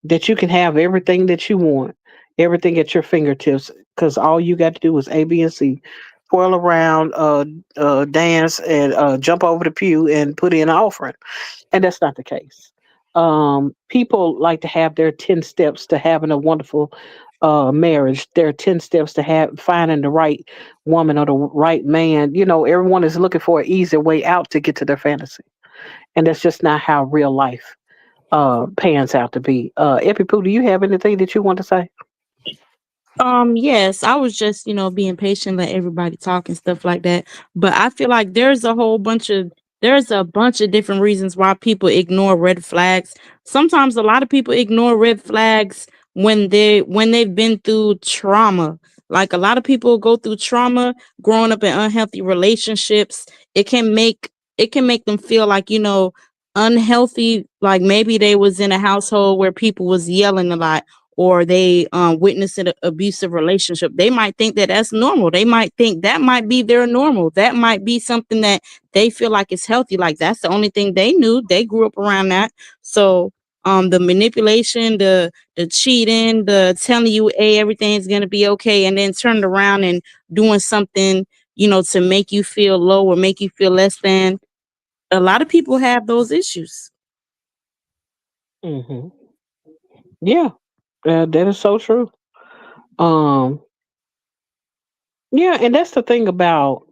that you can have everything that you want, everything at your fingertips, because all you got to do is A, B, and C. Twirl around, dance, and jump over the pew and put in an offering. And that's not the case. People like to have their 10 steps to having a wonderful marriage. There are 10 steps to have finding the right woman or the right man. You know, everyone is looking for an easier way out to get to their fantasy. And that's just not how real life pans out to be. Epi Poo, do you have anything that you want to say? Yes, I was just, being patient, let everybody talk and stuff like that. But I feel like there's a bunch of different reasons why people ignore red flags. Sometimes a lot of people ignore red flags when they've been through trauma. Like a lot of people go through trauma, growing up in unhealthy relationships. It can make them feel like, unhealthy, like maybe they was in a household where people was yelling a lot, or they witness an abusive relationship. They might think that that's normal. They might think that might be their normal. That might be something that they feel like is healthy. Like that's the only thing they knew. They grew up around that. So the manipulation, the cheating, the telling you, hey, everything's gonna be okay, and then turning around and doing something, to make you feel low or make you feel less than. A lot of people have those issues. Hmm. Yeah, that is so true. Um, yeah, and that's the thing about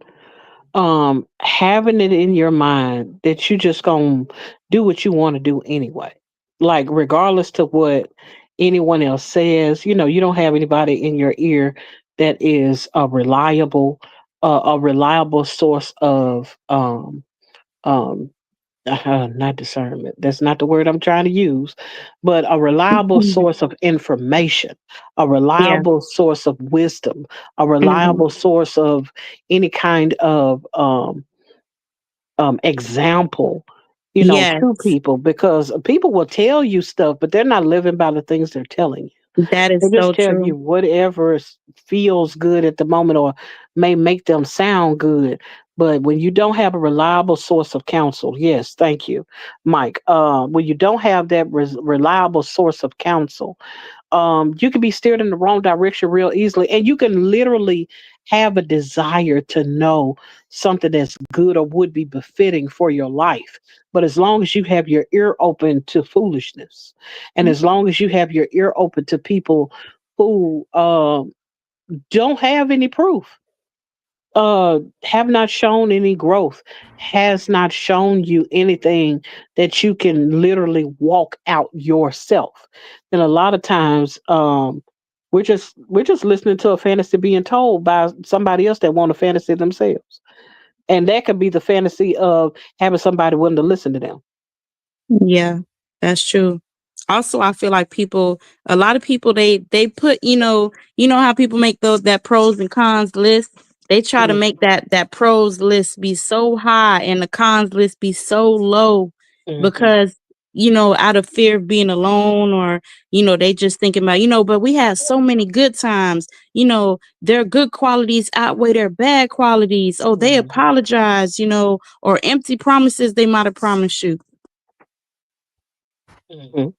having it in your mind that you just gonna do what you want to do anyway. Like regardless to what anyone else says, you don't have anybody in your ear that is a reliable source of um not discernment. That's not the word I'm trying to use, but a reliable Mhm. source of information, a Yeah. reliable source of wisdom, a Hmm. reliable source of any kind of example, to Yes, people, because people will tell you stuff, but they're not living by the things they're telling you. that They is just so tell you true. whatever feels good at the moment or may make them sound good. But when you don't have a reliable source of counsel, yes, thank you, Mike. When you don't have that reliable source of counsel, you can be steered in the wrong direction real easily, and you can literally have a desire to know something that's good or would be befitting for your life. But as long as you have your ear open to foolishness, and as long as you have your ear open to people who don't have any proof, have not shown any growth, has not shown you anything that you can literally walk out yourself, then a lot of times we're just listening to a fantasy being told by somebody else that want a fantasy themselves, and that could be the fantasy of having somebody willing to listen to them. Yeah. That's true. Also, I feel like a lot of people, they put, you know how people make that pros and cons list. They try to Mhm, make that pros list be so high and the cons list be so low mhm, because, out of fear of being alone, or, they just thinking about, but we have so many good times. Their good qualities outweigh their bad qualities. Oh, they mhm, apologize, or empty promises they might have promised you. mhm.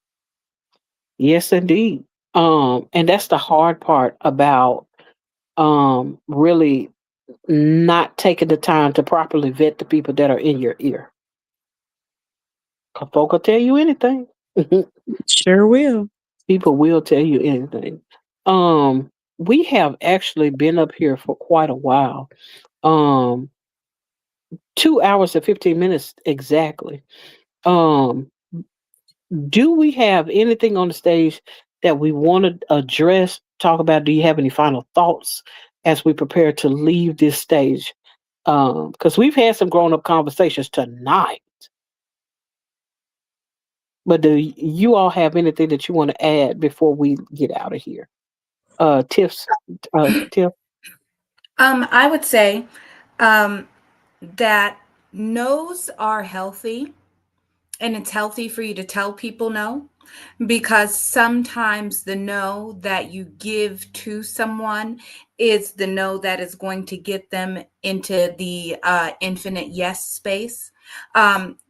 Yes, indeed. And that's the hard part about really not taking the time to properly vet the people that are in your ear. 'Cause folk will tell you anything. Sure will. People will tell you anything. We have actually been up here for quite a while. Um, 2 hours and 15 minutes exactly. Um, do we have anything on the stage that we want to address, talk about? Do you have any final thoughts as we prepare to leave this stage? Because we've had some grown up conversations tonight. But do you all have anything that you want to add before we get out of here? Tiff's, Tiff. I would say um, that no's are healthy, and it's healthy for you to tell people no, because sometimes the no that you give to someone is the no that is going to get them into the infinite yes space.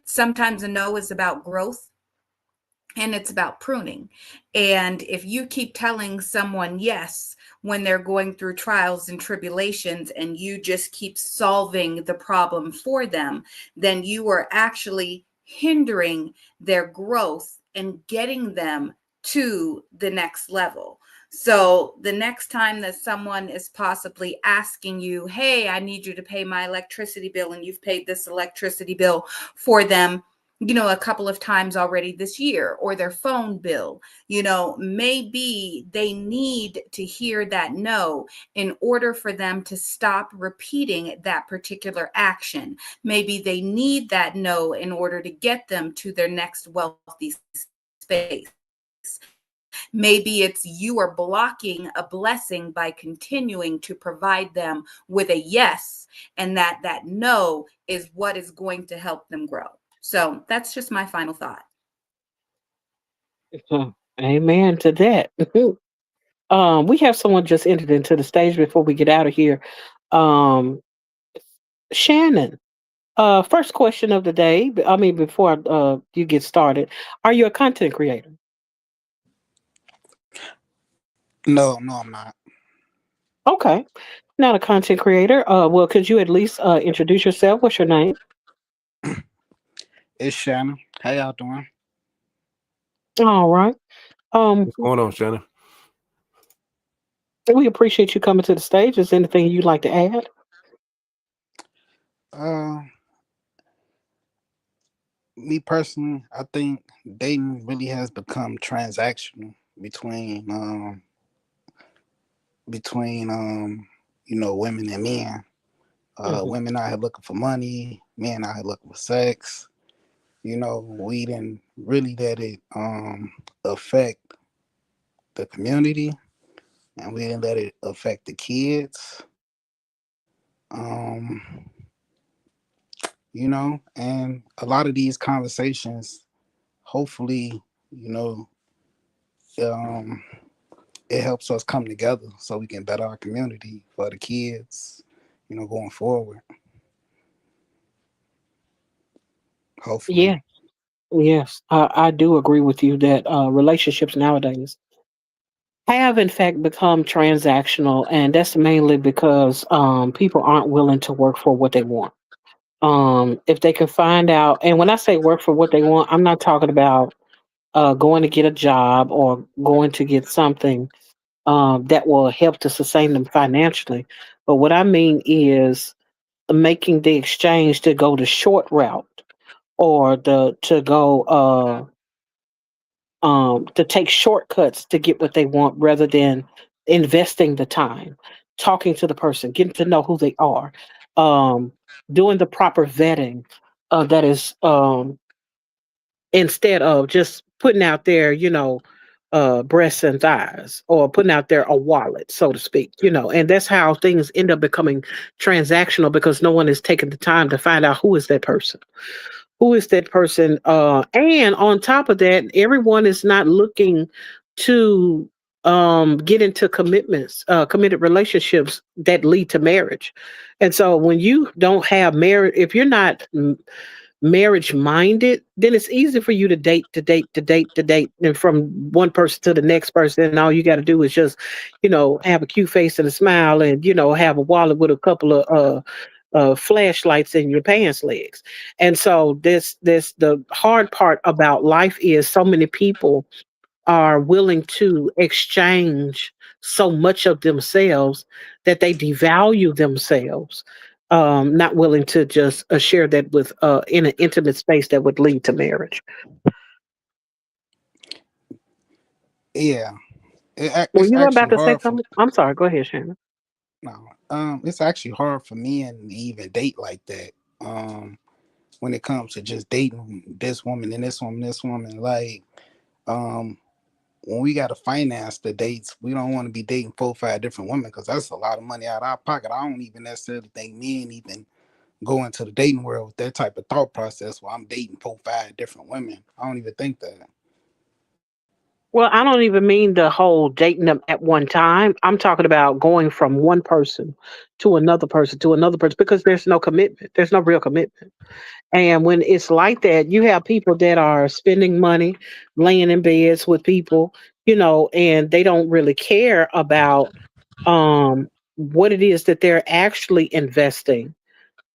Sometimes a no is about growth, and it's about pruning. And if you keep telling someone yes when they're going through trials and tribulations, and you just keep solving the problem for them, then you are actually hindering their growth and getting them to the next level. So the next time that someone is possibly asking you, hey, I need you to pay my electricity bill, and you've paid this electricity bill for them, a couple of times already this year, or their phone bill, maybe they need to hear that no in order for them to stop repeating that particular action. Maybe they need that no in order to get them to their next wealthy space. Maybe it's you are blocking a blessing by continuing to provide them with a yes, and that no is what is going to help them grow. So that's just my final thought. Amen to that. We have someone just entered into the stage before we get out of here. Um, Shannon. First question of the day. I mean, before you get started, are you a content creator? No, no, I'm not. Okay, not a content creator. Well, could you at least introduce yourself? What's your name? It's Shannon. How y'all doing? All right. Um, What's going on, Shannon? we appreciate you coming to the stage. Is there anything you'd like to add? Uh, Me personally, I think dating really has become transactional between women and men. Hmm. Women out here looking for money, men out here looking for sex. We didn't really let it affect the community, and we didn't let it affect the kids. Um, and a lot of these conversations, hopefully, you know, um, it helps us come together so we can better our community for the kids, going forward. Hopefully. Yeah. Yes, I do agree with you that relationships nowadays have, in fact, become transactional, and that's mainly because people aren't willing to work for what they want. If they can find out, and when I say work for what they want, I'm not talking about going to get a job or going to get something that will help to sustain them financially. But what I mean is making the exchange to go the short route or the to go to take shortcuts to get what they want rather than investing the time, talking to the person, getting to know who they are, um, doing the proper vetting that is instead of just putting out there, breasts and thighs, or putting out there a wallet, so to speak, and that's how things end up becoming transactional because no one is taking the time to find out who is that person. Who is that person? And on top of that, everyone is not looking to get into committed relationships that lead to marriage. And so when you don't have marriage, if you're not marriage minded, then it's easy for you to date, and from one person to the next person. And all you got to do is just, have a cute face and a smile, and have a wallet with a couple of flashlights in your pants legs. And so this the hard part about life is so many people are willing to exchange so much of themselves that they devalue themselves, not willing to just share that with in an intimate space that would lead to marriage. Yeah, Were it's you about actually to say hard for something? I'm sorry. Go ahead, Shannon. no, it's actually hard for men to even date like that. When it comes to just dating this woman and this woman, like, um, when we got to finance the dates, we don't want to be dating 4, 5 different women because that's a lot of money out of our pocket. I don't even necessarily think men even go into the dating world with that type of thought process where I'm dating 4, 5 different women. I don't even think that. Well, I don't even mean the whole dating them at one time. I'm talking about going from one person to another person to another person because there's no commitment. There's no real commitment. And when it's like that, you have people that are spending money, laying in beds with people, and they don't really care about what it is that they're actually investing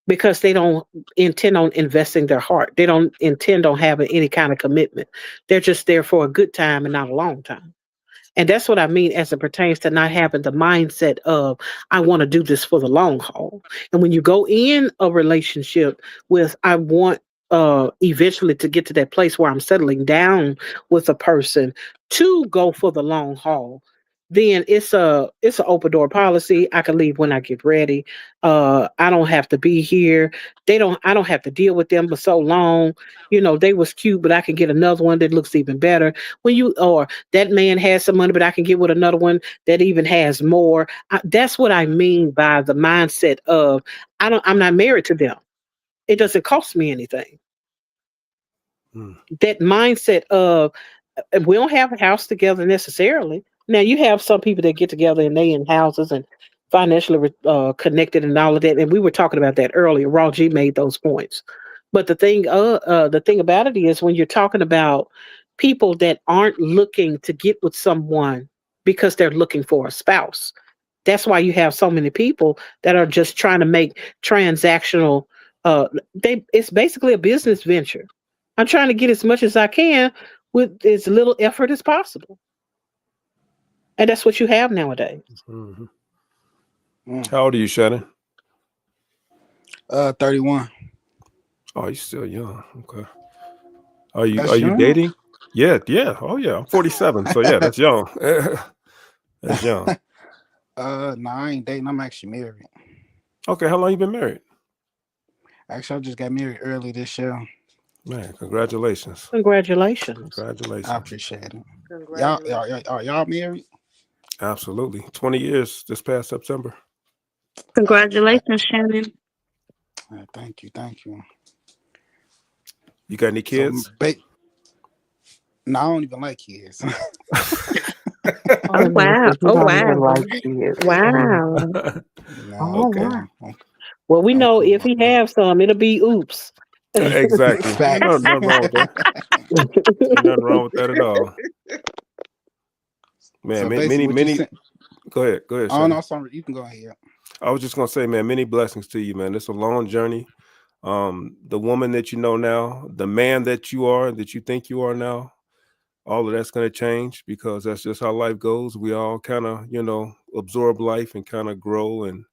because they don't intend on investing their heart. They don't intend on having any kind of commitment. They're just there for a good time and not a long time. And that's what I mean as it pertains to not having the mindset of, I want to do this for the long haul. And when you go in a relationship with, I want eventually to get to that place where I'm settling down with a person to go for the long haul, then it's an open door policy. I can leave when I get ready. I don't have to be here. I don't have to deal with them for so long. They was cute, but I can get another one that looks even better. When you or that man has some money, but I can get with another one that even has more. That's what I mean by the mindset of, I'm not married to them. It doesn't cost me anything. Hmm. That mindset of, we don't have a house together necessarily. Now you have some people that get together and they in houses and financially connected and all of that. And we were talking about that earlier. Raw G made those points. But the thing about it is when you're talking about people that aren't looking to get with someone because they're looking for a spouse. That's why you have so many people that are just trying to make transactional. It's basically a business venture. I'm trying to get as much as I can with as little effort as possible. And that's what you have nowadays. Mm-hmm. Mm. How old are you, Shannon? 31. Oh, you're still young. Okay. Are you That's young. dating? Yeah, yeah. Oh yeah. I'm 47. So yeah, that's young. That's young. No, I ain't dating. I'm actually married. Okay, how long you been married? Actually, I just got married early this year. Man, congratulations. Congratulations. I Congratulations. appreciate it. Congratulations. Are y'all married? Absolutely. 20 years this past September. Congratulations, Shannon. Thank you, thank you. You got any So, kids? no, I don't even like kids. Oh, Oh that man wow. says he Oh don't even wow. like kids. Wow. No, Oh Okay. wow. Well, we I'm know cool if on he that. have some, it'll be oops. Exactly. Facts. Nothing wrong with that. Ain't nothing wrong with that at all. Man, So basically, what you many. said. Go ahead. Go ahead, Oh Shannon. no, sorry. You can go ahead. I was just gonna say, man, many blessings to you, man. It's a long journey. The woman that you know now, the man that you are, that you think you are now, all of that's gonna change because that's just how life goes. We all kind of, absorb life and kind of grow and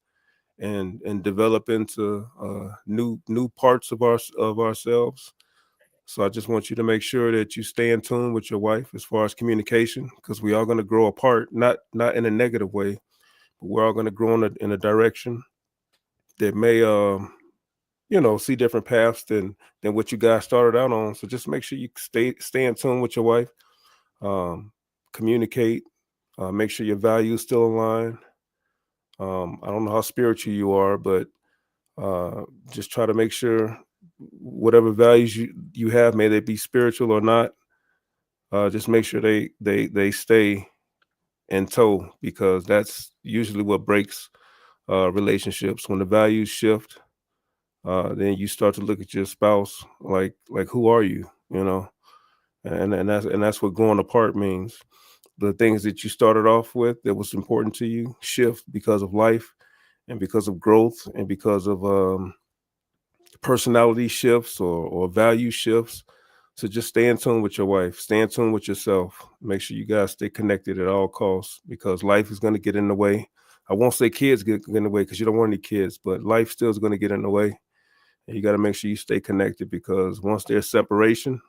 develop into new parts of ourselves. So I just want you to make sure that you stay in tune with your wife as far as communication, because we are going to grow apart, not in a negative way, but we're all going to grow in a direction that may see different paths than what you guys started out on. So just make sure you stay in tune with your wife. Um, Communicate. Make sure your values still align. I don't know how spiritual you are, but uh, just try to make sure whatever values you have, may they be spiritual or not, just make sure they stay in tow, because that's usually what breaks relationships. When the values shift, then you start to look at your spouse like who are you, and that's what growing apart means. The things that you started off with that was important to you shift because of life and because of growth and because of personality shifts or value shifts. So just stay in tune with your wife, stay in tune with yourself. Make sure you guys stay connected at all costs, because life is going to get in the way. I won't say kids get in the way, because you don't want any kids, but life still is going to get in the way. And you got to make sure you stay connected, because once there's separation,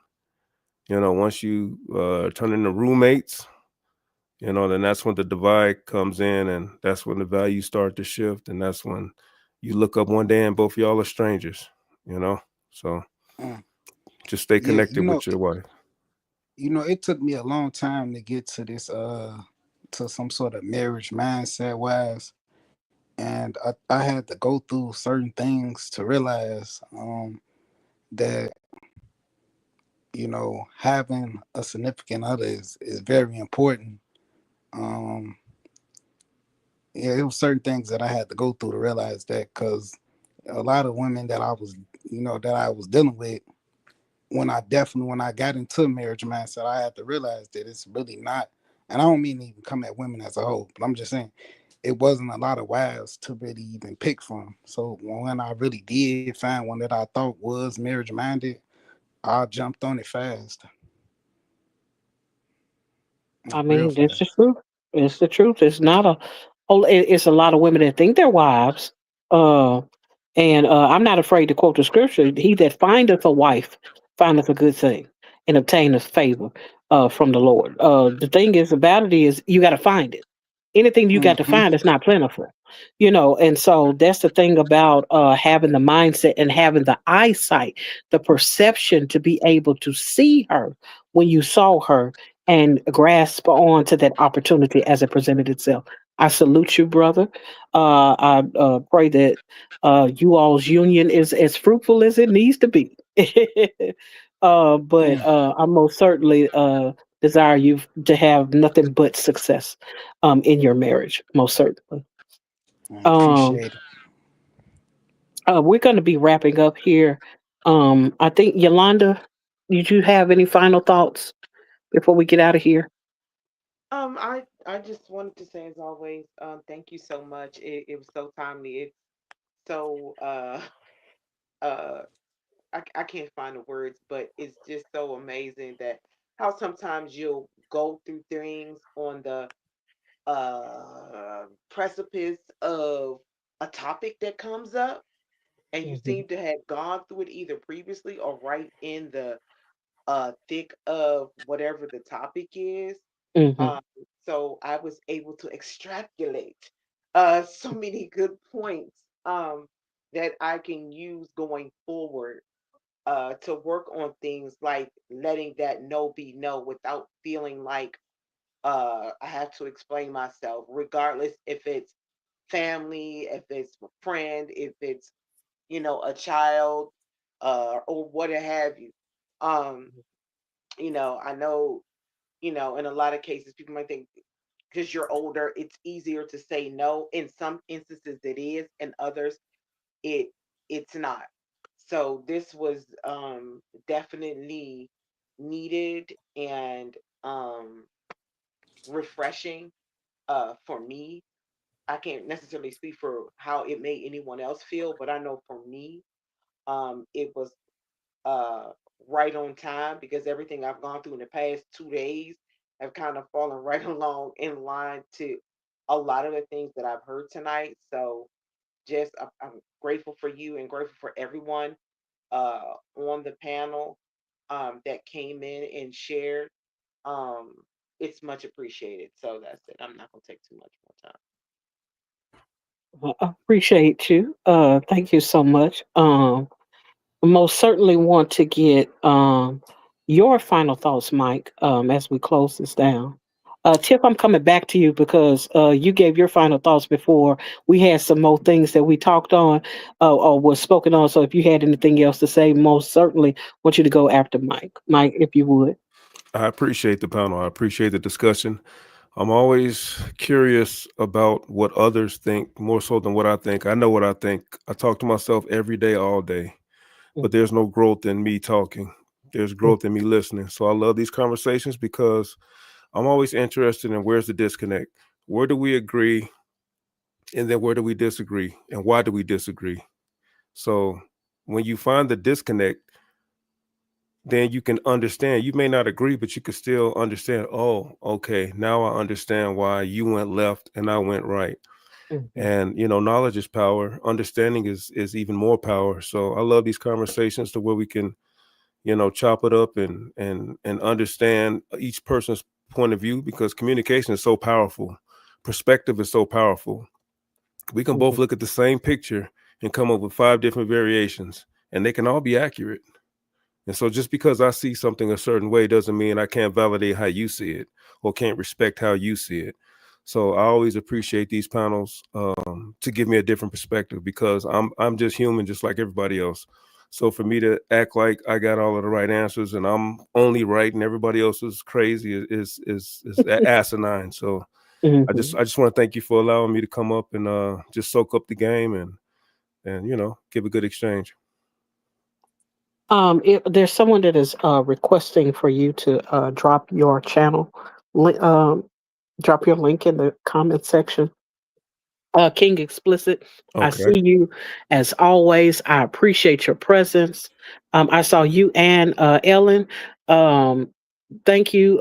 once you turn into roommates, then that's when the divide comes in, and that's when the values start to shift, and that's when you look up one day and both of y'all are strangers. you know. So Mm. just stay Yeah, connected with your wife. it took me a long time to get to this to some sort of marriage mindset wise. And I had to go through certain things to realize that having a significant other is very important. Um, yeah, it was certain things that I had to go through to realize that, because a lot of women that I was dealing with, when I got into marriage mindset, I had to realize that it's really not. And I don't mean to even come at women as a whole, but I'm just saying it wasn't a lot of wives to really even pick from. So when I really did find one that I thought was marriage minded, I jumped on it fast, I like real mean, this is fast. true. It's the truth. It's not a. Oh, it's a lot of women that think they're wives. Uh, and I'm not afraid to quote the scripture: "He that findeth a wife findeth a good thing, and obtaineth favor from the Lord." The thing is about it is you got to find it. Anything you got to Hmm. find is not plentiful, and so that's the thing about having the mindset and having the eyesight, the perception to be able to see her when you saw her and grasp on to that opportunity as it presented itself. I salute you, brother. I pray that you all's union is as fruitful as it needs to be. But I most certainly desire you to have nothing but success in your marriage, most certainly. I Um, appreciate it. we're going to be wrapping up here. I think, Yolanda, did you have any final thoughts before we get out of here? I just wanted to say, as always, thank you so much. It was so timely. It's so uh I can't find the words, but it's just so amazing that how sometimes you'll go through things on the precipice of a topic that comes up, and you Mhm. seem to have gone through it either previously or right in the thick of whatever the topic is. Mhm. Um, so I was able to extrapolate so many good points that I can use going forward to work on things like letting that no be no without feeling like I have to explain myself, regardless if it's family, if it's a friend, if it's a child, or what have you. Um, I know, in a lot of cases, people might think because you're older, it's easier to say no. In some instances, it is, and others, it it's not. So this was definitely needed and refreshing for me. I can't necessarily speak for how it made anyone else feel, but I know for me, it was uh, right on time because everything I've gone through in the past 2 days have kind of fallen right along in line to a lot of the things that I've heard tonight. So just I'm grateful for you and grateful for everyone on the panel that came in and shared. Um, it's much appreciated. So that's it. I'm not gonna take too much more time. I appreciate you. Thank you so much. Most certainly want to get your final thoughts, Mike, as we close this down. Tip, I'm coming back to you because you gave your final thoughts before we had some more things that we talked on or was spoken on. So if you had anything else to say, most certainly want you to go after Mike. Mike, if you would. I appreciate the panel. I appreciate the discussion. I'm always curious about what others think more so than what I think. I know what I think. I talk to myself every day, all day, but there's no growth in me talking. There's growth in me listening. So I love these conversations because I'm always interested in where's the disconnect? Where do we agree? And then where do we disagree? And why do we disagree? So when you find the disconnect, then you can understand. You may not agree, but you can still understand. Oh, okay. Now I understand why you went left and I went right. Mhm. And knowledge is power. Understanding is even more power. So I love these conversations to where we can, chop it up and understand each person's point of view because communication is so powerful. Perspective is so powerful. We can both Mhm. look at the same picture and come up with 5 different variations, and they can all be accurate. And so just because I see something a certain way doesn't mean I can't validate how you see it or can't respect how you see it. So I always appreciate these panels to give me a different perspective because I'm just human, just like everybody else. So for me to act like I got all of the right answers and I'm only right and everybody else is crazy is asinine. So Mhm. I just want to thank you for allowing me to come up and just soak up the game and give a good exchange. If there's someone that is requesting for you to drop your channel, drop your link in the comment section. King Explicit, I Okay. see you as always. I appreciate your presence. I saw you and Ellen. Um, thank you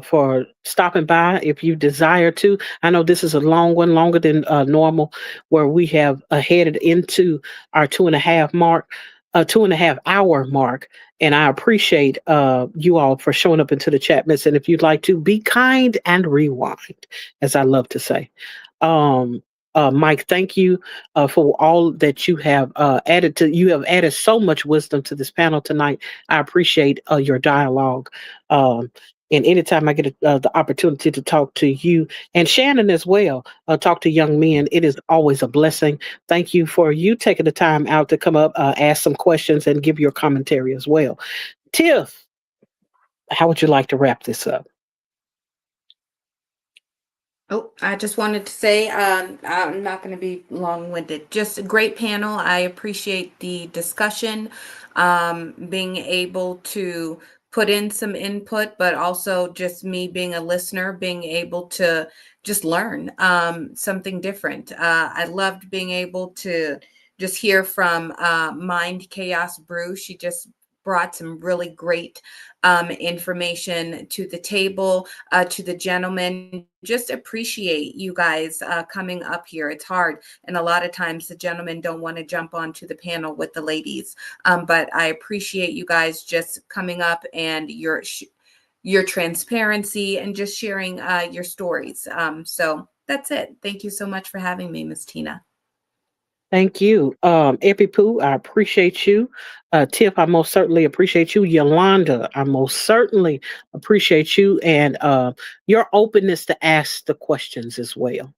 for stopping by if you desire to. I know this is a long one, longer than normal, where we have headed into our 2.5 mark, 2.5 hour mark. And I appreciate you all for showing up into the chat miss. And if you'd like to be kind and rewind, as I love to say. Um, Mike, thank you for all that you have added to. You have added so much wisdom to this panel tonight. I appreciate your dialogue. Um, and anytime I get the opportunity to talk to you and Shannon as well, talk to young men, it is always a blessing. Thank you for you taking the time out to come up, ask some questions, and give your commentary as well. Tiff, how would you like to wrap this up? Oh, I just wanted to say I'm not going to be long winded. Just a great panel. I appreciate the discussion, being able to put in some input, but also just me being a listener, being able to just learn something different. I loved being able to just hear from Mind Chaos Brew. She just brought some really great information to the table. To the gentleman, just appreciate you guys coming up here. It's hard, and a lot of times the gentlemen don't want to jump onto the panel with the ladies, but I appreciate you guys just coming up and your transparency and just sharing your stories. So that's it. Thank you so much for having me, Miss Tina. Thank you. Epi Pooh, I appreciate you. Tiff, I most certainly appreciate you. Yolanda, I most certainly appreciate you and your openness to ask the questions as well.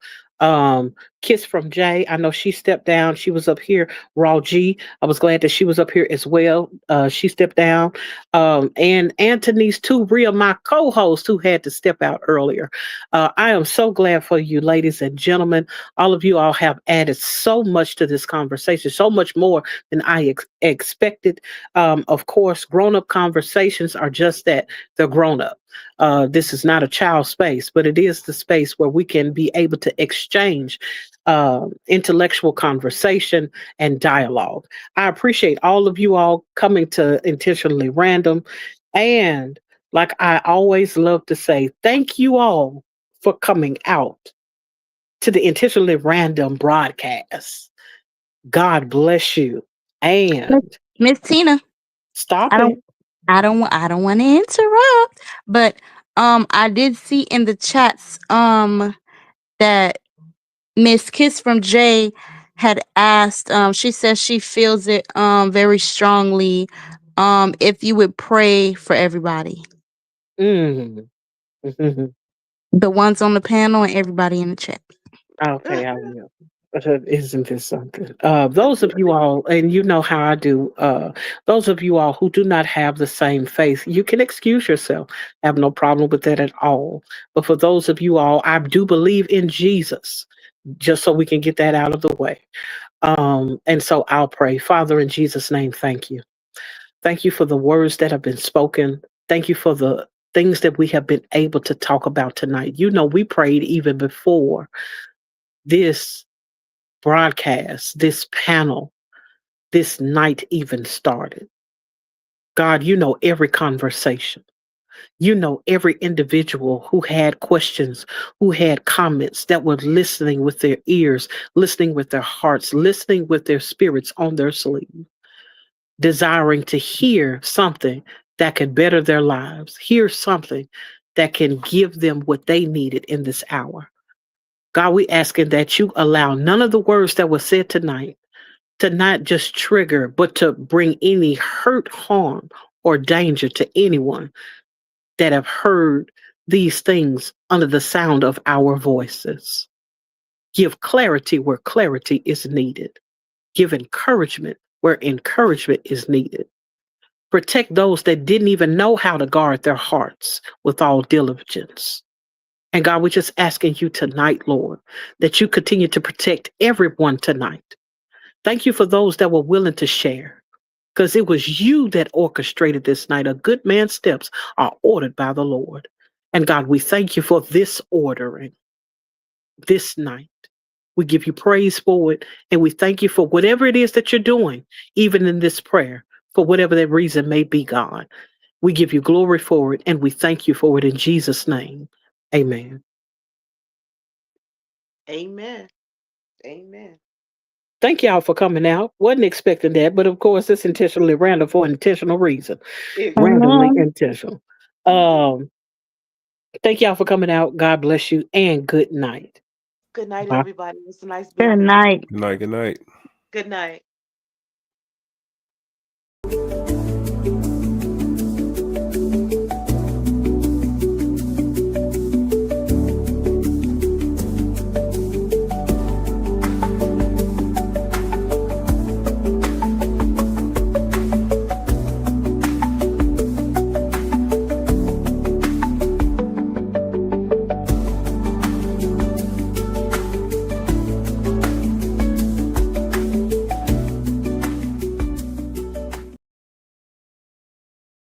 Kiss from Jay. I know she stepped down. She was up here. Raw G. I was glad that she was up here as well. She stepped down. And Anthony's two real my co-hosts who had to step out earlier. I am so glad for you, ladies and gentlemen. All of you all have added so much to this conversation, so much more than I expected. Of course, grown up conversations are just that, they're grown up. This is not a child space, but it is the space where we can be able to exchange intellectual conversation and dialogue. I appreciate all of you all coming to Intentionally Random. And like I always love to say, thank you all for coming out to the Intentionally Random broadcast. God bless you. Miss And Miss Tina, stop I it. don't I don't want to interrupt, but I did see in the chats that Miss Kiss from Jay had asked, she says she feels it very strongly. If you would pray for everybody. Mm. Mhm. The ones on the panel and everybody in the chat. Okay, I will. Isn't this something? Those of you all, and you know how I do, those of you all who do not have the same faith, you can excuse yourself. I have no problem with that at all. But for those of you all, I do believe in Jesus, just so we can get that out of the way. And so I'll pray. Father, in Jesus' name, thank you. Thank you for the words that have been spoken. Thank you for the things that we have been able to talk about tonight. You know, we prayed even before this broadcast, this panel, this night even started. God, you know every conversation. You know every individual who had questions, who had comments, that were listening with their ears, listening with their hearts, listening with their spirits on their sleeve, desiring to hear something that could better their lives, hear something that can give them what they needed in this hour. God, we asking that you allow none of the words that were said tonight to not just trigger, but to bring any hurt, harm, or danger to anyone that have heard these things under the sound of our voices. Give clarity where clarity is needed. Give encouragement where encouragement is needed. Protect those that didn't even know how to guard their hearts with all diligence. And God, we're just asking you tonight, Lord, that you continue to protect everyone tonight. Thank you for those that were willing to share, because it was you that orchestrated this night. A good man's steps are ordered by the Lord. And God, we thank you for this ordering this night. We give you praise for it. And we thank you for whatever it is that you're doing, even in this prayer, for whatever that reason may be, God. We give you glory for it. And we thank you for it in Jesus' name. Amen. Amen. Amen. Thank y'all for coming out. Wasn't expecting that, but of course, it's intentionally random for an intentional reason. Randomly Exactly. Amen. intentional. Um, Thank y'all for coming out. God bless you and good night. Good night, Bye. everybody. It's nice Good being with you. night. Good night. Good night. Good night.